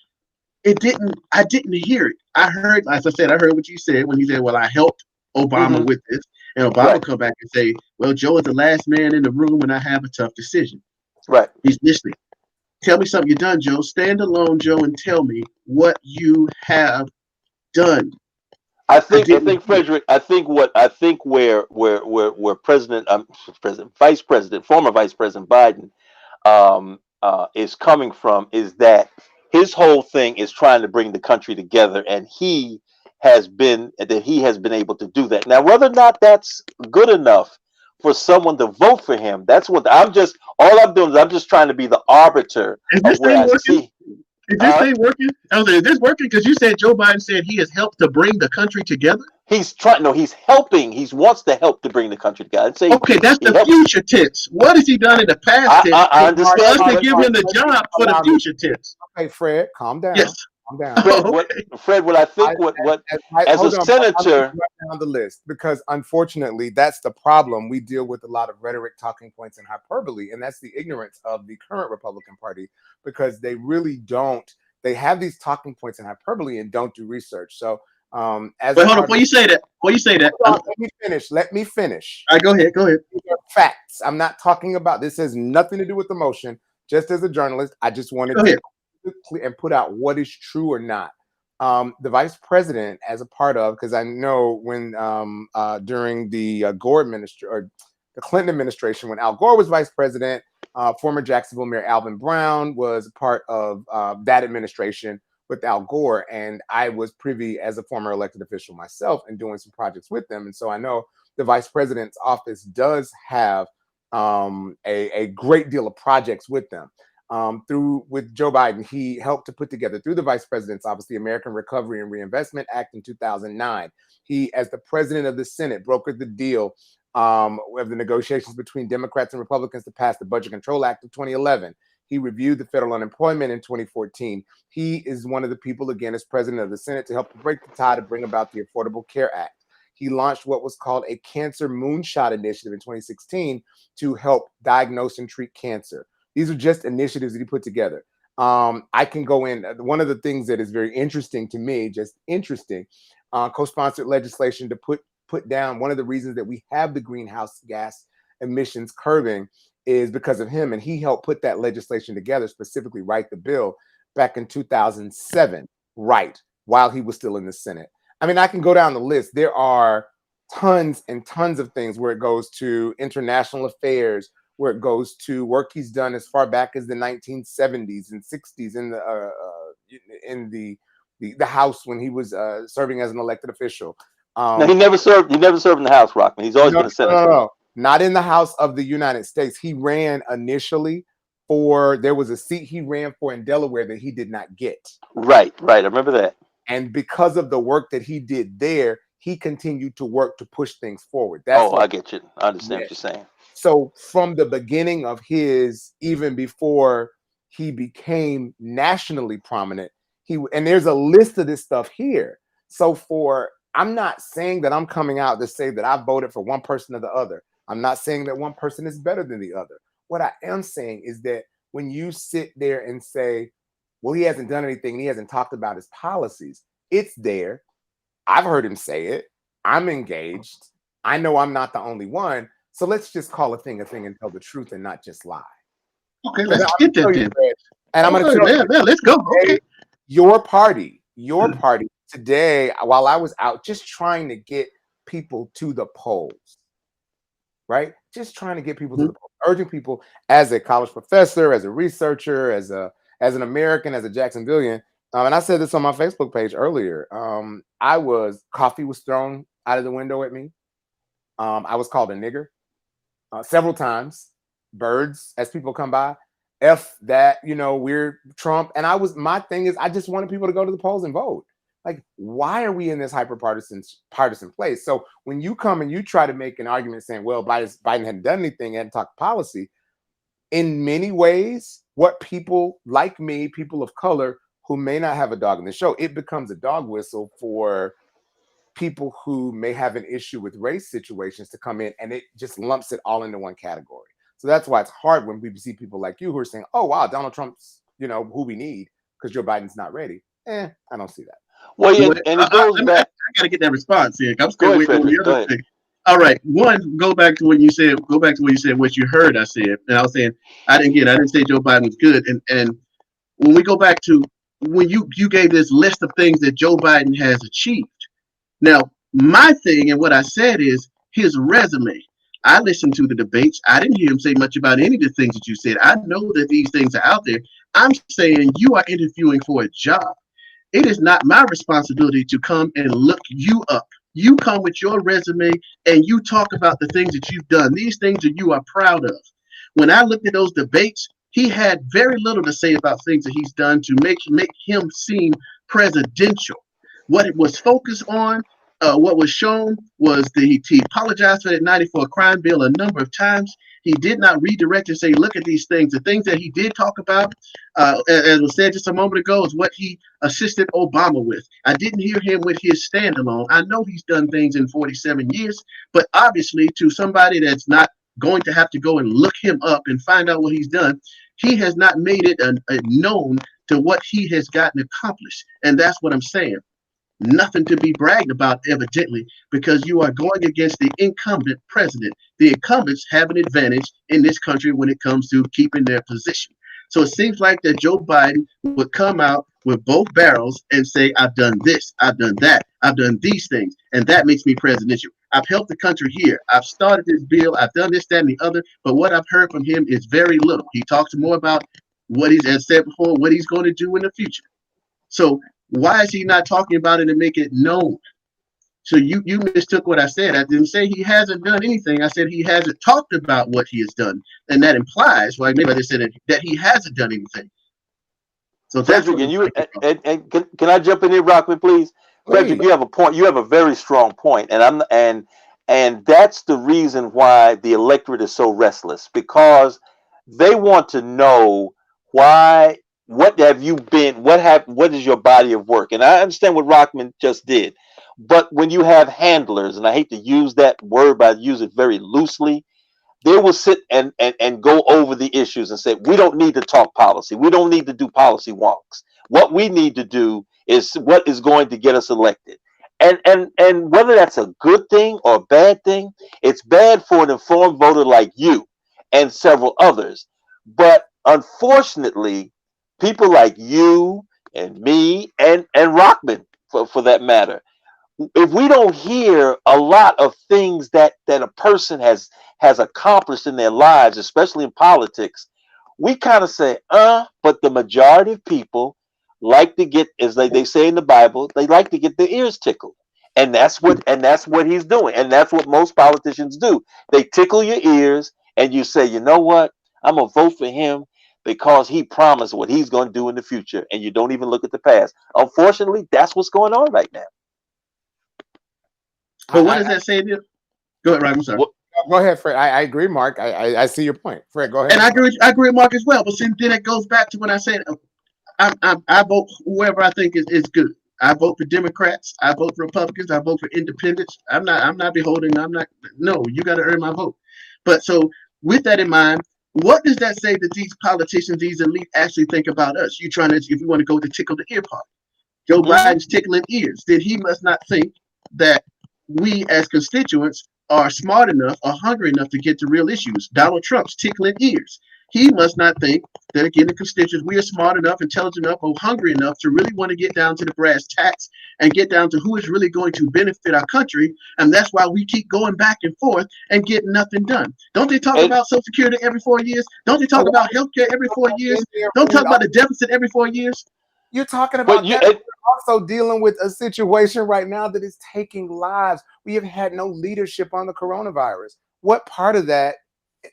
I didn't hear it. I heard, as I said, I heard what you said when he said, "Well, I helped Obama with this," and Obama come back and say, "Well, Joe is the last man in the room when I have a tough decision." Right. He's listening. Tell me something you've done, Joe. Stand alone, Joe, and tell me what you have done. I think Frederick. I think where former Vice President Biden is coming from is that his whole thing is trying to bring the country together, and he has been able to do that. Now, whether or not that's good enough for someone to vote for him, that's what I'm just trying to be the arbiter of where I see. Is this thing working? Is this working? Because you said Joe Biden said he has helped to bring the country together. He's trying. No, he's helping. He wants to help to bring the country together. Okay, that's the future tense. What has he done in the past tense? I understand. For us to give him the job for the future tense. Okay, Fred, calm down. Yes. Calm down. Fred, what I think, as a senator, down the list, because unfortunately, that's the problem. We deal with a lot of rhetoric, talking points, and hyperbole, and that's the ignorance of the current Republican Party, because they really don't. They have these talking points and hyperbole and don't do research. So, hold on, before you say that, let me finish. All right, go ahead. These are facts. I'm not talking about. This has nothing to do with emotion. Just as a journalist, I just wanted to and put out what is true or not. The vice president, as a part of, because I know when during the Gore administration or the Clinton administration, when Al Gore was vice president, former Jacksonville Mayor Alvin Brown was a part of that administration with Al Gore, and I was privy as a former elected official myself and doing some projects with them, and so I know the vice president's office does have a great deal of projects with them. With Joe Biden, he helped to put together, through the vice president's office, the American Recovery and Reinvestment Act in 2009. He, as the president of the Senate, brokered the deal of the negotiations between Democrats and Republicans to pass the Budget Control Act of 2011. He reviewed the federal unemployment in 2014. He is one of the people, again, as president of the Senate, to help break the tie to bring about the Affordable Care Act. He launched what was called a Cancer Moonshot Initiative in 2016 to help diagnose and treat cancer. These are just initiatives that he put together. I can go in. One of the things that is very interesting to me, co-sponsored legislation to put down. One of the reasons that we have the greenhouse gas emissions curbing is because of him, and he helped put that legislation together, specifically write the bill back in 2007, while he was still in the Senate. I mean, I can go down the list. There are tons and tons of things where it goes to international affairs, where it goes to work he's done as far back as the 1970s and 60s in the House when he was serving as an elected official. No, he never served in the House, Rockman. He's always been a senator. No, not in the House of the United States. He ran initially there was a seat he ran for in Delaware that he did not get. Right. I remember that. And because of the work that he did there, he continued to work to push things forward. That's I get you. I understand Yeah. what you're saying. So from the beginning of his, even before he became nationally prominent, and there's a list of this stuff here. So I'm not saying that I'm coming out to say that I voted for one person or the other. I'm not saying that one person is better than the other. What I am saying is that when you sit there and say, well, he hasn't done anything, he hasn't talked about his policies, it's there. I've heard him say it. I'm engaged. I know I'm not the only one. So let's just call a thing and tell the truth and not just lie. Okay, let's get that then. And I'm going to tell you, let's go. Okay. Your party today, while I was out just trying to get people to the polls, right? Just trying to get people to the polls, urging people as a college professor, as a researcher, as an American, as a Jacksonvillian. And I said this on my Facebook page earlier. Coffee was thrown out of the window at me. I was called a nigger several times. Birds, as people come by. F that, we're Trump. And my thing is, I just wanted people to go to the polls and vote. Like, why are we in this partisan place? So when you come and you try to make an argument saying, well, Biden hadn't done anything, hadn't talked policy, in many ways, what people like me, people of color who may not have a dog in the show, it becomes a dog whistle for people who may have an issue with race situations to come in, and it just lumps it all into one category. So that's why it's hard when we see people like you who are saying, oh, wow, Donald Trump's, who we need because Joe Biden's not ready. I don't see that. Well, yeah, and it goes back. I got to get that response here. I'm still waiting on the Go other ahead. thing. All right. One, go back to what you said, what you heard I said. And I was saying, I didn't say Joe Biden was good. And when we go back to when you gave this list of things that Joe Biden has achieved. Now, my thing and what I said is his resume. I listened to the debates. I didn't hear him say much about any of the things that you said. I know that these things are out there. I'm saying you are interviewing for a job. It is not my responsibility to come and look you up. You come with your resume and you talk about the things that you've done, these things that you are proud of. When I looked at those debates, he had very little to say about things that he's done to make him seem presidential. What it was focused on, what was shown was he apologized for that 94 crime bill a number of times. He did not redirect and say, look at these things. The things that he did talk about, as was said just a moment ago, is what he assisted Obama with. I didn't hear him with his standalone. I know he's done things in 47 years, but obviously to somebody that's not going to have to go and look him up and find out what he's done, he has not made it known to what he has gotten accomplished. And that's what I'm saying. Nothing to be bragged about, evidently, because you are going against the incumbent president. The incumbents have an advantage in this country when it comes to keeping their position. So it seems like that Joe Biden would come out with both barrels and say, I've done this, I've done that, I've done these things, and that makes me presidential. I've helped the country here. I've started this bill. I've done this, that, and the other. But what I've heard from him is very little. He talks more about what he's, as said before, what he's going to do in the future. So why is he not talking about it and make it known? So you mistook what I said. I didn't say he hasn't done anything. I said he hasn't talked about what he has done. And that implies, well, maybe I just said that he hasn't done anything. So Frederick, and can I jump in here, Rockman, please? Frederick, you have a point. You have a very strong point, and that's the reason why the electorate is so restless, because they want to know why. What have you been? What is your body of work? And I understand what Rockman just did, but when you have handlers, and I hate to use that word, but I use it very loosely, they will sit and go over the issues and say, we don't need to talk policy. We don't need to do policy walks. What we need to do is what is going to get us elected. And whether that's a good thing or a bad thing, it's bad for an informed voter like you and several others. But unfortunately, people like you and me and Rockman, for that matter, if we don't hear a lot of things that a person has accomplished in their lives, especially in politics, we kind of say, but the majority of people like to get, as they say in the Bible, they like to get their ears tickled. And that's what he's doing. And that's what most politicians do. They tickle your ears and you say, you know what? I'm going to vote for him. because he promised what he's going to do in the future, and you don't even look at the past. Unfortunately, that's what's going on right now. But what does that say there? Go ahead, Ryan. I'm sorry. Go ahead, Fred. I agree, Mark. I see your point. Fred, go ahead. And I agree with Mark as well. But then it goes back to when I said I vote whoever I think is good. I vote for Democrats. I vote for Republicans. I vote for independents. I'm not beholden. No, you got to earn my vote. But so with that in mind, what does that say that these politicians, these elite actually think about us? If you want to go to tickle the ear part, Joe Biden's tickling ears. Then he must not think that we as constituents are smart enough or hungry enough to get to real issues. Donald Trump's tickling ears. He must not think that, again, the constituents, we are smart enough, intelligent enough, or hungry enough to really want to get down to the brass tacks and get down to who is really going to benefit our country. And that's why we keep going back and forth and getting nothing done. Don't they talk about Social Security every 4 years? Don't they talk about healthcare every 4 years? Don't talk about the deficit every 4 years? You're talking about that. We're also dealing with a situation right now that is taking lives. We have had no leadership on the coronavirus. What part of that?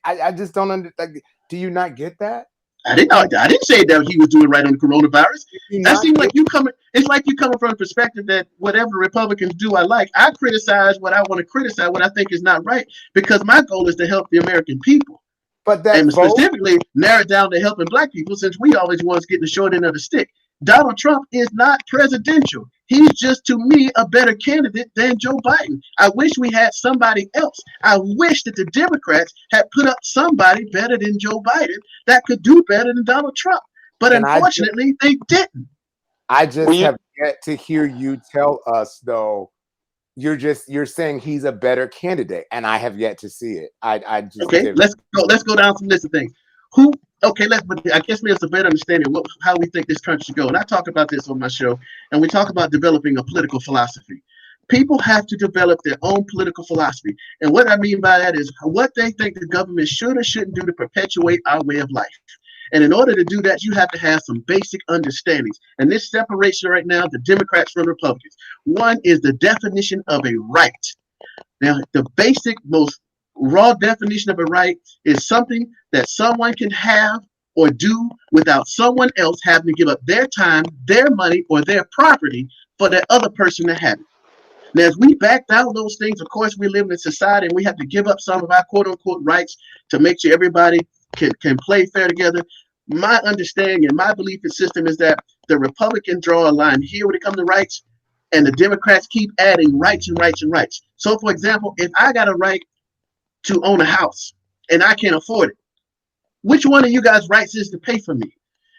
I just don't understand. Do you not get that? I didn't say that he was doing right on the coronavirus. That seems like you coming. It's like you coming from a perspective that whatever Republicans do, I like. I criticize what I want to criticize, what I think is not right, because my goal is to help the American people. But that and specifically narrow it down to helping Black people, since we always ones getting the short end of the stick. Donald Trump is not presidential. He's just, to me, a better candidate than Joe Biden. I wish we had somebody else. I wish that the Democrats had put up somebody better than Joe Biden that could do better than Donald Trump. But unfortunately, they didn't. I just have yet to hear you tell us, though. You're saying he's a better candidate, and I have yet to see it. Okay, let's go down some list of things. I guess we have a better understanding of how we think this country should go. And I talk about this on my show, and we talk about developing a political philosophy. People have to develop their own political philosophy. And what I mean by that is what they think the government should or shouldn't do to perpetuate our way of life. And in order to do that, you have to have some basic understandings. And this separation right now, the Democrats from Republicans. One is the definition of a right. Now, the basic, most raw definition of a right is something that someone can have or do without someone else having to give up their time, their money, or their property for that other person to have it. Now, as we back down those things, of course, we live in a society and we have to give up some of our quote-unquote rights to make sure everybody can play fair together. My understanding and my belief in system is that the Republicans draw a line here when it comes to rights, and the Democrats keep adding rights and rights and rights. So, for example, if I got a right to own a house and I can't afford it, which one of you guys' rights is to pay for me?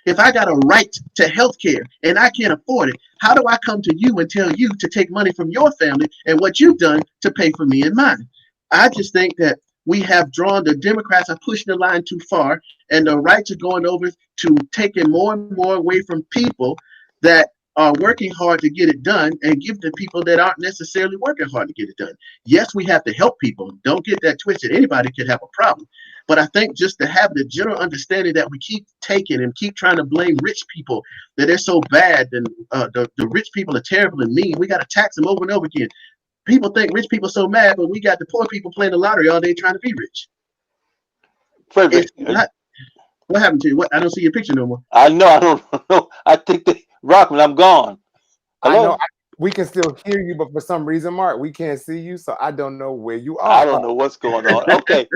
If I got a right to health care and I can't afford it, how do I come to you and tell you to take money from your family and what you've done to pay for me and mine? I just think that we have the Democrats are pushing the line too far, and the rights are going over to taking more and more away from people that are working hard to get it done and give to people that aren't necessarily working hard to get it done. Yes, we have to help people. Don't get that twisted. Anybody could have a problem. But I think just to have the general understanding that we keep taking and keep trying to blame rich people, that they're so bad and the rich people are terrible and mean. We got to tax them over and over again. People think rich people are so mad, but we got the poor people playing the lottery all day trying to be rich. Frederick, what happened to you? I don't see your picture no more. I don't know. I think that Rockman, I'm gone. Hello? I know we can still hear you, but for some reason, Mark, we can't see you, so I don't know where you are. I don't know what's going on. Okay,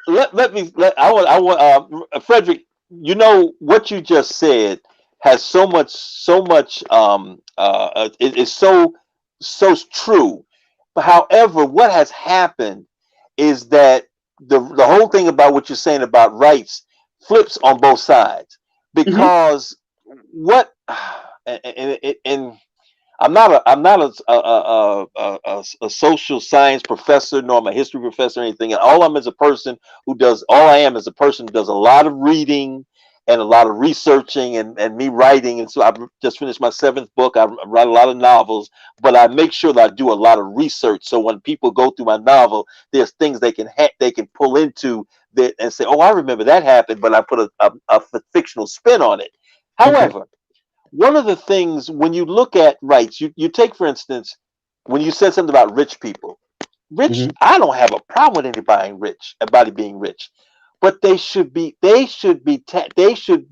I want Frederick. You know what you just said has so much. It is so true. But however, what has happened is that the whole thing about what you're saying about rights flips on both sides, because what and I'm not a social science professor, nor am I a history professor or anything. And all I am is a person who does a lot of reading and a lot of researching and me writing. And so I've just finished my 7th book. I write a lot of novels, but I make sure that I do a lot of research. So when people go through my novel, there's things they can pull into that and say, oh, I remember that happened, but I put a fictional spin on it. However, one of the things when you look at rights, you take, for instance, when you said something about rich people, I don't have a problem with anybody being rich. but they should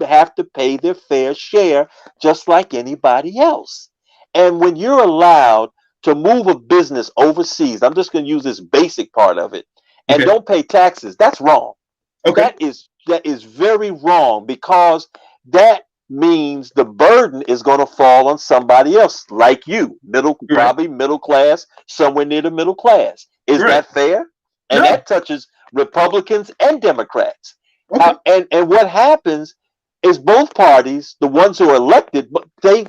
have to pay their fair share just like anybody else. And when you're allowed to move a business overseas, I'm just going to use this basic part of it, and don't pay taxes, that's wrong. Okay. That is very wrong, because that means the burden is going to fall on somebody else, like you, probably middle class, somewhere near the middle class. Is that fair? And that touches Republicans and Democrats. Okay. And what happens is both parties, the ones who are elected, but they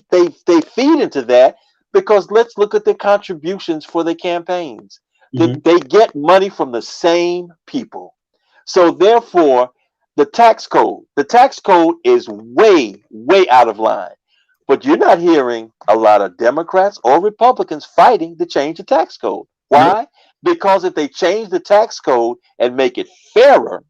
feed into that, because let's look at their contributions for their campaigns. They get money from the same people. So therefore, the tax code is way, way out of line. But you're not hearing a lot of Democrats or Republicans fighting to change the tax code. Why? Because if they change the tax code and make it fairer,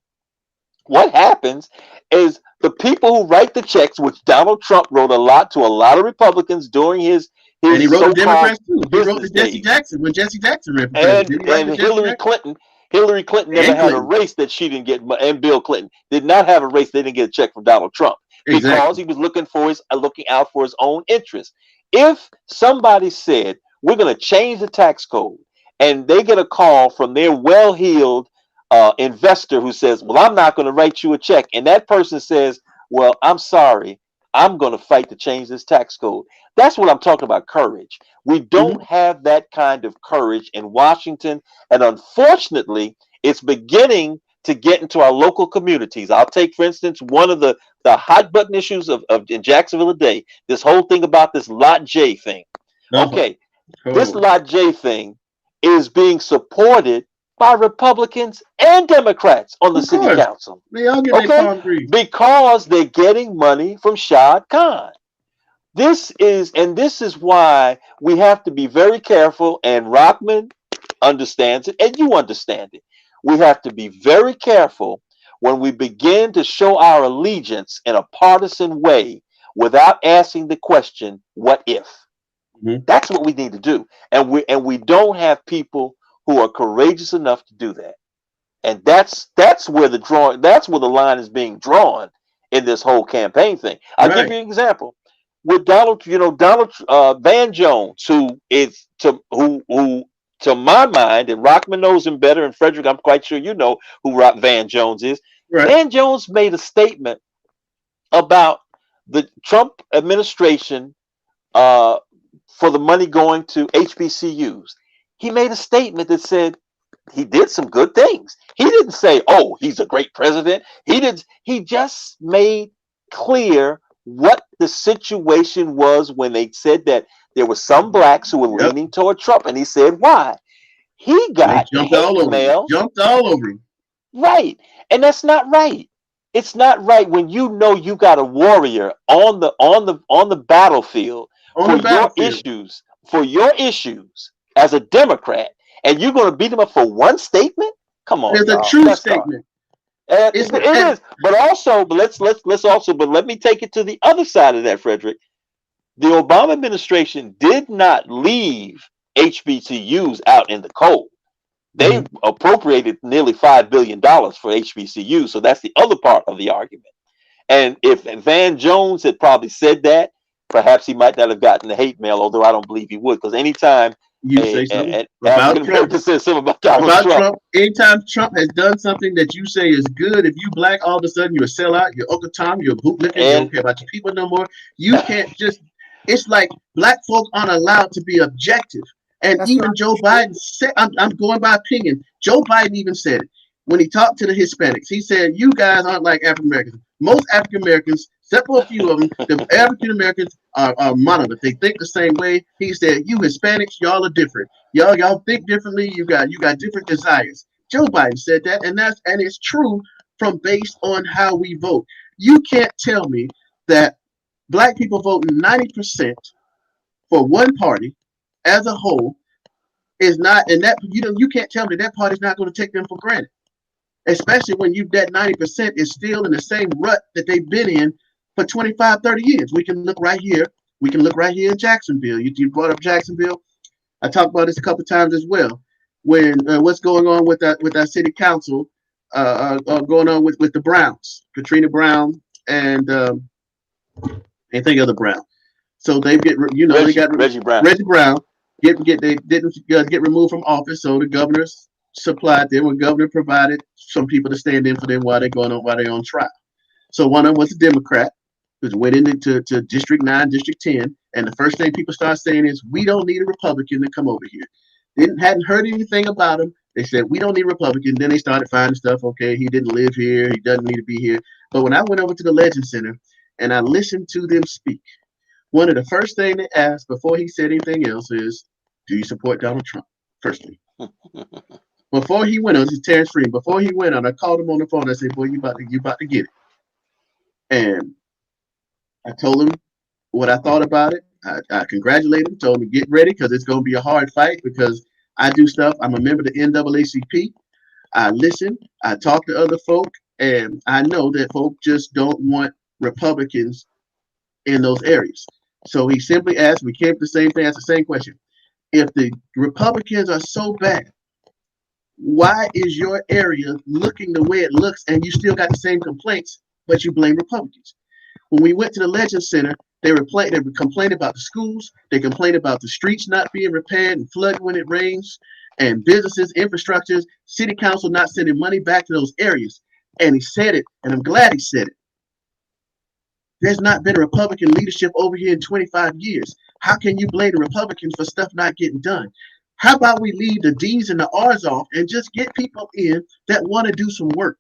what happens is the people who write the checks, which Donald Trump wrote a lot to a lot of Republicans during his and he wrote the Democrats too. He wrote business to Jesse days. Jackson when Jesse Jackson ran for And president. Did he write to Jesse Hillary Jackson? Clinton. Hillary Clinton never had a race that she didn't get, and Bill Clinton did not have a race they didn't get a check from Donald Trump, because he was looking out for his own interests. If somebody said we're going to change the tax code, and they get a call from their well-heeled investor who says, "Well, I'm not going to write you a check," and that person says, "Well, I'm sorry, I'm going to fight to change this tax code." That's what I'm talking about, courage. We don't have that kind of courage in Washington, and unfortunately, it's beginning to get into our local communities. I'll take, for instance, one of the hot button issues of in Jacksonville today, this whole thing about this Lot J thing. Okay, this Lot J thing is being supported by Republicans and Democrats on the city council. They all get their palm grease. Because they're getting money from Shad Khan. This is why we have to be very careful, and Rockman understands it, and you understand it. We have to be very careful when we begin to show our allegiance in a partisan way without asking the question, what if? That's what we need to do. And we don't have people who are courageous enough to do that. And that's where the line is being drawn in this whole campaign thing. I'll give you an example. With Donald Van Jones, who to my mind, and Rockman knows him better, and Frederick, I'm quite sure you know who Van Jones is. Van Jones made a statement about the Trump administration for the money going to HBCUs. He made a statement that said he did some good things. He didn't say, "Oh, he's a great president." He just made clear what the situation was when they said that there were some blacks who were leaning toward Trump, and he said why. He got jumped all over him. Right. And that's not right. It's not right when you know you got a warrior on the battlefield for your issues as a Democrat, and you're going to beat them up for one statement? Come on. It's a true statement. It is, but let me take it to the other side of that, Frederick. The Obama administration did not leave HBCUs out in the cold. They appropriated nearly $5 billion for HBCUs, so that's the other part of the argument. And if Van Jones had probably said that, perhaps he might not have gotten the hate mail, although I don't believe he would, because anytime you say something about Trump. Anytime Trump has done something that you say is good, if you black, all of a sudden you're a sellout, you're Uncle Tom, you're a bootlicker, you don't care about your people no more. You can't just. It's like black folk aren't allowed to be objective. And even Joe Biden said, I'm going by opinion. Joe Biden even said it when he talked to the Hispanics. He said, "You guys aren't like African Americans. Most African Americans, except for a few of them, the African Americans are monolith. They think the same way." He said, "You Hispanics, y'all are different. Y'all think differently. You got different desires." Joe Biden said that, and it's true from based on how we vote. You can't tell me that black people vote 90% for one party as a whole is not, and that you can't tell me that party's not going to take them for granted, especially when that 90% is still in the same rut that they've been in for 25, 30 years. We can look right here. We can look right here in Jacksonville. You brought up Jacksonville. I talked about this a couple of times as well. When what's going on with our city council going on with the Browns, Katrina Brown and anything other Brown. So they get they got Reggie Brown. Reggie Brown they didn't get removed from office. So the governors supplied them. When governor provided some people to stand in for them while they're on trial. So one of them was a Democrat who went into District 9, District 10, and the first thing people start saying is, we don't need a Republican to come over here. Hadn't heard anything about him. They said, we don't need a Republican. Then they started finding stuff. Okay, he didn't live here. He doesn't need to be here. But when I went over to the Legend Center and I listened to them speak, one of the first things they asked before he said anything else is, do you support Donald Trump? First thing. Before he went on, this is Terrence Freed. Before he went on, I called him on the phone. I said, boy, you about to get it. And I told him what I thought about it. I congratulated him, told him to get ready because it's going to be a hard fight because I do stuff. I'm a member of the NAACP. I listen. I talk to other folk, and I know that folk just don't want Republicans in those areas. So he simply asked, we came to the same thing, asked the same question. If the Republicans are so bad, why is your area looking the way it looks and you still got the same complaints, but you blame Republicans? When we went to the Legend Center, they were complaining about the schools. They complained about the streets not being repaired and flooding when it rains, and businesses, infrastructures, city council not sending money back to those areas. And he said it, and I'm glad he said it. There's not been a Republican leadership over here in 25 years. How can you blame the Republicans for stuff not getting done? How about we leave the D's and the R's off and just get people in that want to do some work?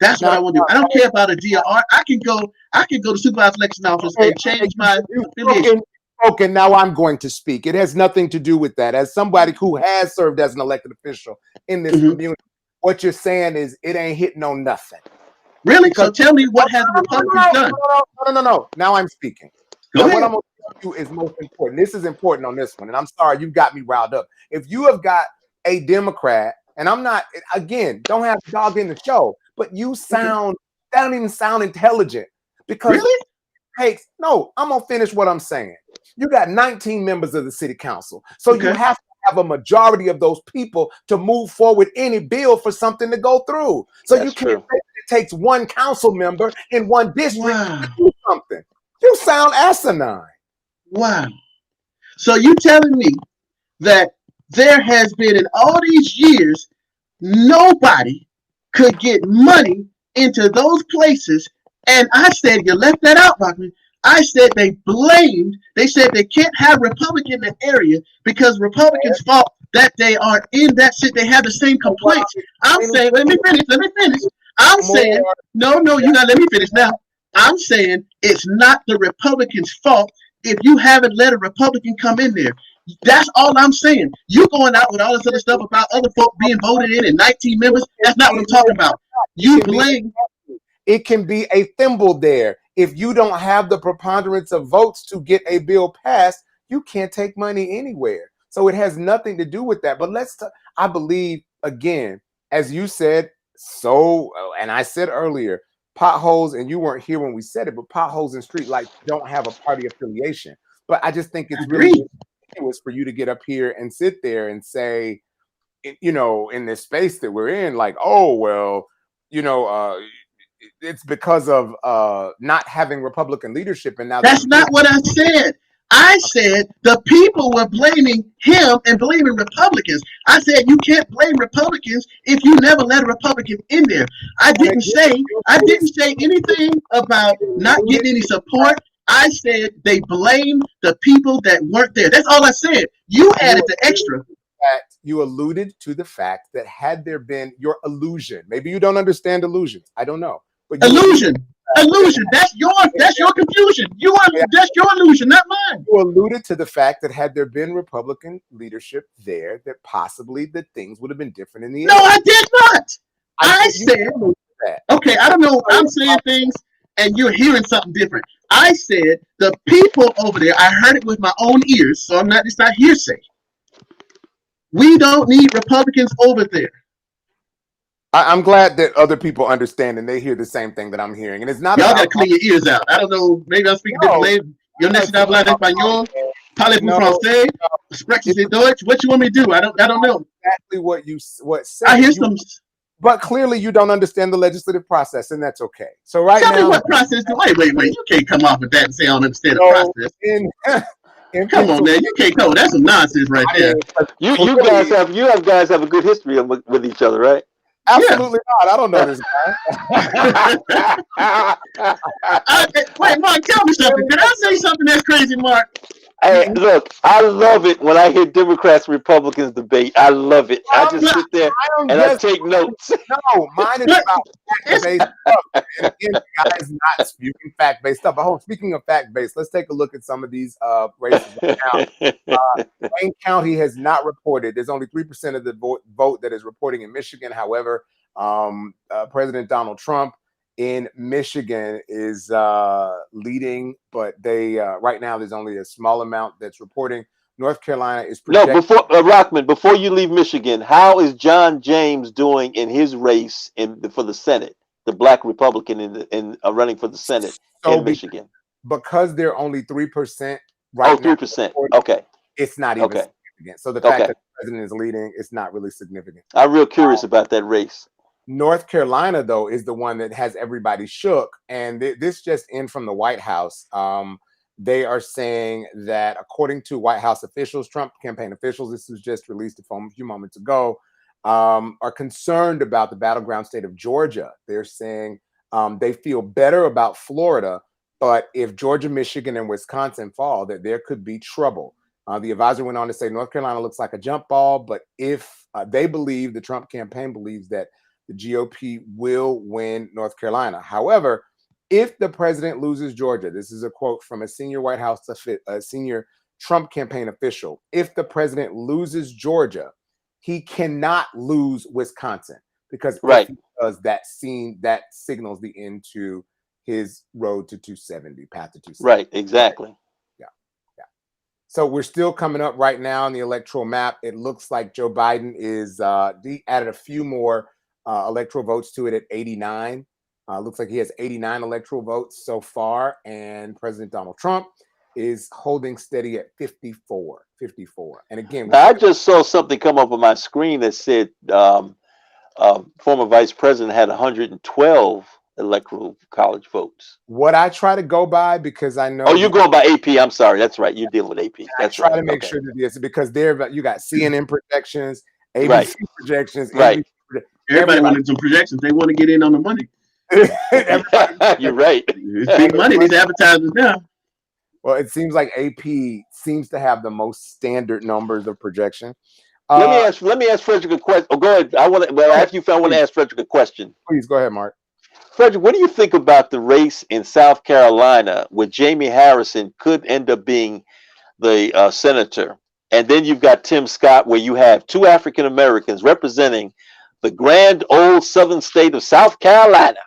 That's what I want to do. I don't care about a D or R. I can go to supervisor election office and change my affiliation. Okay, now I'm going to speak. It has nothing to do with that. As somebody who has served as an elected official in this community, what you're saying is it ain't hitting on nothing. Really? So tell me what has the Republicans done? No. Now I'm speaking. Go ahead. What I'm going to tell you is most important. This is important on this one, and I'm sorry you got me riled up. If you have got a Democrat, and I'm not, again, don't have a dog in the show, but you sound, that don't even sound intelligent. Because really? Hey, no, I'm going to finish what I'm saying. You got 19 members of the city council. So you have to have a majority of those people to move forward any bill for something to go through. So you can't say it takes one council member in one district to do something. You sound asinine. Wow. So you telling me that there has been in all these years, nobody could get money into those places. And I said, you left that out, Rockman. I said they said they can't have Republican in the area because Republicans fought that they are in that city. They have the same complaints. I'm saying, let me finish. I'm saying, no, you gotta let me finish now. I'm saying it's not the Republicans' fault if you haven't let a Republican come in there. That's all I'm saying. You going out with all this other stuff about other folk being voted in and 19 members. That's not what I'm talking about. You blame. It can be a thimble there. If you don't have the preponderance of votes to get a bill passed, you can't take money anywhere. So it has nothing to do with that. But I believe, again, as you said, and I said earlier, potholes, and you weren't here when we said it, but potholes and street lights don't have a party affiliation. But I just think it's really ridiculous for you to get up here and sit there and say, in this space that we're in, like, oh, well, it's because of not having Republican leadership. And now that's not what I said. I said the people were blaming him and blaming Republicans. I said you can't blame Republicans if you never let a Republican in there. I didn't say anything about not getting any support. I said they blamed the people that weren't there. That's all I said. You added the extra. You alluded to the fact that had there been your illusion, maybe you don't understand illusions. I don't know. But illusion. That's your confusion. That's your illusion, not mine. You alluded to the fact that had there been Republican leadership there, that possibly the things would have been different in the end. No, I did not. I said that. Okay, I don't know. I'm saying things and you're hearing something different. I said the people over there, I heard it with my own ears, so it's not hearsay. We don't need Republicans over there. I'm glad that other people understand and they hear the same thing that I'm hearing. And it's not y'all got to clean your ears out. I don't know. Maybe I'm speaking differently. Yo necesito hablar español. Parlez-vous français? Sprechen Sie Deutsch? What you want me to do? I don't know. Exactly what said. I hear some. But clearly, you don't understand the legislative process, and that's okay. So right Tell me now, what process. Wait. You can't come off with that and say I don't understand the so process. in Come on, man. You can't come. That's some nonsense right there. You clearly- guys have a good history with each other, right? absolutely not. I don't know this guy. Wait, Mark, tell me something. Did I say something that's crazy, Mark? Hey, look, I love it when I hear Democrats and Republicans debate. I love it. I just sit there and I take notes. No, mine is about fact-based stuff. And again, the guy is not spewing fact-based stuff. But speaking of fact-based, let's take a look at some of these races right now. Wayne County has not reported. There's only 3% of the vote that is reporting in Michigan. However, President Donald Trump in Michigan is leading, but they right now there's only a small amount that's reporting. North Carolina is projected. No, before Rockman, before you leave Michigan, how is John James doing in his race for the Senate? The Black Republican in running for the Senate in Michigan, because they're only 3% right now. 3%. Okay, it's not even significant. So the fact that the president is leading, it's not really significant. I'm real curious about that race. North Carolina, though, is the one that has everybody shook. And this just in from the White House. They are saying that according to White House officials, Trump campaign officials, this was just released a few moments ago, are concerned about the battleground state of Georgia. They're saying they feel better about Florida, but if Georgia, Michigan, and Wisconsin fall, that there could be trouble. The advisor went on to say North Carolina looks like a jump ball, but if they believe, the Trump campaign believes that the GOP will win North Carolina. However, if the president loses Georgia, this is a quote from a senior White House, a senior Trump campaign official. If the president loses Georgia, he cannot lose Wisconsin because if he does, that signals the end to his road to 270, path to 270. Right, exactly. Yeah. So we're still coming up right now in the electoral map. It looks like Joe Biden is he added a few more electoral votes to it at 89. Looks like he has 89 electoral votes so far, and President Donald Trump is holding steady at 54. And again, I just saw something come up on my screen that said former vice president had 112 electoral college votes. What I try to go by, because I know. Oh, you're going by AP. I'm sorry. That's right. You're dealing with AP. That's I try to make sure that it's because you got CNN projections, ABC projections, right. Everybody wanted some projections. They want to get in on the money. You're right. It's big money. These advertisers now. Well, it seems like AP seems to have the most standard numbers of projection. Let me ask Frederick a question. Oh, go ahead. After you want to ask Frederick a question. Please go ahead, Mark. Frederick, what do you think about the race in South Carolina where Jamie Harrison could end up being the senator? And then you've got Tim Scott, where you have two African Americans representing the grand old southern state of South Carolina.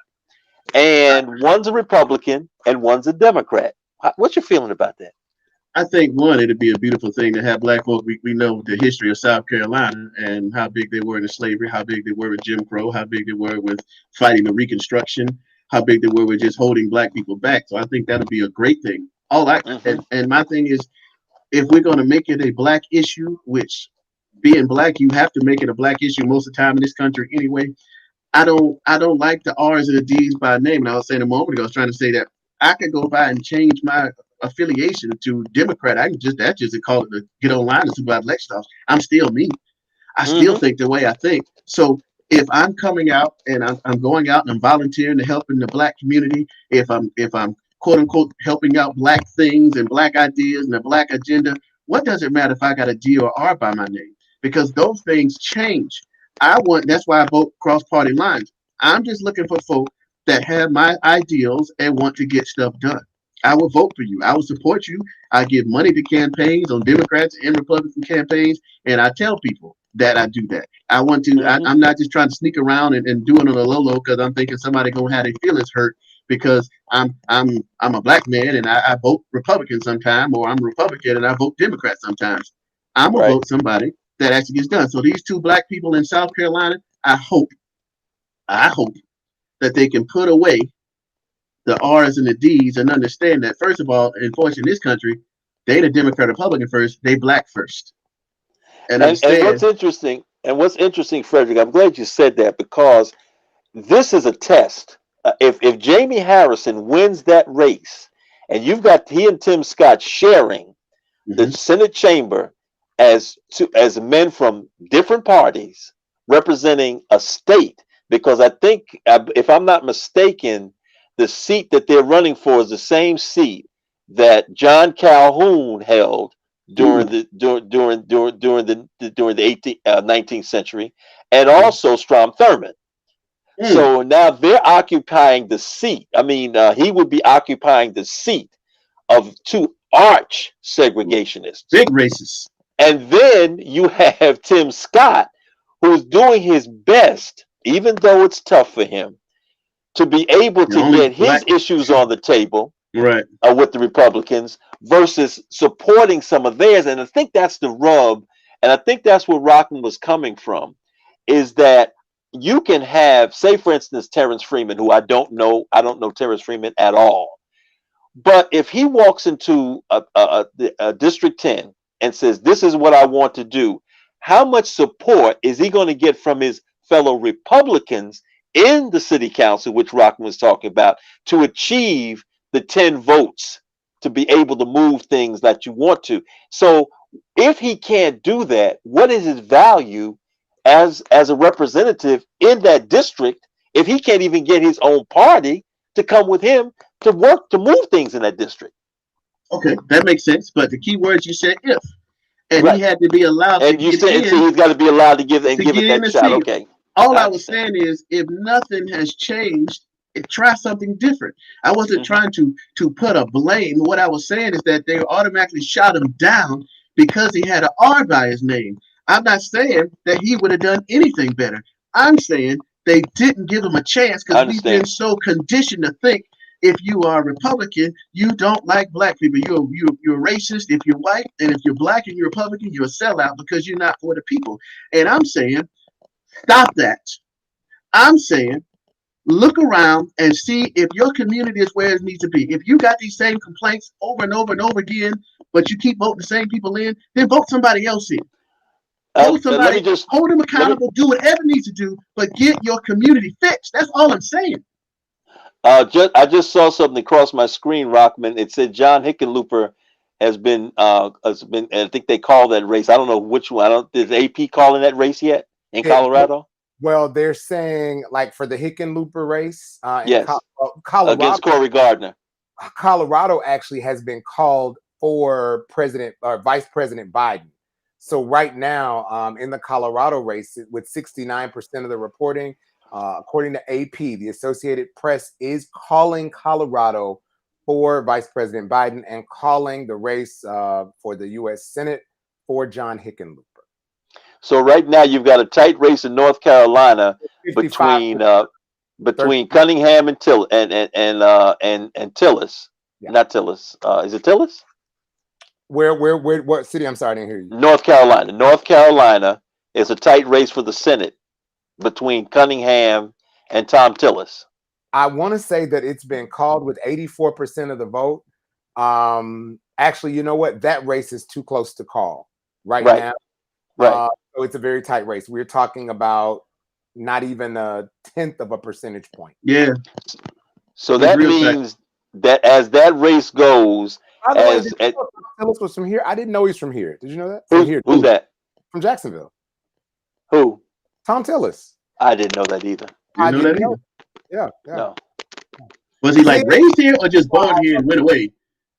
And one's a Republican and one's a Democrat. What's your feeling about that? I think, one, it'd be a beautiful thing to have black folk. We know the history of South Carolina and how big they were in slavery, how big they were with Jim Crow, how big they were with fighting the Reconstruction, how big they were with just holding black people back. So I think that'll be a great thing. And my thing is, if we're going to make it a black issue, which being black, you have to make it a black issue most of the time in this country anyway. I don't like the R's and the D's by name. And I was saying a moment ago, I was trying to say that I could go by and change my affiliation to Democrat. I can just call it to get online and see about election stuff. I'm still me. I still think the way I think. So if I'm coming out and I'm going out and I'm volunteering to help in the black community, if I'm quote unquote helping out black things and black ideas and the black agenda, what does it matter if I got a D or R by my name? Because those things change. That's why I vote cross party lines. I'm just looking for folk that have my ideals and want to get stuff done. I will vote for you. I will support you. I give money to campaigns on Democrats and Republican campaigns, and I tell people that I do that. I want to. I'm not just trying to sneak around and do it on a low because I'm thinking somebody gonna have their feelings hurt because I'm a black man and I vote Republican sometime, or I'm a Republican and I vote Democrat sometimes. I'm gonna vote somebody that actually gets done. So these two black people in South Carolina, I hope that they can put away the R's and the D's and understand that, first of all, unfortunately, in this country, they the Democrat Republican first, they black first. And what's interesting, And what's interesting, Frederick, I'm glad you said that, because this is a test. If Jamie Harrison wins that race, and you've got he and Tim Scott sharing the Senate chamber as men from different parties representing a state, because I think, if I'm not mistaken, the seat that they're running for is the same seat that John Calhoun held during the 19th century, and also Strom Thurmond. So now they're occupying the seat. I mean, he would be occupying the seat of two arch segregationists, big racists. And then you have Tim Scott, who's doing his best, even though it's tough for him, to be able to get his issues on the table, right, with the Republicans, versus supporting some of theirs. And I think that's the rub, and I think that's where Rockman was coming from, is that you can have, say, for instance, Terrence Freeman, who I don't know Terrence Freeman at all. But if he walks into a District 10 and says, this is what I want to do, how much support is he going to get from his fellow Republicans in the city council, which Rockman was talking about, to achieve the 10 votes to be able to move things that you want to? So if he can't do that, what is his value as a representative in that district if he can't even get his own party to come with him to work to move things in that district? Okay, that makes sense. But the key words you said, if, and he had to be allowed. And you said he's got to be allowed to give it that shot. Okay. All I was saying is, if nothing has changed, try something different. I wasn't trying to put a blame. What I was saying is that they automatically shot him down because he had an R by his name. I'm not saying that he would have done anything better. I'm saying they didn't give him a chance because we've been so conditioned to think if you are a Republican, you don't like black people. You're racist if you're white, and if you're black and you're Republican, you're a sellout because you're not for the people. And I'm saying, stop that. I'm saying, look around and see if your community is where it needs to be. If you got these same complaints over and over and over again, but you keep voting the same people in, then vote somebody else in. Hold somebody, hold them accountable, do whatever needs to do, but get your community fixed. That's all I'm saying. I just saw something across my screen, Rockman. It said John Hickenlooper has been, I think they call that race. I don't know which one. Is AP calling that race yet in Colorado? Well, they're saying, like, for the Hickenlooper race, yes, Colorado, against Cory Gardner. Colorado actually has been called for President or Vice President Biden. So right now, in the Colorado race, with 69% of the reporting, according to AP, the Associated Press is calling Colorado for Vice President Biden and calling the race for the U.S. Senate for John Hickenlooper. So right now, you've got a tight race in North Carolina between Cunningham and Tillis. Yeah. Not Tillis. Is it Tillis? What city? I'm sorry, I didn't hear you. North Carolina. North Carolina is a tight race for the Senate between Cunningham and Tom Tillis. I want to say that it's been called with 84% of the vote. Actually, you know what? That race is too close to call right now. Right. So it's a very tight race. We're talking about not even a 1/10 of a percentage point. Yeah. So that means that as that race goes, Tillis was from here. I didn't know he's from here. Did you know that? Who's that? From Jacksonville. Who? Tom Tillis. I didn't know that either. I didn't know. Yeah. No. Was he like raised here or just born here and went away?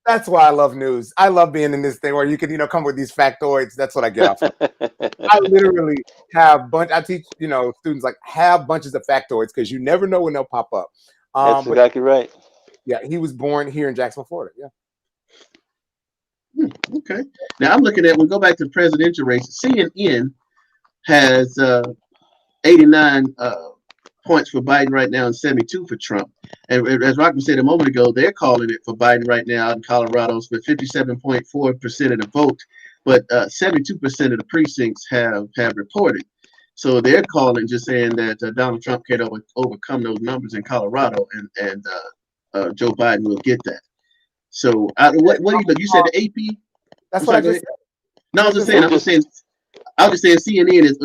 That's why I love news. I love being in this thing where you can, come with these factoids. That's what I get off of. I literally have I teach, students have bunches of factoids because you never know when they'll pop up. That's exactly right. Yeah, he was born here in Jacksonville, Florida. Yeah. Okay. Now I'm looking at, we'll go back to the presidential race. CNN has 89 points for Biden right now and 72 for Trump. And as Rockman said a moment ago, they're calling it for Biden right now in Colorado with 57.4% of the vote, but 72% of the precincts have reported. So they're calling, just saying that Donald Trump can't overcome those numbers in Colorado, and Joe Biden will get that. So what do you said the AP? That's what I just said. No, I'm just saying I was just saying CNN is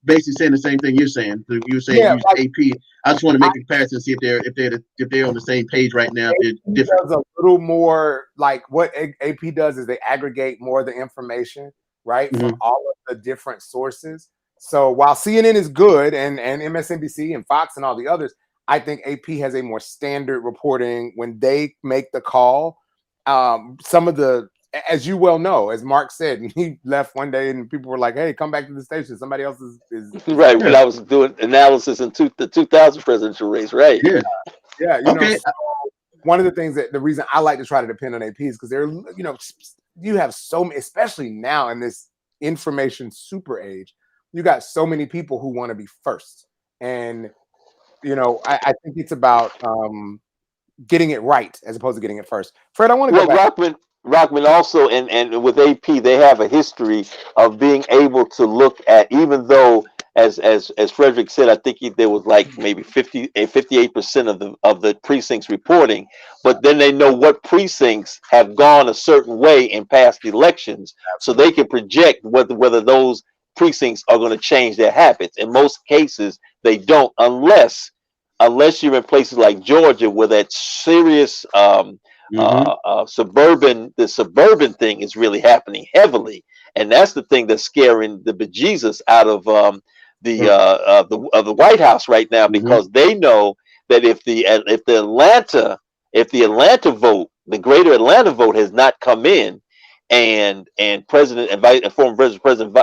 basically saying the same thing you're saying. So you're saying Yeah, use like, AP. I just want to make a comparison, see if they're on the same page right now. If they're different. does a little more like what AP does is they aggregate more of the information, right, from all of the different sources. So while CNN is good and MSNBC and Fox and all the others, I think AP has a more standard reporting when they make the call. Some of the, as you well know, as Mark said, he left one day and people were like, "Hey, come back to the station. Somebody else is right." When I was doing analysis in the 2000 presidential race, right? Yeah. Yeah, you Okay. know, so one of the things that the reason I like to try to depend on AP is because they're, you know, you have so many, especially now in this information super age, you got so many people who want to be first. And, you know, I think it's about getting it right as opposed to getting it first. Fred, I want to go back. Rockman also, and with AP, they have a history of being able to look at, even though, as Frederick said, I think there was like maybe 58% of the precincts reporting, but then they know what precincts have gone a certain way in past elections, so they can project whether those precincts are going to change their habits. In most cases, they don't, unless you're in places like Georgia where that serious the suburban thing is really happening heavily, and that's the thing that's scaring the bejesus out of the White House right now, because they know that if the Atlanta vote, the greater Atlanta vote, has not come in, and former Vice President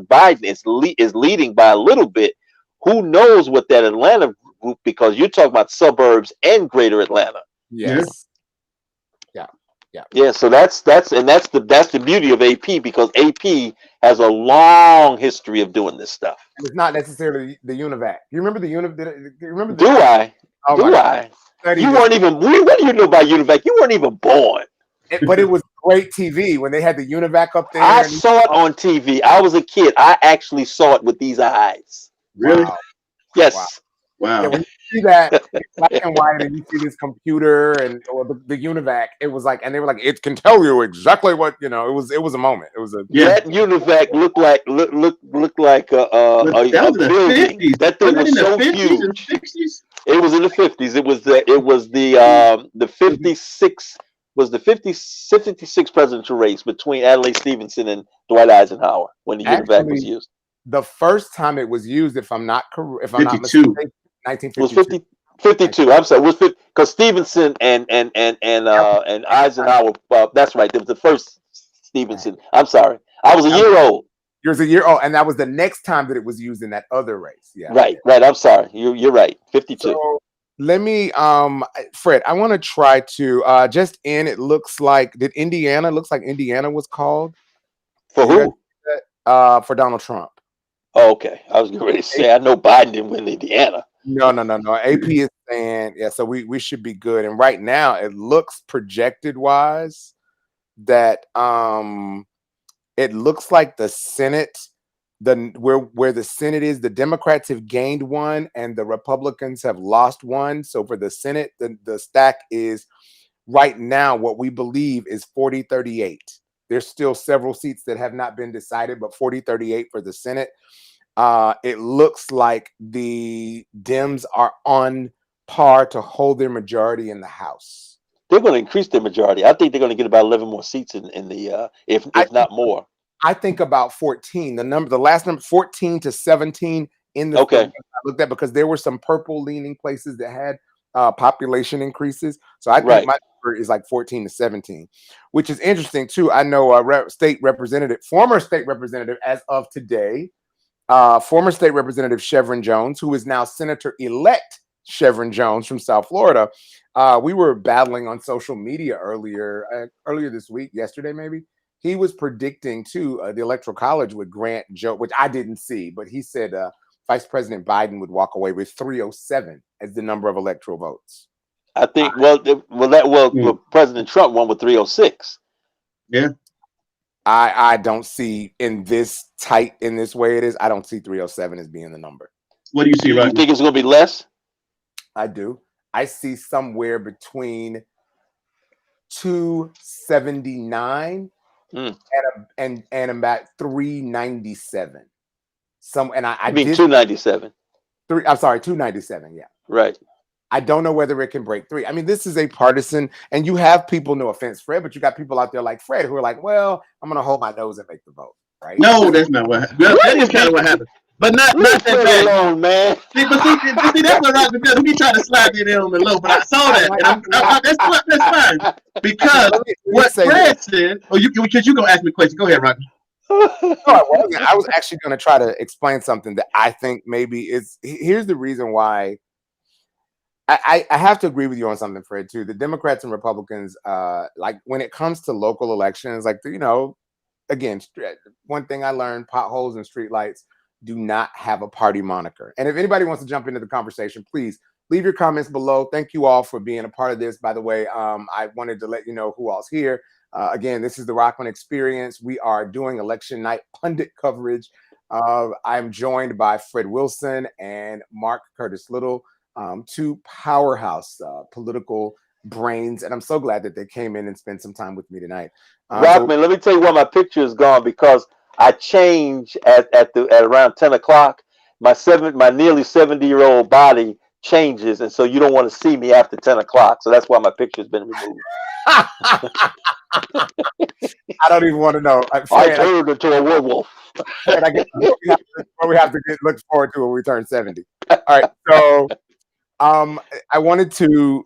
Biden is leading by a little bit, who knows what that Atlanta group, because you're talking about suburbs and greater Atlanta. Yes. Yeah, so that's the beauty of AP, because AP has a long history of doing this stuff. And it's not necessarily the UNIVAC. You remember the UNIVAC? You remember Do I? Oh Do I? You weren't even. What do you know about UNIVAC? You weren't even born. But it was great TV when they had the UNIVAC up there. I saw it on TV. I was a kid. I actually saw it with these eyes. Really? Wow. Yes. Wow. Yeah, when you see that black and white and you see this computer or the UNIVAC, it was like, and they were like, it can tell you exactly what, you know, it was a moment. It was a That UNIVAC looked like a building. That thing was so huge. It was in the 50s. It was the 56 was the 56 presidential race between Adlai Stevenson and Dwight Eisenhower when the UNIVAC was used. The first time it was used, if I'm not correct, 52. 1952. Was 52. I'm sorry. Was because Stevenson and Eisenhower. That's right. It was the first Stevenson. I'm sorry. I was a year old. You was a year old, and that was the next time that it was used in that other race. Yeah. Right. I'm sorry. You're right. 52. So let me, Fred. I want to try to just in. It looks like Indiana was called For who? For Donald Trump. Oh, okay. I was ready to say I know Biden didn't win Indiana. No. AP is saying, yeah, so we should be good. And right now it looks projected wise that it looks like the Senate, where the Senate is, the Democrats have gained one and the Republicans have lost one. So for the Senate, the stack is right now what we believe is 40-38. There's still several seats that have not been decided, but 40-38 for the Senate. It looks like the Dems are on par to hold their majority in the House. They're going to increase their majority. I think they're going to get about 11 more seats in the if not more. I think about 14. The last number 14 to 17 in the okay. I looked at because there were some purple leaning places that had population increases. So I think my number is like 14 to 17, which is interesting too. I know a former state representative as of today, former state representative Chevron Jones, who is now Senator-elect Chevron Jones from South Florida. We were battling on social media earlier this week, yesterday maybe. He was predicting too the Electoral College would grant Joe, which I didn't see, but he said Vice President Biden would walk away with 307 as the number of electoral votes. I think President Trump won with 306. Yeah. I don't see in this way it is. I don't see 307 as being the number. What do you see, right? You think it's going to be less? I do. I see somewhere between 279 and I'm at 397. I mean did 297. I'm sorry, 297. Yeah. Right. I don't know whether it can break 3. I mean, this is a partisan, and you have people, no offense, Fred, but you got people out there like Fred who are like, well, I'm going to hold my nose and make the vote, right? No, that's not what happened. Well, that is kind of what happened. But not that bad. Alone, man. See, that's what Rockman does. He trying to slide it in on the low, but I saw that, and that's fine. Because what Fred said, because you're going to ask me a question. Go ahead, Rockman. No, I was actually going to try to explain something that I think maybe is. Here's the reason why. I have to agree with you on something, Fred, too. The Democrats and Republicans, like when it comes to local elections, like, again, one thing I learned, potholes and streetlights do not have a party moniker. And if anybody wants to jump into the conversation, please leave your comments below. Thank you all for being a part of this. By the way, I wanted to let you know who all's here. Again, this is the Rockman Experience. We are doing election night pundit coverage. I'm joined by Fred Wilson and Mark Curtis Little. Two powerhouse political brains, and I'm so glad that they came in and spent some time with me tonight. Rockman, let me tell you why my picture is gone, because I changed at around 10 o'clock. My nearly 70-year-old body changes, and so you don't want to see me after 10 o'clock. So that's why my picture's been removed. I don't even want to know. I turned into a werewolf. I guess we have to look forward to when we turn 70. All right, so. I wanted to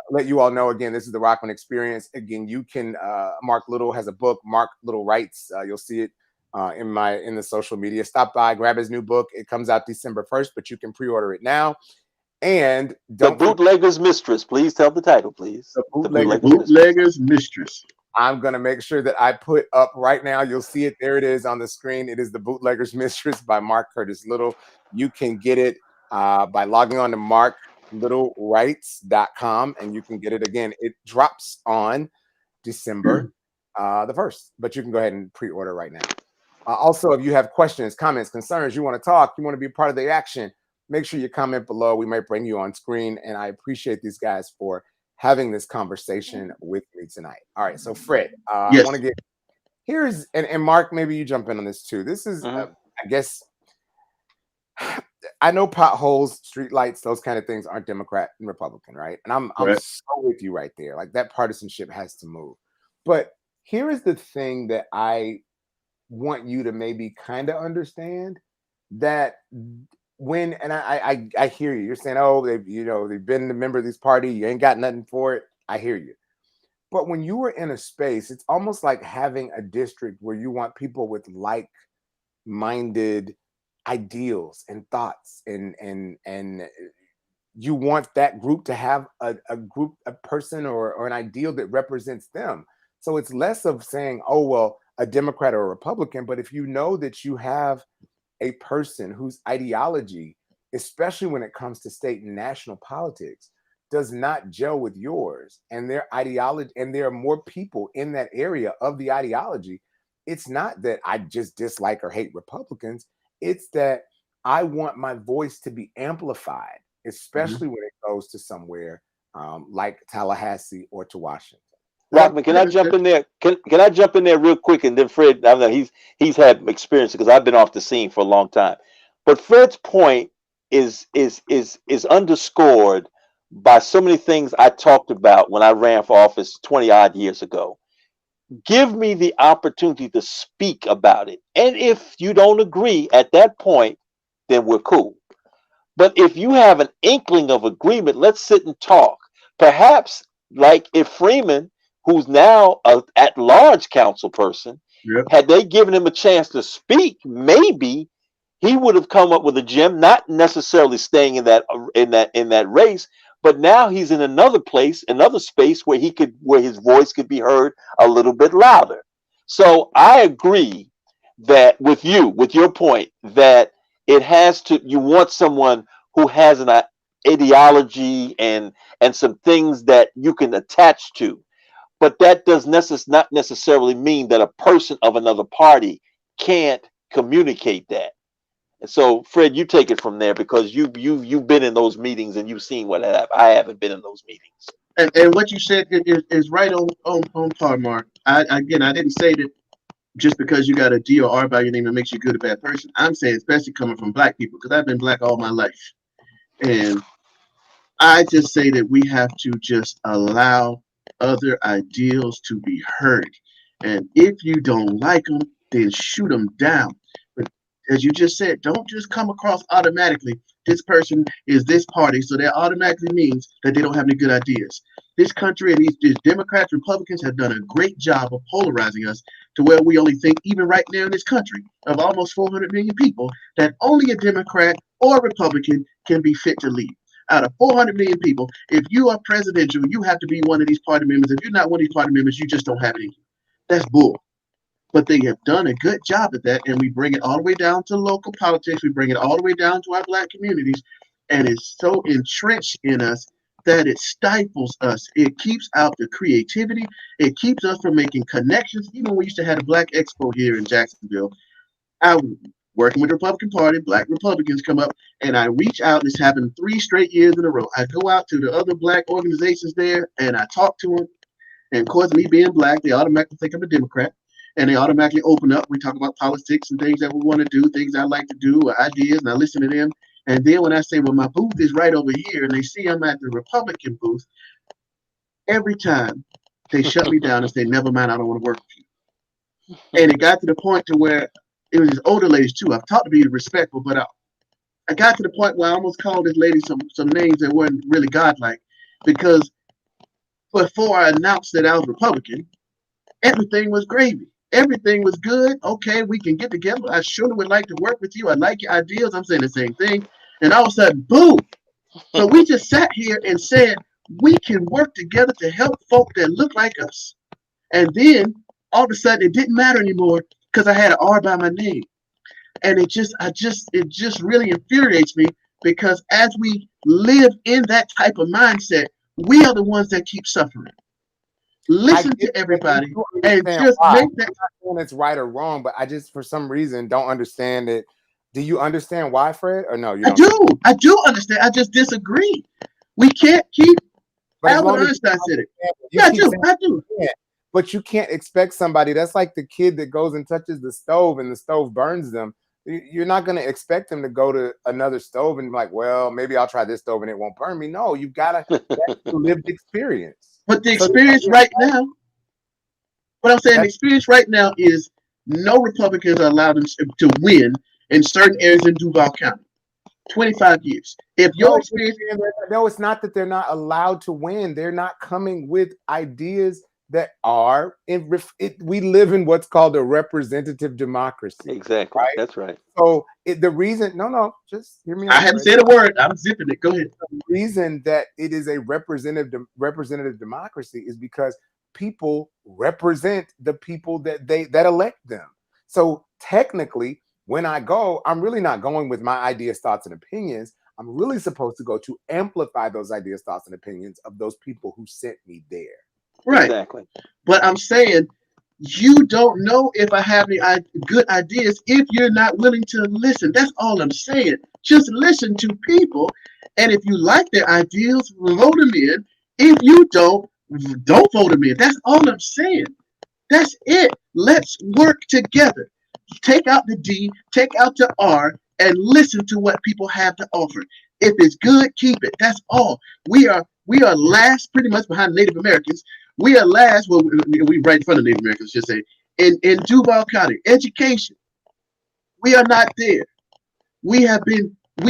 let you all know, again, this is the Rockman Experience. Again, you can, Mark Little has a book, Mark Little Writes. You'll see it in the social media. Stop by, grab his new book. It comes out December 1st, but you can pre-order it now. And The Bootlegger's Mistress. Please tell the title, please. The Bootlegger's Mistress. I'm going to make sure that I put up right now. You'll see it. There it is on the screen. It is The Bootlegger's Mistress by Mark Curtis Little. You can get it by logging on to marklittlewrites.com, and you can get it. Again, it drops on December the 1st, but you can go ahead and pre-order right now. Also, if you have questions, comments, concerns, you want to talk, you want to be part of the action, make sure you comment below. We might bring you on screen, and I appreciate these guys for having this conversation with me tonight. All right, so Fred, yes. I want to get here's and Mark, maybe you jump in on this too. This is I guess I know potholes, streetlights, those kind of things aren't Democrat and Republican, right? And I'm so with you right there. Like, that partisanship has to move. But here is the thing that I want you to maybe kind of understand, that when, and I hear you, you're saying, oh, they've been a member of this party, you ain't got nothing for it. I hear you. But when you were in a space, it's almost like having a district where you want people with like-minded ideals and thoughts, and you want that group to have a person or an ideal that represents them. So it's less of saying, oh, well, a Democrat or a Republican, but if you know that you have a person whose ideology, especially when it comes to state and national politics, does not gel with yours, and their ideology, and there are more people in that area of the ideology, it's not that I just dislike or hate Republicans. It's that I want my voice to be amplified, especially when it goes to somewhere like Tallahassee or to Washington. Rockman, can I jump in there? Can I jump in there real quick? And then Fred, I know he's had experience because I've been off the scene for a long time. But Fred's point is underscored by so many things I talked about when I ran for office 20 odd years ago. Give me the opportunity to speak about it. And if you don't agree at that point, then we're cool. But if you have an inkling of agreement, let's sit and talk. Perhaps like if Freeman, who's now an at-large council person, had they given him a chance to speak, maybe he would have come up with a gem, not necessarily staying in that race, but now he's in another place, another space where his voice could be heard a little bit louder. So I agree that with your point, that you want someone who has an ideology and some things that you can attach to. But that does not necessarily mean that a person of another party can't communicate that. And so, Fred, you take it from there, because you've been in those meetings and you've seen what happened. I haven't been in those meetings. And what you said is right on par, Mark. I didn't say that just because you got a D or R by your name it makes you a good or bad person. I'm saying especially coming from black people because I've been black all my life, and I just say that we have to just allow other ideals to be heard. And if you don't like them, then shoot them down. But as you just said, don't just come across automatically. This person is this party, so that automatically means that they don't have any good ideas. This country and these Democrats, Republicans have done a great job of polarizing us to where we only think, even right now in this country, of almost 400 million people, that only a Democrat or a Republican can be fit to lead. Out of 400 million people, if you are presidential, you have to be one of these party members. If you're not one of these party members, you just don't have any. That's bull. But they have done a good job at that, and we bring it all the way down to local politics. We bring it all the way down to our black communities, and it's so entrenched in us that it stifles us. It keeps out the creativity. It keeps us from making connections. Even when we used to have a Black Expo here in Jacksonville, I working with the Republican Party, black Republicans come up, and I reach out. This happened 3 straight years in a row. I go out to the other black organizations there, and I talk to them. And of course, me being black, they automatically think I'm a Democrat, and they automatically open up. We talk about politics and things that we want to do, things I like to do, or ideas, and I listen to them. And then when I say, well, my booth is right over here, and they see I'm at the Republican booth, every time they shut me down and say, never mind, I don't want to work with you. And it got to the point to where it was these older ladies too. I've taught to be respectful, but I got to the point where I almost called this lady some names that weren't really godlike, because before I announced that I was Republican, everything was gravy. Everything was good. Okay, we can get together. I surely would like to work with you. I like your ideas. I'm saying the same thing. And all of a sudden, boom. So we just sat here and said, we can work together to help folk that look like us. And then all of a sudden, it didn't matter anymore because I had an R by my name. And it just really infuriates me, because as we live in that type of mindset, we are the ones that keep suffering. Listen to everybody and just make that. I'm not saying it's right or wrong, but I just, for some reason, don't understand it. Do you understand why, Fred, or no? I do understand. I just disagree. We can't keep. Albert Einstein said it. Yeah, I do. But you can't expect somebody. That's like the kid that goes and touches the stove and the stove burns them. You're not going to expect them to go to another stove and be like, well, maybe I'll try this stove and it won't burn me. No, you've got to live the experience. But the experience right now, what I'm saying, the experience right now is no Republicans are allowed to win in certain areas in Duval County. 25 years. If your experience, no, it's not that they're not allowed to win. They're not coming with ideas that are we live in what's called a representative democracy. Exactly. Right? That's right. So the reason, just hear me out. I haven't said a word. I'm zipping it. Go ahead. The reason that it is a representative democracy is because people represent the people that elect them. So technically, when I go, I'm really not going with my ideas, thoughts, and opinions. I'm really supposed to go to amplify those ideas, thoughts, and opinions of those people who sent me there. Right. Exactly. But I'm saying you don't know if I have any good ideas if you're not willing to listen. That's all I'm saying. Just listen to people. And if you like their ideas, vote them in. If you don't vote them in. That's all I'm saying. That's it. Let's work together. Take out the D, take out the R, and listen to what people have to offer. If it's good, keep it. That's all. We are last, pretty much behind Native Americans. We are last, well, we right in front of Native Americans, just say, in Duval County. Education, we are not there. We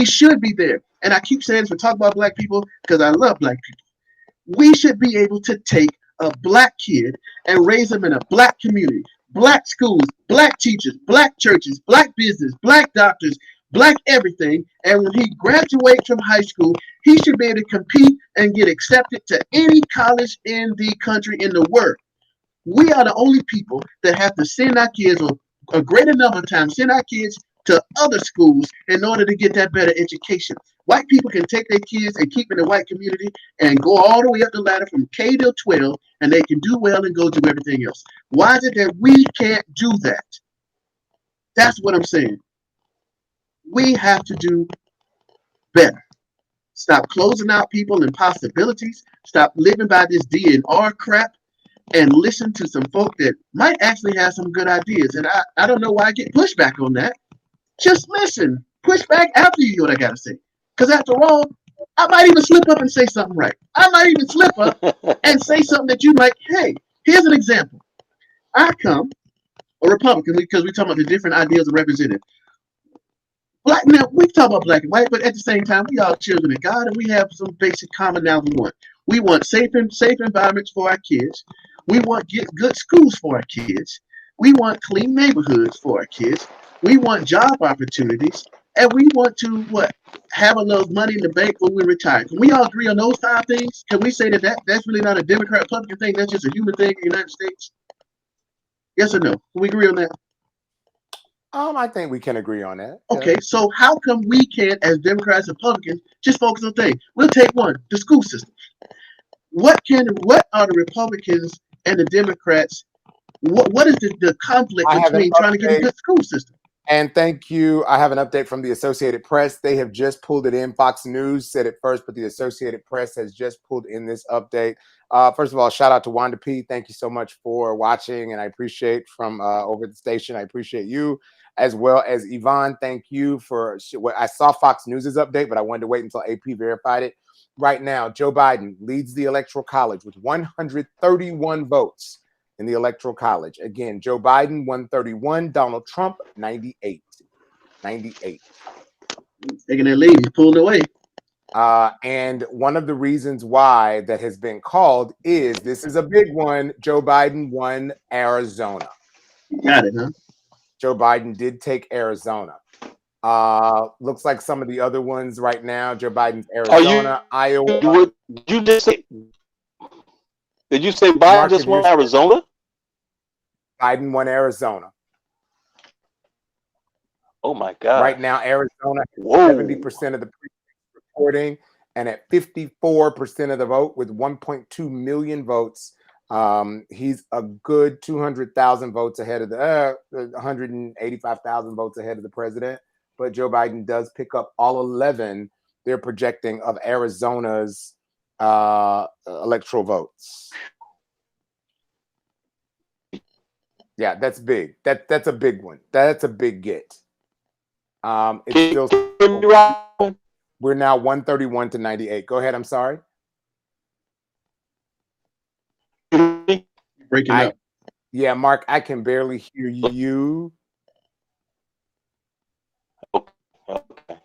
should be there. And I keep saying this, we talk about black people because I love black people. We should be able to take a black kid and raise him in a black community, black schools, black teachers, black churches, black business, black doctors, black everything. And when he graduates from high school, he should be able to compete and get accepted to any college in the country, in the world. We are the only people that have to send our kids, or a greater number of times, send our kids to other schools in order to get that better education. White people can take their kids and keep in the white community and go all the way up the ladder from K to 12, and they can do well and go do everything else. Why is it that we can't do that? That's what I'm saying. We have to do better. Stop closing out people and possibilities. Stop living by this DNR crap and listen to some folk that might actually have some good ideas. And I don't know why I get pushback on that. Just listen. Push back after you hear what I got to say. Because after all, I might even slip up and say something right. I might even slip up and say something that you like, hey, here's an example. I come, a Republican, because we talk about the different ideas of representative. Black now, we talk about black and white, but at the same time, we are children of God, and we have some basic commonality we want. We want safe environments for our kids. We want good schools for our kids. We want clean neighborhoods for our kids. We want job opportunities, and we want to have a little money in the bank when we retire. Can we all agree on those 5 things? Can we say that's really not a Democrat Republican thing? That's just a human thing in the United States? Yes or no? Can we agree on that? I think we can agree on that. Okay, so how come we can't, as Democrats and Republicans, just focus on things? We'll take one, the school system. What are the Republicans and the Democrats? What is the conflict between trying to get a good school system? And thank you. I have an update from the Associated Press. They have just pulled it in. Fox News said it first, but the Associated Press has just pulled in this update. First of all, shout out to Wanda P. Thank you so much for watching, and I appreciate from over the station. I appreciate you, as well as Yvonne. Thank you for what I saw Fox News's update, but I wanted to wait until AP verified it. Right now, Joe Biden leads the Electoral College with 131 votes in the Electoral College. Again, Joe Biden 131, Donald Trump 98. 98. Taking that lead, he's pulling away. And one of the reasons why that has been called is, this is a big one, Joe Biden won Arizona. Got it, huh? Joe Biden did take Arizona. Looks like some of the other ones right now, Joe Biden's Arizona, Iowa. Did you say Biden just won Arizona? Biden won Arizona. Oh my God. Right now, Arizona is 70% of the reporting and at 54% of the vote with 1.2 million votes. He's a good 200,000 votes ahead of the 185,000 votes ahead of the president. But Joe Biden does pick up all 11 they're projecting of Arizona's electoral votes. Yeah, that's big. That's a big one. That's a big get. It's still, we're now 131 to 98. Go ahead. I'm sorry. Breaking up. Yeah, Mark, I can barely hear you. Okay.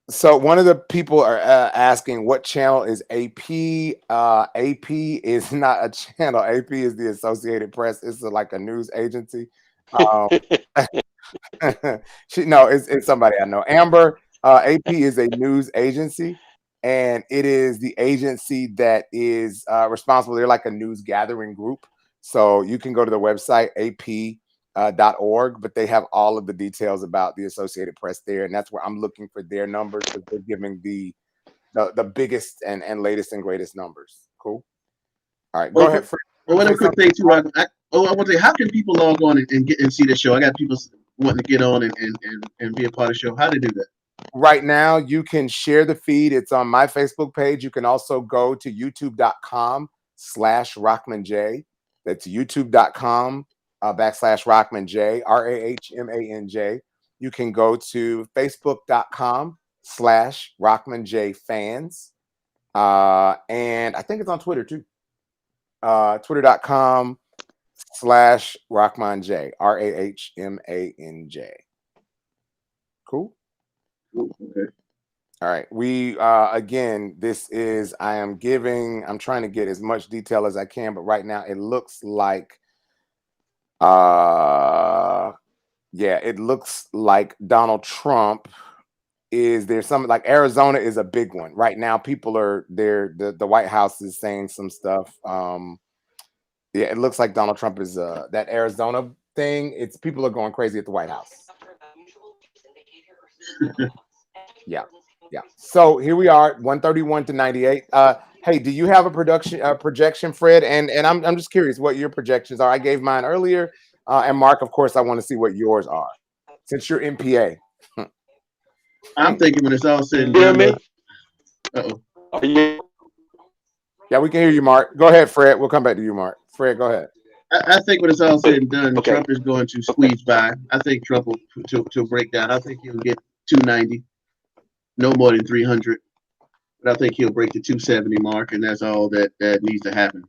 So one of the people are asking, what channel is AP? AP is not a channel. AP is the Associated Press. It's like a news agency. It's somebody I know. Amber, AP is a news agency, and it is the agency that is responsible. They're like a news gathering group. So you can go to the website, ap.org, but they have all of the details about the Associated Press there, and that's where I'm looking for their numbers, because they're giving the biggest and latest and greatest numbers. Cool. All right, go ahead. One quick thing too. I want to say, how can people log on and see the show? I got people wanting to get on and be a part of the show. How do they do that? Right now, you can share the feed. It's on my Facebook page. You can also go to youtube.com/RachmanJ. That's youtube.com /RachmanJ, RAHMANJ. You can go to facebook.com/RachmanJFans. And I think it's on Twitter too. Twitter.com/RachmanJ, RAHMANJ. Cool. Okay. All right. We again, I'm trying to get as much detail as I can, but right now it looks like it looks like Donald Trump there's something like Arizona is a big one. Right now, people are there. The White House is saying some stuff. It looks like Donald Trump is that Arizona thing. People are going crazy at the White House. Yeah. So here we are, 131 to 98. Hey, do you have a projection, Fred? And I'm just curious what your projections are. I gave mine earlier, and Mark, of course, I want to see what yours are since you're MPA. I'm thinking when it's all said and Hear done. me? Uh-oh. Are you- Yeah, we can hear you, Mark. Go ahead, Fred. We'll come back to you, Mark. Fred, go ahead. I think when it's all said and done, Okay. Trump is going to squeeze by. I think Trump will to break down. I think he'll get 290, no more than 300. But I think he'll break the 270 mark, and that's all that needs to happen.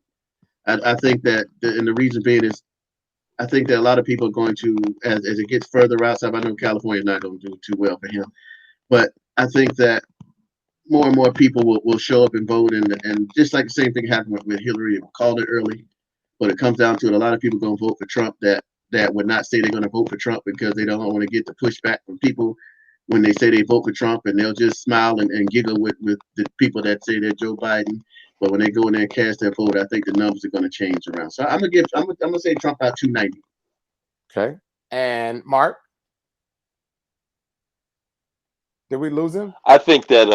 I think that, and the reason being is, I think that a lot of people are going to, as it gets further outside. I know California's not going to do too well for him, but I think that more and more people will show up and vote, and just like the same thing happened with Hillary, called it early. But it comes down to it. A lot of people going to vote for Trump that would not say they're going to vote for Trump because they don't want to get the pushback from people when they say they vote for Trump, and they'll just smile and giggle with the people that say they're Joe Biden. But when they go in there and cast their vote, I think the numbers are going to change around. So I'm gonna say Trump out 290. Okay. And Mark, did we lose him? I think that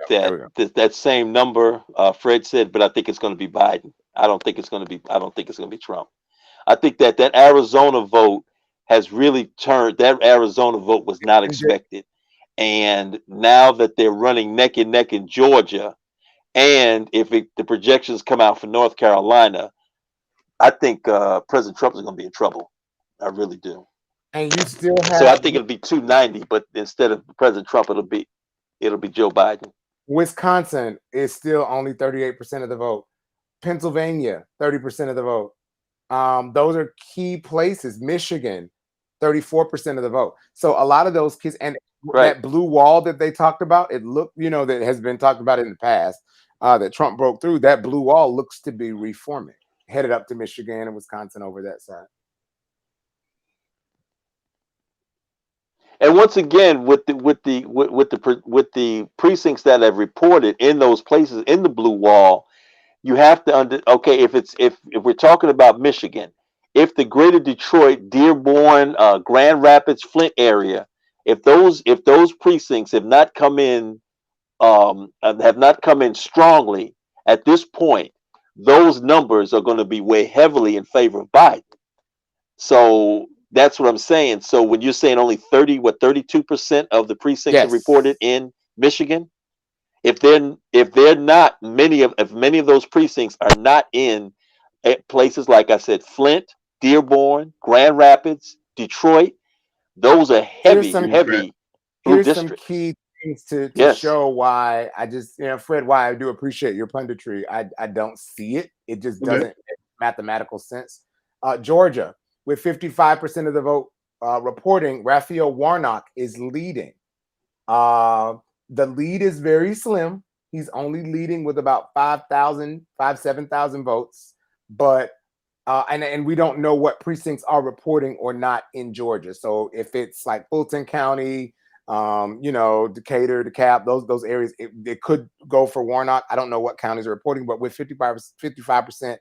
There we go. that same number Fred said, but I think it's going to be Biden. I don't think it's going to be Trump. I think that Arizona vote has really turned. That Arizona vote was not expected, and now that they're running neck and neck in Georgia, and if the projections come out for North Carolina, I think President Trump is going to be in trouble. I really do. And you still have. So I think it'll be 290, but instead of President Trump, it'll be Joe Biden. Wisconsin is still only 38% of the vote. Pennsylvania, 30% of the vote. Those are key places. Michigan, 34% of the vote. So a lot of those kids, and that blue wall that they talked about, it looked, that has been talked about in the past, that Trump broke through. That blue wall looks to be reforming, headed up to Michigan and Wisconsin over that side. And once again, with the precincts that have reported in those places in the blue wall, you have to if we're talking about Michigan, if the greater Detroit, Dearborn, Grand Rapids, Flint area, if those precincts have not come in strongly at this point, those numbers are going to be way heavily in favor of Biden. So that's what I'm saying. So when you're saying only 32% of the precincts are reported in Michigan, if many of those precincts are not in places like I said, Flint, Dearborn, Grand Rapids, Detroit, those are heavy blue Here's districts. some key things to show why I just, Fred, why I do appreciate your punditry. I don't see it. It just doesn't make mathematical sense. Georgia, with 55% of the vote reporting, Raphael Warnock is leading. The lead is very slim. He's only leading with about 7,000 votes. But and we don't know what precincts are reporting or not in Georgia. So if it's like Fulton County, Decatur, DeKalb, those areas, it could go for Warnock. I don't know what counties are reporting, but with 55%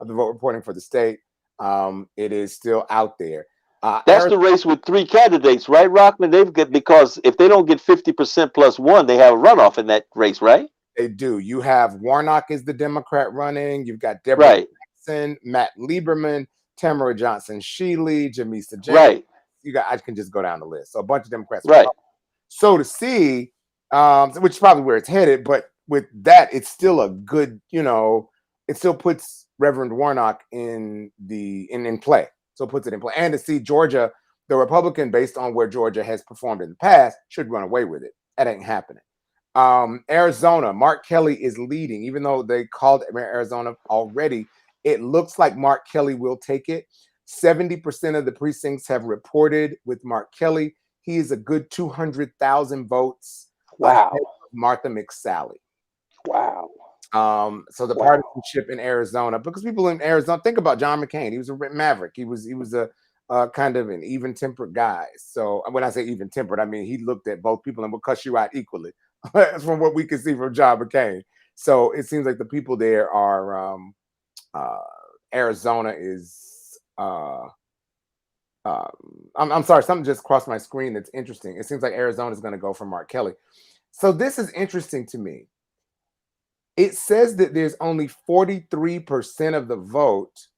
of the vote reporting for the state, it is still out there. That's the race with three candidates, right, Rockman? Because if they don't get 50% plus one, they have a runoff in that race, right? They do. You have Warnock is the Democrat running. You've got Deborah Jackson, Matt Lieberman, Tamara Johnson-Shealy, Jamisa James. Right. I can just go down the list. So a bunch of Democrats. Right. So to see, which is probably where it's headed, but with that, it's still a good, it still puts Reverend Warnock in play. So it puts it in play. And to see Georgia, the Republican, based on where Georgia has performed in the past, should run away with it. That ain't happening. Arizona, Mark Kelly is leading, even though they called Arizona already. It looks like Mark Kelly will take it. 70% of the precincts have reported with Mark Kelly. He is a good 200,000 votes. Wow. Martha McSally. Wow. So the partisanship in Arizona, because people in Arizona, think about John McCain. He was a maverick. He was a kind of an even-tempered guy. So when I say even-tempered, I mean he looked at both people and would cuss you out equally. From what we can see from John McCain. So it seems like the people there are Arizona is I'm sorry, something just crossed my screen that's interesting. It seems like Arizona is going to go for Mark Kelly. So this is interesting to me. It says that there's only 43% of the vote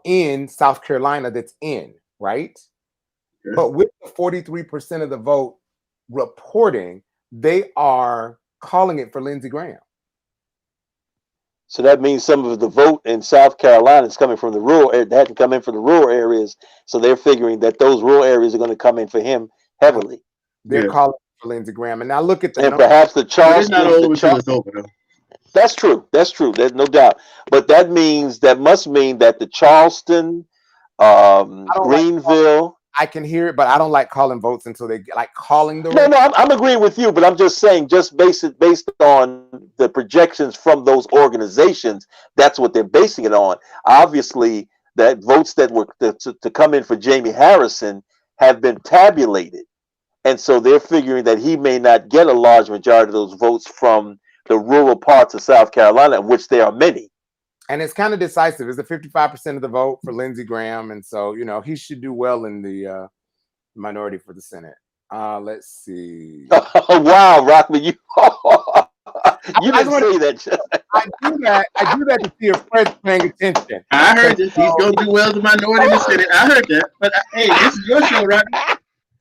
in South Carolina that's in, right? But with the 43% of the vote reporting, they are calling it for Lindsey Graham. So that means some of the vote in South Carolina is coming from the rural area. They had to come in from the rural areas. So they're figuring that those rural areas are going to come in for him heavily. They're Yeah. calling for Lindsey Graham. And now look at the And numbers. perhaps the But it's Charleston. not over until it's over, though. That's true. That's true. There's no doubt. But that must mean that the Charleston, Greenville. I can hear it, but I don't like calling votes until they get like calling the. No, I'm agreeing with you, but I'm just saying, just based on the projections from those organizations, that's what they're basing it on. Obviously, that votes that were to come in for Jamie Harrison have been tabulated, and so they're figuring that he may not get a large majority of those votes from the rural parts of South Carolina, of which there are many. And it's kind of decisive. It's a 55% of the vote for Lindsey Graham, and so he should do well in the minority for the Senate. Let's see. Wow, Rockman, you didn't say that. I do that to see if Fred's paying attention. I heard this. He's going to do well as a minority in the Senate. I heard that. But hey, this is your show, Rocky.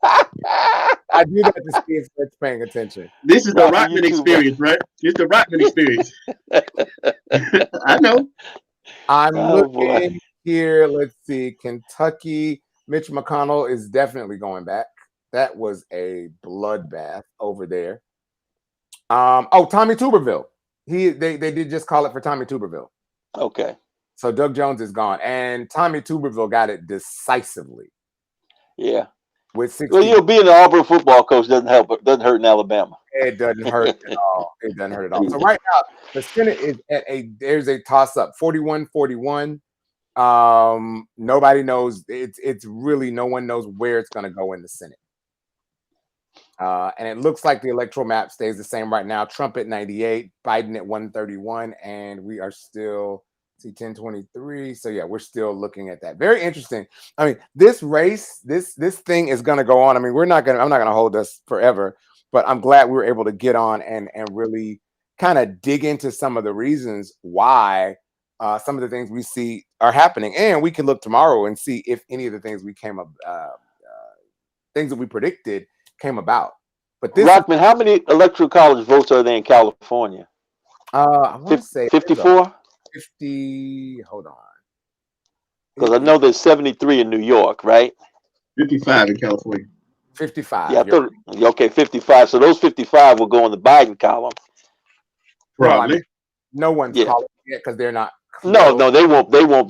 I do that to see if Fred's paying attention. This is the Rocky, Rockman you too, experience, right? It's the Rockman experience. I know. I'm Oh, boy. looking here. Let's see. Kentucky. Mitch McConnell is definitely going back. That was a bloodbath over there. Tommy Tuberville. They did just call it for Tommy Tuberville. Okay. So Doug Jones is gone, and Tommy Tuberville got it decisively Yeah. with 60. Well, being an Auburn football coach doesn't help. It doesn't hurt in Alabama. It doesn't hurt at all. It doesn't hurt at all. So right now, the Senate is there's a toss-up, 41-41. Nobody knows. It's really no one knows where it's going to go in the Senate. And it looks like the electoral map stays the same right now. Trump at 98, Biden at 131, and we are still 1023. So yeah, we're still looking at that. Very interesting. I mean, this race, this thing is going to go on. I mean, I'm not going to hold us forever, but I'm glad we were able to get on and really kind of dig into some of the reasons why some of the things we see are happening. And we can look tomorrow and see if any of the things things that we predicted came about. But this Rockman, how many electoral college votes are there in California? I want to say 54. 50. Hold on. Because I know there's 73 in New York, right? 55 in California. 55. Yeah, I thought, okay, 55. So those 55 will go in the Biden column. Probably. No one's calling yet because they're not. No, they won't. They won't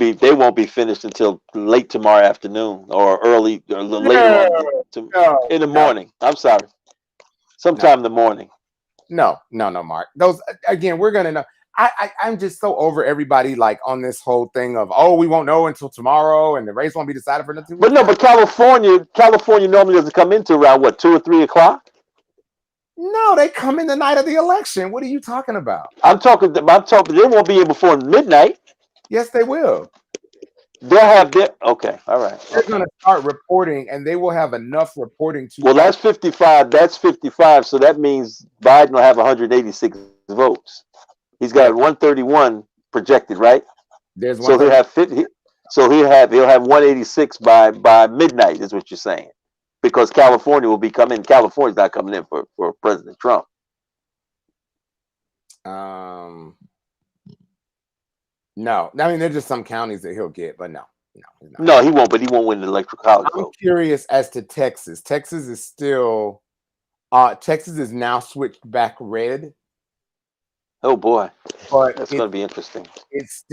be finished until late tomorrow afternoon or early or later on in the morning. I'm sorry, sometime in the morning. No, Mark. Those again, we're gonna know. I'm just so over everybody like on this whole thing of we won't know until tomorrow and the race won't be decided for nothing. But California normally doesn't come into around what 2 or 3 o'clock. No, they come in the night of the election. What are you talking about? I'm talking. They won't be here before midnight. Yes, they will. They'll have their all right. They're going to start reporting, and they will have enough reporting to. Well, that's 55. That's 55. So that means Biden will have 186 votes. He's got 131 projected, right? There's so he'll have 50. So he'll have 186 by midnight. Is what you're saying? Because California will be coming. California's not coming in for President Trump. No, I mean there's just some counties that he'll get, but no, No, he won't. But he won't win the electoral college vote. I'm curious as to Texas. Texas is still. Texas is now switched back red. Oh boy, but that's going to be interesting. It's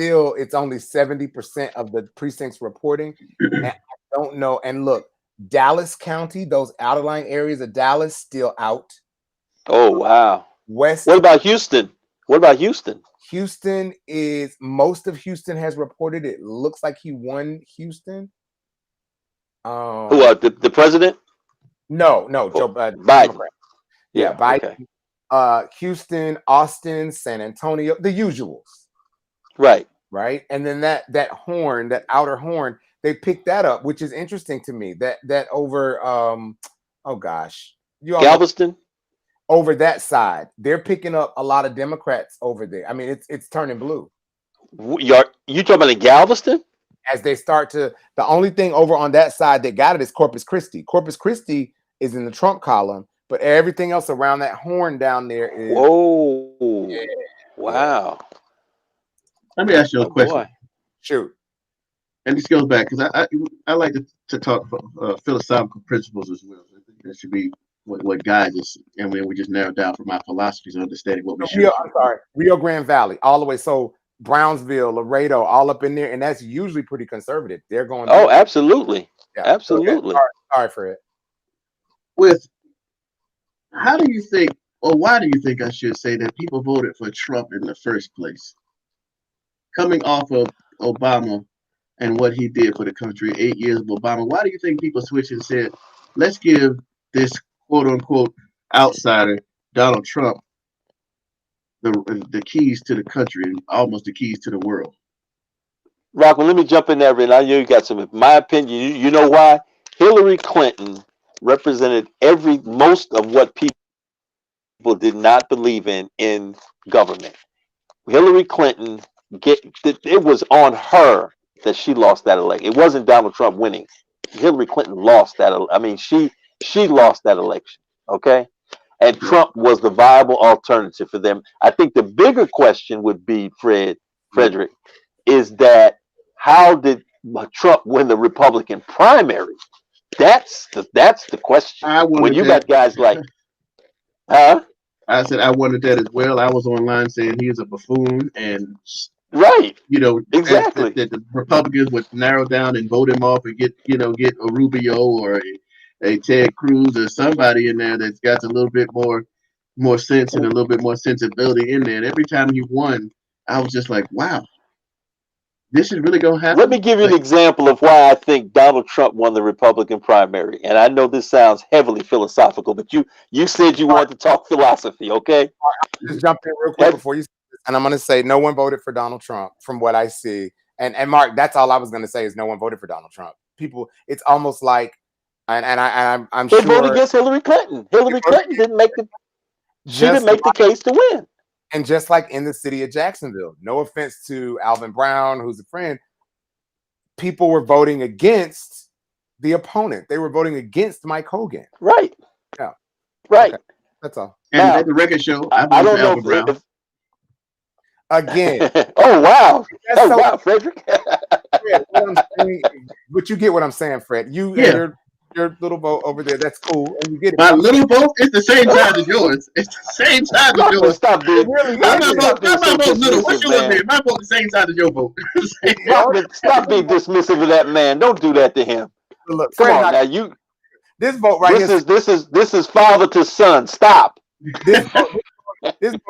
only 70% of the precincts reporting. And I don't know. And look, Dallas County, those outlying areas of Dallas, still out. Oh wow. West. What about Houston? Houston is most of Houston has reported. It looks like he won Houston. Who? The president? No, Joe Biden. Yeah, Biden. Okay. Houston, Austin, San Antonio, the usuals. Right. And then that horn, that outer horn, they picked that up, which is interesting to me. That over Galveston? Over that side, they're picking up a lot of Democrats over there. I mean, it's turning blue. You talking about in Galveston? As they start to, the only thing over on that side that got it is Corpus Christi. Corpus Christi is in the Trump column, but everything else around that horn down there is. Whoa! Wow! Let me ask you a Oh question. boy! Shoot. And this goes back because I like to talk philosophical principles as well. I think that should be what guides us, and when we just narrow down from our philosophies, understanding what we should. I'm sorry, Rio Grande Valley, all the way. So Brownsville, Laredo, all up in there, and that's usually pretty conservative. They're going. Oh, absolutely, yeah. absolutely. Okay. Sorry, Fred. With how do you think, or why do you think I should say that people voted for Trump in the first place? Coming off of Obama and what he did for the country, 8 years of Obama, why do you think people switched and said, let's give this quote unquote outsider, Donald Trump, the keys to the country and almost the keys to the world? Rockman, let me jump in there, and I know you got some. My opinion, you know why? Hillary Clinton represented most of what people did not believe in government. Hillary Clinton, it was on her that she lost that election. It wasn't Donald Trump winning. Hillary Clinton lost that. I mean, she lost that election. Okay, and Trump was the viable alternative for them. I think the bigger question would be, Frederick, is that how did Trump win the Republican primary? That's the question. When you got guys like, huh? I said I wanted that as well. I was online saying he is a buffoon, and right, exactly that the Republicans would narrow down and vote him off and get a Rubio or a Ted Cruz or somebody in there that's got a little bit more sense and a little bit more sensibility in there. And every time he won, I was just like, wow, this is really gonna happen. Let me give you an example of why I think Donald Trump won the Republican primary. And I know this sounds heavily philosophical, but you said you wanted to talk philosophy, okay? Just jump in real quick before you say this, and I'm going to say no one voted for Donald Trump from what I see. And Mark, that's all I was going to say is no one voted for Donald Trump. People, it's almost like, I'm they sure voted against Hillary Clinton. Hillary Clinton didn't make the case to win. And just like in the city of Jacksonville, no offense to Alvin Brown, who's a friend, people were voting against the opponent. They were voting against Mike Hogan. Right. Yeah. Right. Okay. That's all. And now, at the record show, I don't know if again. Oh wow! Oh so, wow, Frederick. Fred, but you get what I'm saying, Fred. Your little vote over there, that's cool, and you get it. My little vote is the same size as yours. It's the same size as yours. Stop being my vote little. What's yours, man? My vote the same size as your vote. Stop being dismissive of that man. Don't do that to him. Look, come Fred, on now. This vote right here. This is father to son. Stop. This vote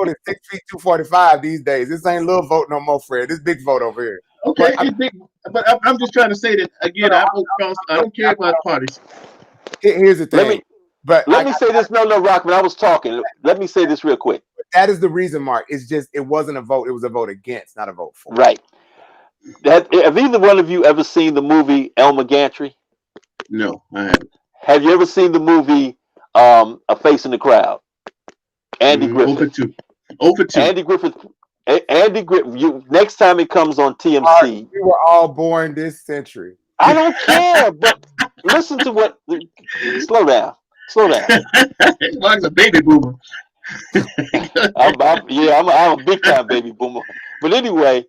is 6 feet 245 these days. This ain't little vote no more, Fred. This big vote over here. Okay, but I'm just trying to say that again. I don't care about parties. Here's the thing. Let me say this. No, Rockman. I was talking. Let me say this real quick. That is the reason, Mark. It's just it wasn't a vote. It was a vote against, not a vote for. Right. Have either one of you ever seen the movie Elmer Gantry? No, I haven't. Have you ever seen the movie A Face in the Crowd? Andy Griffith. Over 2. Andy Griffith. Next time it comes on TMC. We were all born this century. I don't care, but listen to what. Slow down. Mark's a baby boomer. I'm a big time baby boomer. But anyway,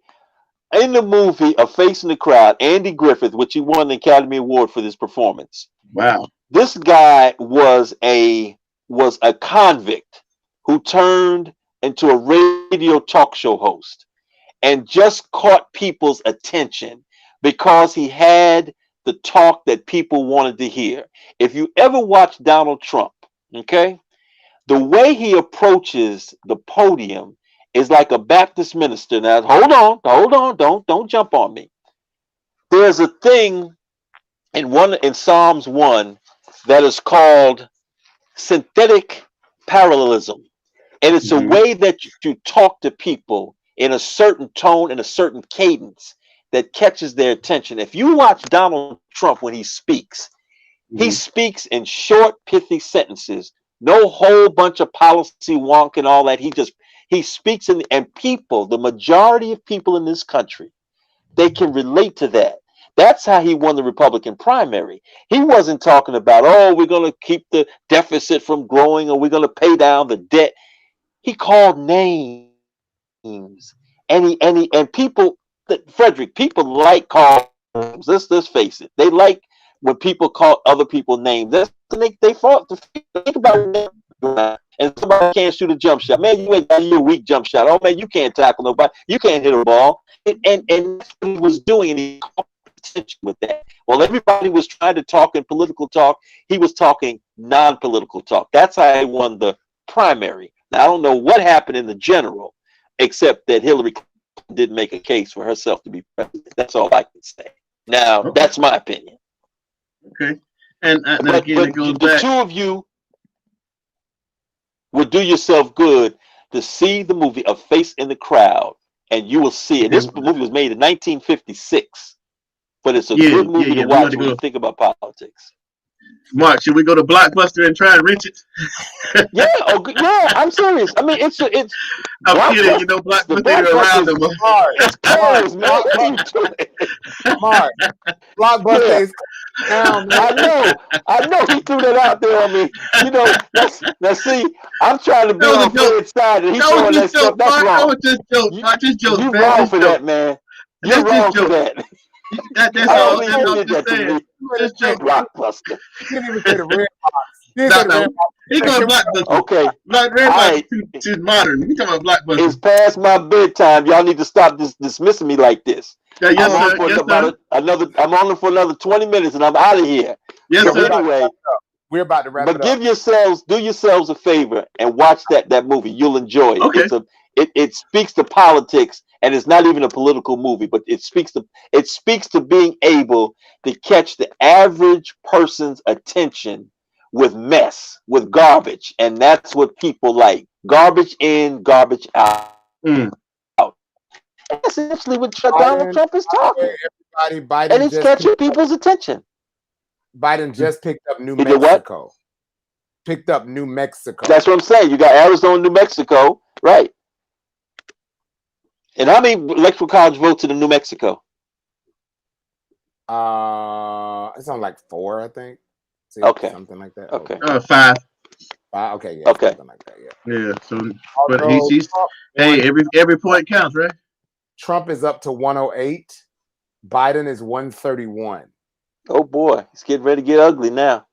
in the movie A Face in the Crowd, Andy Griffith, which he won the Academy Award for this performance. Wow. This guy was a convict who turned into a radio talk show host and just caught people's attention because he had the talk that people wanted to hear. If you ever watch Donald Trump, okay, the way he approaches the podium is like a Baptist minister. Now, hold on, don't jump on me. There's a thing in Psalms 1 that is called synthetic parallelism. And it's a way that you talk to people in a certain tone and a certain cadence that catches their attention. If you watch Donald Trump when he speaks, he speaks in short, pithy sentences, no whole bunch of policy wonk and all that. He speaks and people, the majority of people in this country, they can relate to that. That's how he won the Republican primary. He wasn't talking about, oh, we're going to keep the deficit from growing or we're going to pay down the debt. He called names. And people, Frederick, people like calling names. Let's face it. They like when people call other people names. They fought to think about it. And somebody can't shoot a jump shot. Man, you ain't got a weak jump shot. Oh man, you can't tackle nobody. You can't hit a ball. And that's what he was doing. And he caught attention with that. While everybody was trying to talk in political talk, he was talking non-political talk. That's how he won the primary. Now I don't know what happened in the general, except that Hillary Clinton didn't make a case for herself to be president. That's all I can say. Now that's my opinion. Okay, and again, it goes the back. Two of you would do yourself good to see the movie A Face in the Crowd, and you will see it. This movie was made in 1956, but it's a good movie to watch when you think about politics. Mark, should we go to Blockbuster and try and rent it? Yeah, I'm serious. I mean, it's. I'm kidding. You know, Blockbuster around them. It's closed, man. What are you doing? Mark, Blockbuster is down. I know he threw that out there on me. You know, now see, I'm trying to be on Fred's side, and he's throwing that stuff. That's wrong. That was just joke. Mark, just joke. You're wrong for that, man. You're wrong for that. That's all I'm just saying. Just joke. Blockbuster. He didn't even say the red box. He going Blockbuster. Okay. Red box is too modern. We talking about Blockbuster. It's past my bedtime. Y'all need to stop dismissing me like this. Yeah, yes, I'm on for another 20 minutes and I'm out of here. Yes, so sir. Anyway, we're about to wrap it up. But do yourselves a favor and watch that movie. You'll enjoy it. Okay. It speaks to politics, and it's not even a political movie, but it speaks to being able to catch the average person's attention with mess, with garbage, and that's what people like. Garbage in, garbage out. That's essentially what Donald Trump is talking. Biden and it's catching people's attention. Biden just picked up New Mexico. Picked up New Mexico. That's what I'm saying. You got Arizona, New Mexico, right? And how many electoral college votes in New Mexico? It's on like 4, I think. Okay, something like that. Okay, 5. Okay, yeah. Okay, something like that. Yeah. So, but he's hey, every point counts, right? Trump is up to 108. Biden is 131. Oh boy, it's getting ready to get ugly now.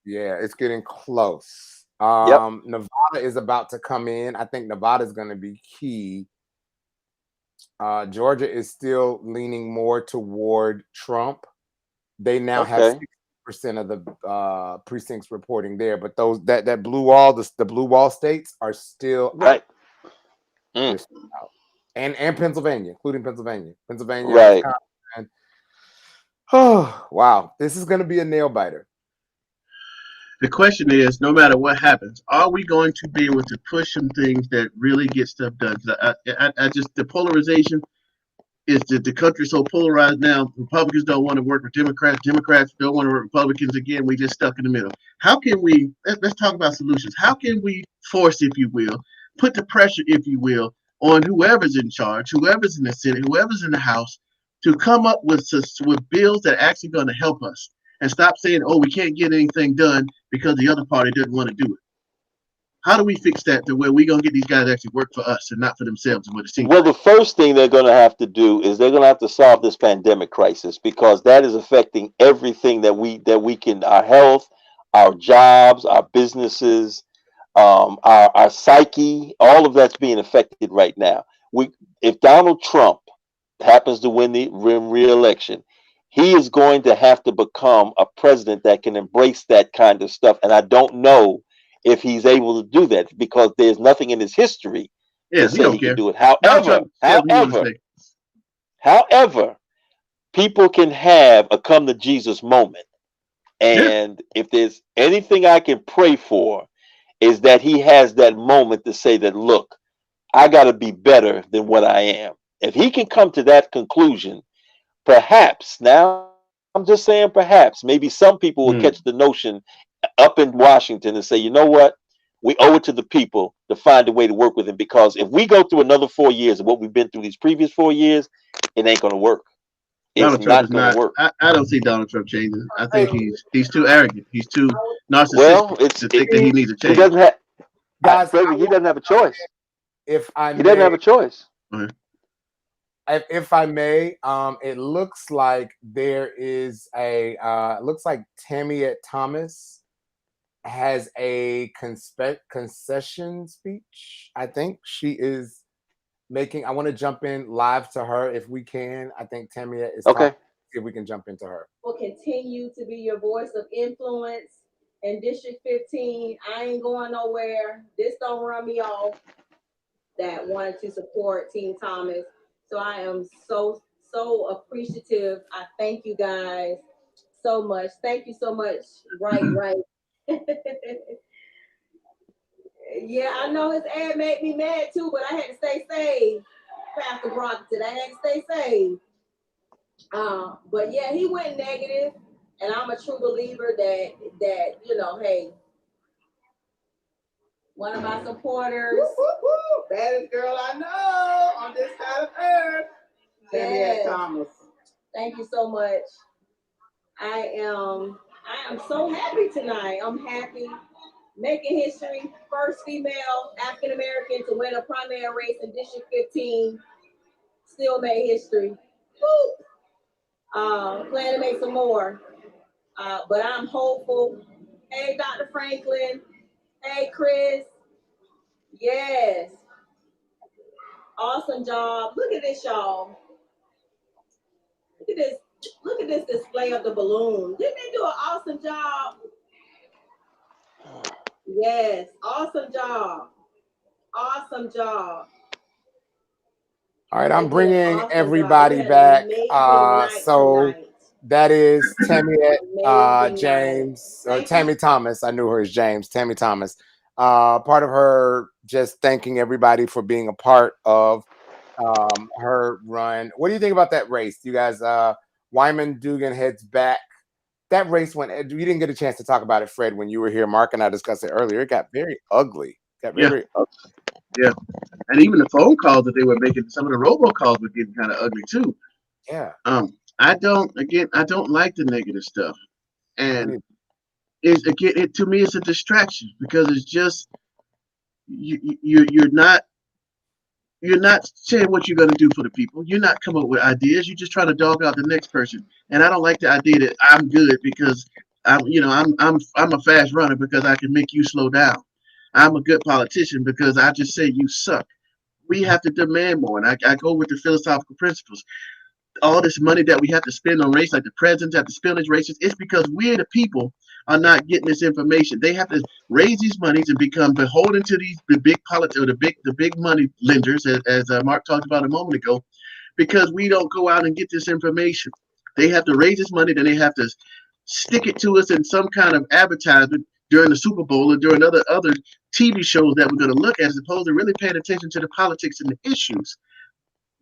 Yeah, it's getting close. Nevada is about to come in. I think Nevada is going to be key. Georgia is still leaning more toward Trump. They now have 60% of the precincts reporting there, but those that blue wall, the blue wall states are still right. Out. Still out. And Pennsylvania, including Pennsylvania, right? Oh wow, this is going to be a nail biter. The question is, no matter what happens, are we going to be able to push some things that really get stuff done? I just, the polarization is that the country's so polarized now. Republicans don't want to work with Democrats. Democrats don't want to work with Republicans. Again, we just stuck in the middle. How can we, let's talk about solutions. How can we force, if you will, put the pressure, if you will, on whoever's in charge, whoever's in the Senate, whoever's in the House, to come up with bills that are actually going to help us? And stop saying, oh, we can't get anything done because the other party doesn't want to do it. How do we fix that to where we're going to get these guys to actually work for us and not for themselves? Well, the first thing they're going to have to do is they're going to have to solve this pandemic crisis, because that is affecting everything that we can, our health, our jobs, our businesses, our psyche, all of that's being affected right now. If Donald Trump happens to win re-election, he is going to have to become a president that can embrace that kind of stuff. And I don't know if he's able to do that, because there's nothing in his history to say he can do it. However, people can have a come to Jesus moment. And if there's anything I can pray for, is that he has that moment to say that, look, I got to be better than what I am. If he can come to that conclusion, perhaps, now I'm just saying perhaps, maybe some people will catch the notion up in Washington and say, you know what, we owe it to the people to find a way to work with him, because if we go through another 4 years of what we've been through these previous 4 years, it ain't going to work. It's Donald Trump not is going to not. work. I don't see Donald Trump changing. I think he's too arrogant. He's too Well, narcissistic to think that he needs a he change. doesn't have, Guys, Frederick, he doesn't have a choice. if I He doesn't may, have a choice. Okay. if I may, it looks like there is a looks like Tamiette Thomas has a concession speech. I think she is making. I want to jump in live to her if we can. I think Tamiette is Okay. talking. See if we can jump into her. Will continue to be your voice of influence in District 15. I ain't going nowhere. This don't run me off. That wanted to support Team Thomas. So I am so appreciative. I thank you guys so much. Thank you so much. Right. Yeah, I know his ad made me mad too, but I had to stay saved. Pastor Brockton, I had to stay saved. But yeah, he went negative, and I'm a true believer that hey, one of my supporters, baddest girl I know on this side of earth, Tamiette Thomas. Thank you so much. I am so happy tonight. I'm happy. Making history, first female African American to win a primary race in District 15. Still made history. Plan to make some more. But I'm hopeful. Hey, Dr. Franklin. Hey, Chris. Yes. Awesome job. Look at this, y'all. Look at this. Look at this display of the balloon. Didn't they do an awesome job? Yes. Awesome job. Awesome job. All right, I'm bringing everybody back. So that is Tamiette James, or Tammy Thomas. I knew her as James. Tammy Thomas. Part of her just thanking everybody for being a part of her run. What do you think about that race? You guys, Wyman Dugan heads back. That race went. You didn't get a chance to talk about it, Fred, when you were here. Mark and I discussed it earlier. It got very ugly. Very ugly. Yeah. And even the phone calls that they were making, some of the robocalls were getting kind of ugly too. Yeah. I don't like the negative stuff. And to me, it's a distraction because it's just you're not saying what you're going to do for the people. You're not coming up with ideas. You just try to dog out the next person. And I don't like the idea that I'm good because I'm a fast runner because I can make you slow down. I'm a good politician because I just say you suck. We have to demand more. And I go with the philosophical principles. All this money that we have to spend on race, like the presidents have to spend on races, it's because we, the people, are not getting this information. They have to raise these monies and become beholden to the big politics or the big money lenders, as Mark talked about a moment ago, because we don't go out and get this information. They have to raise this money, then they have to stick it to us in some kind of advertisement during the Super Bowl or during other TV shows that we're going to look at, as opposed to really paying attention to the politics and the issues.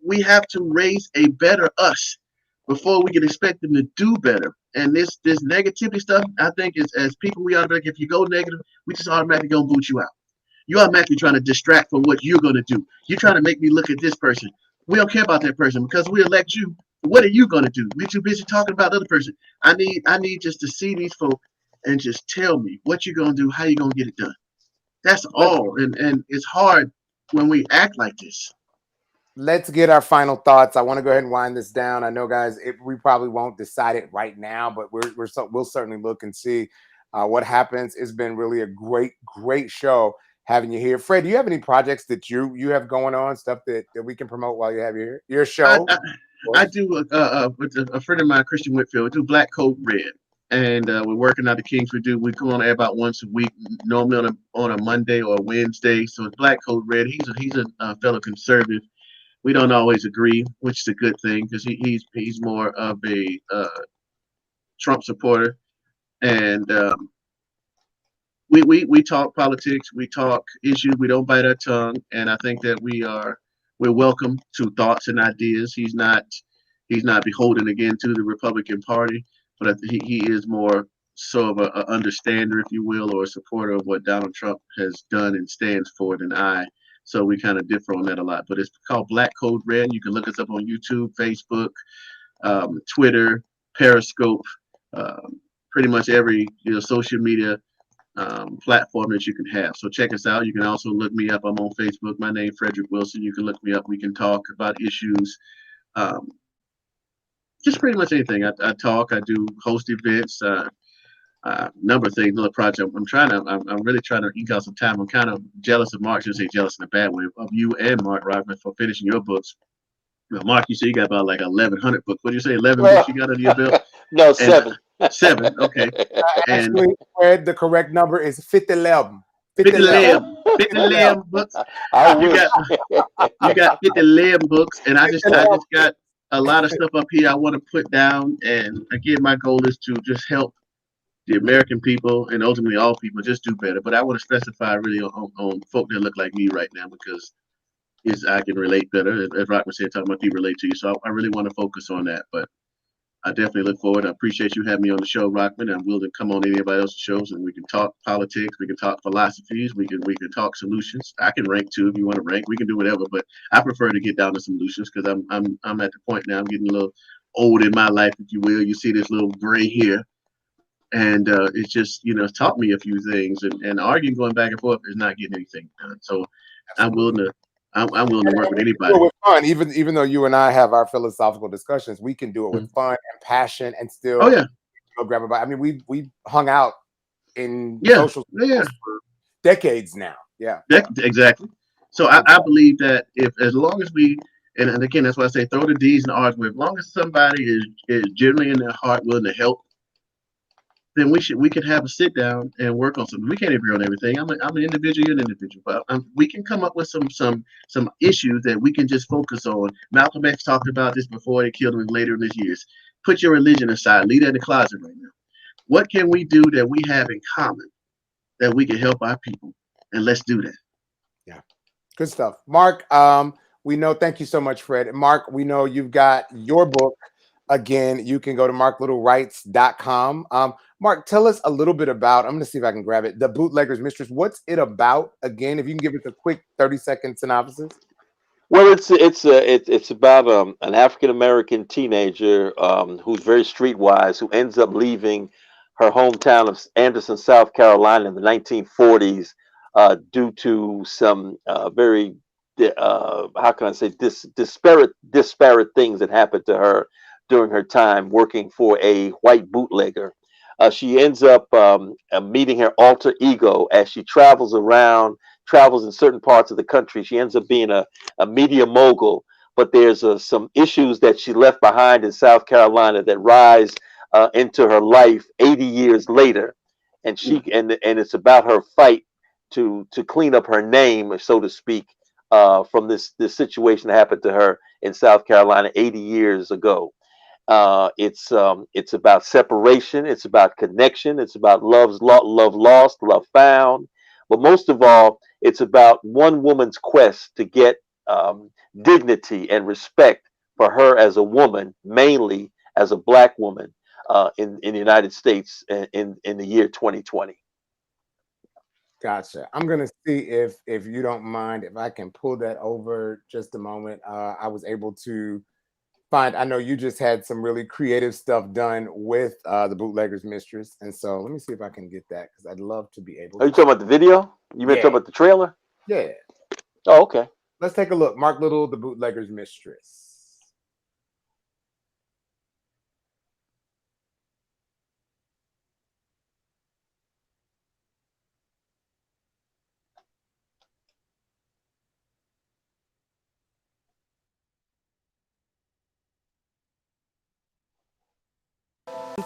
We have to raise a better us before we can expect them to do better. And this negativity stuff, I think, is as people, we automatically, if you go negative, we just automatically gonna boot you out. You're automatically trying to distract from what you're gonna do. You're trying to make me look at this person. We don't care about that person because we elect you. What are you gonna do? We're too busy talking about the other person. I need just to see these folks and just tell me what you're gonna do, how you're gonna get it done. That's all. And it's hard when we act like this. Let's get our final thoughts. I want to go ahead and wind this down. I know, guys, we probably won't decide it right now, but we'll certainly look and see what happens. It's been really a great show having you here. Fred, do you have any projects that you have going on, stuff that we can promote while you have your show? I do with a friend of mine, Christian Whitfield. We do Black Code Red, and we're working out the kinks. We come on air about once a week, normally on a Monday or a Wednesday. So it's Black Code Red. He's a fellow conservative. We don't always agree, which is a good thing because he's more of a Trump supporter, and we talk politics, we talk issues, we don't bite our tongue, and I think that we're welcome to thoughts and ideas. He's not beholden again to the Republican Party, but he is more so of a understander, if you will, or a supporter of what Donald Trump has done and stands for than I. So we kind of differ on that a lot, but it's called Black Code Red. You can look us up on YouTube, Facebook, Twitter, Periscope, pretty much every social media platform that you can have. So check us out. You can also look me up. I'm on Facebook. My name Frederick Wilson. You can look me up. We can talk about issues. Just pretty much anything. I talk. I do host events. Number of things. Another project. I'm really trying to eke out some time. I'm kind of jealous of Mark. I shouldn't say jealous in a bad way of you and Mark Rockman for finishing your books. Mark, you say you got about like 1,100 books. What do you say? 11 books you got under your belt? No, 7. 7. Okay. And Actually, Fred, the correct number is 5011. 50 books. You got 50 books, and I just got a lot of stuff up here I want to put down. And again, my goal is to just help the American people and ultimately all people just do better. But I want to specify really on folk that look like me right now because I can relate better. As Rockman said, talking about people relate to you. So I really want to focus on that. But I definitely look forward. I appreciate you having me on the show, Rockman. I'm willing to come on anybody else's shows and we can talk politics, we can talk philosophies, we can talk solutions. I can rank too if you want to rank. We can do whatever, but I prefer to get down to solutions because I'm at the point now. I'm getting a little old in my life, if you will. You see this little gray here, and it's just it's taught me a few things. And arguing going back and forth is not getting anything done. So I'm willing to work with anybody. Do it with fun, even though you and I have our philosophical discussions, we can do it with fun and passion and still. Oh yeah. Grab a bite. I mean, we hung out in social for decades now. Yeah. Exactly. So I believe that as long as we and again that's why I say throw the D's and R's with, as long as somebody is genuinely in their heart willing to help, then we could have a sit down and work on something. We can't agree on everything. I'm an individual, you're an individual, but we can come up with some issues that we can just focus on. Malcolm X talked about this before they killed him later in his years. Put your religion aside, leave that in the closet right now. What can we do that we have in common that we can help our people? And let's do that. Yeah, good stuff. Mark, we know, thank you so much, Fred. Mark, we know you've got your book. Again, you can go to marklittlewrites.com. Mark, tell us a little bit about, I'm going to see if I can grab it, The Bootlegger's Mistress. What's it about? Again, if you can give us a quick 30-second synopsis. Well, it's about an African-American teenager who's very streetwise, who ends up leaving her hometown of Anderson, South Carolina in the 1940s due to some very, how can I say, disparate things that happened to her during her time working for a white bootlegger. She ends up meeting her alter ego as she travels in certain parts of the country. She ends up being a media mogul, but there's some issues that she left behind in South Carolina that rise into her life 80 years later. And it's about her fight to clean up her name, so to speak, from this situation that happened to her in South Carolina 80 years ago. It's about separation. It's about connection. It's about love lost, love found. But most of all, it's about one woman's quest to get dignity and respect for her as a woman, mainly as a Black woman in the United States in the year 2020. Gotcha. I'm gonna see if you don't mind if I can pull that over just a moment. I was able to find. I know you just had some really creative stuff done with The Bootlegger's Mistress, and so let me see if I can get that because I'd love to be able. Are you talking about the video? You been talking about the trailer? Yeah. Oh, okay. Let's take a look. Mark Little, The Bootlegger's Mistress.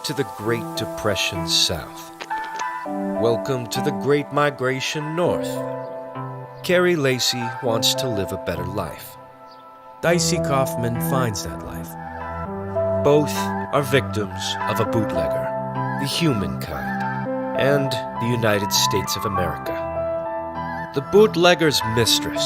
To the Great Depression South. Welcome to the Great Migration North. Carrie Lacey wants to live a better life. Dicey Kaufman finds that life. Both are victims of a bootlegger, the humankind, and the United States of America. The Bootlegger's Mistress,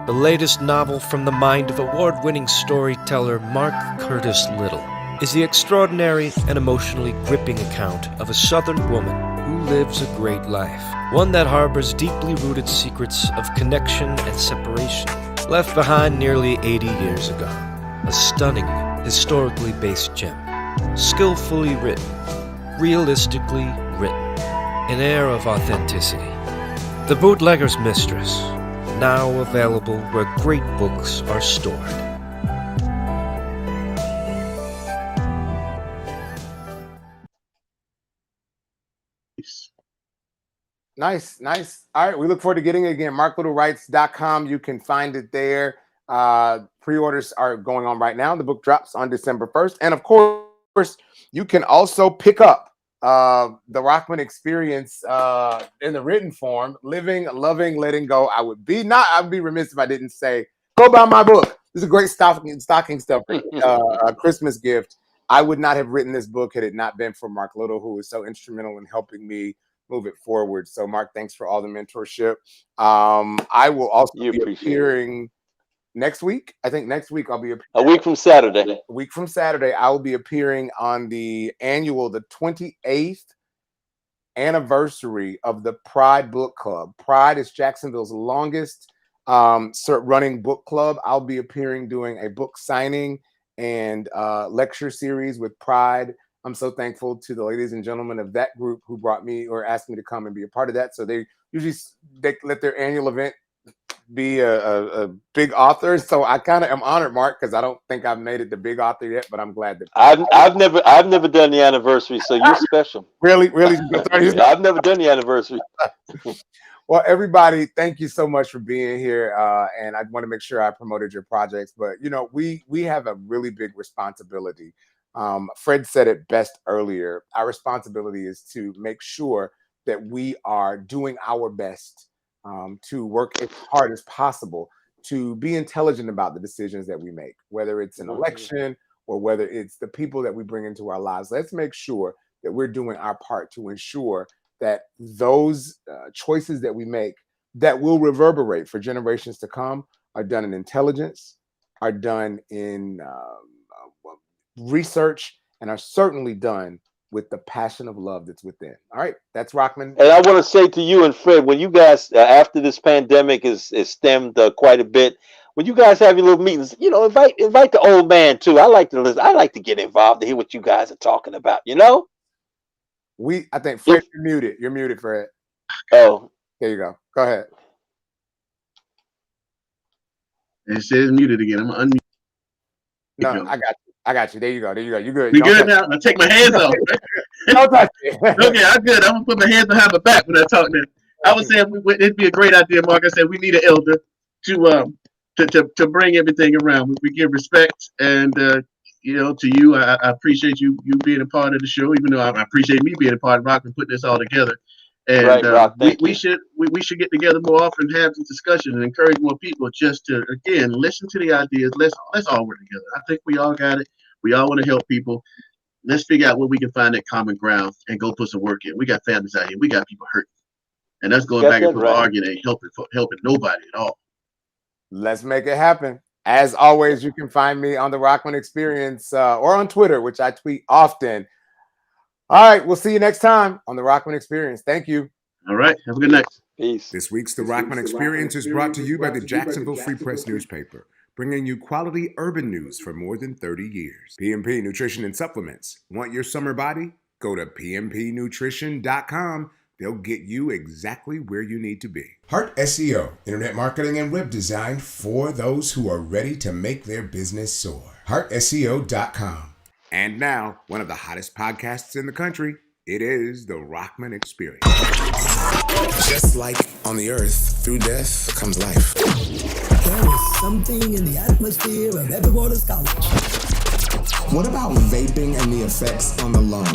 the latest novel from the mind of award-winning storyteller Mark Curtis Little, is the extraordinary and emotionally gripping account of a Southern woman who lives a great life, one that harbors deeply rooted secrets of connection and separation, left behind nearly 80 years ago. A stunning historically based gem. Skillfully written, realistically written, an air of authenticity. The Bootlegger's Mistress, now available where great books are stored. Nice. All right, we look forward to getting it again. MarkLittleWrites.com. You can find it there. Pre-orders are going on right now. The book drops on December 1st. And of course, you can also pick up the Rockman Experience in the written form, Living, Loving, Letting Go. I would be remiss if I didn't say, go buy my book. This is a great stocking stuffer, Christmas gift. I would not have written this book had it not been for Mark Little, who is so instrumental in helping me move it forward. So Mark, thanks for all the mentorship. I will also be appearing next week. I think next week I'll be a week from Saturday. A week from Saturday, I will be appearing on the 28th anniversary of the Pride Book Club. Pride is Jacksonville's longest running book club. I'll be appearing doing a book signing and lecture series with Pride. I'm so thankful to the ladies and gentlemen of that group who brought me or asked me to come and be a part of that. So they let their annual event be a big author. So I kind of am honored, Mark, because I don't think I've made it the big author yet, but I'm glad that I've never done the anniversary, so you're special. Really? I've never done the anniversary. Well, everybody, thank you so much for being here. And I want to make sure I promoted your projects, but we have a really big responsibility. Fred said it best earlier. Our responsibility is to make sure that we are doing our best to work as hard as possible to be intelligent about the decisions that we make, whether it's an election or whether it's the people that we bring into our lives. Let's make sure that we're doing our part to ensure that those choices that we make that will reverberate for generations to come are done in intelligence, are done in research, and are certainly done with the passion of love that's within. All right, that's Rockman. And I want to say to you and Fred, when you guys, after this pandemic is stemmed quite a bit, when you guys have your little meetings, invite the old man too. I like to listen. I like to get involved to hear what you guys are talking about. I think Fred, you're muted. You're muted, Fred. Oh, there you go. Go ahead. It says muted again. I'm gonna unmute. No, I got you. There you go. You good? We good now? I take my hands off. Don't touch it. Okay, I'm good. I'm gonna put my hands behind my back when I talk now. I was saying it'd be a great idea, Mark. I said we need an elder to bring everything around. We give respect and to you. I appreciate you being a part of the show, even though I appreciate me being a part of Rock and putting this all together. And right, Rock, we should get together more often, have these discussions, and encourage more people just to again listen to the ideas. Let's all work together. I think we all got it. We all want to help people. Let's figure out where we can find that common ground and go put some work in. We got families out here. We got people hurting, and that's going back and forth arguing ain't helping nobody at all. Let's make it happen. As always, you can find me on the Rockman Experience or on Twitter, which I tweet often. All right, we'll see you next time on the Rockman Experience. Thank you. All right, have a good night. Peace. This week's The Rockman Experience is brought to you by the Jacksonville Free Press newspaper, bringing you quality urban news for more than 30 years. PMP Nutrition and Supplements. Want your summer body? Go to pmpnutrition.com. They'll get you exactly where you need to be. Heart SEO, internet marketing and web design for those who are ready to make their business soar. HeartSEO.com. And now, one of the hottest podcasts in the country. It is The Rockman Experience. Just like on the earth, through death comes life. There is something in the atmosphere of Edgewater College. What about vaping and the effects on the lungs?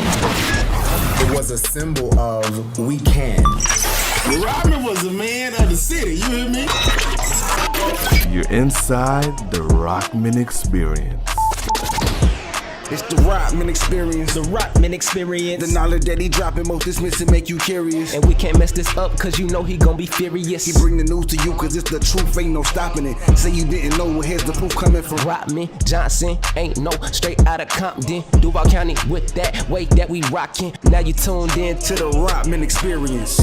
It was a symbol of we can. Rockman was a man of the city, you hear me? You're inside The Rockman Experience. It's the Rockman Experience. The Rockman Experience. The knowledge that he dropping, most dismiss it, make you curious. And we can't mess this up, cause you know he gon' be furious. He bring the news to you, cause it's the truth, ain't no stopping it. Say you didn't know, well, here's the proof coming from Rockman Johnson, ain't no straight out of Compton. Duval County with that way that we rockin'. Now you tuned in to the Rockman Experience.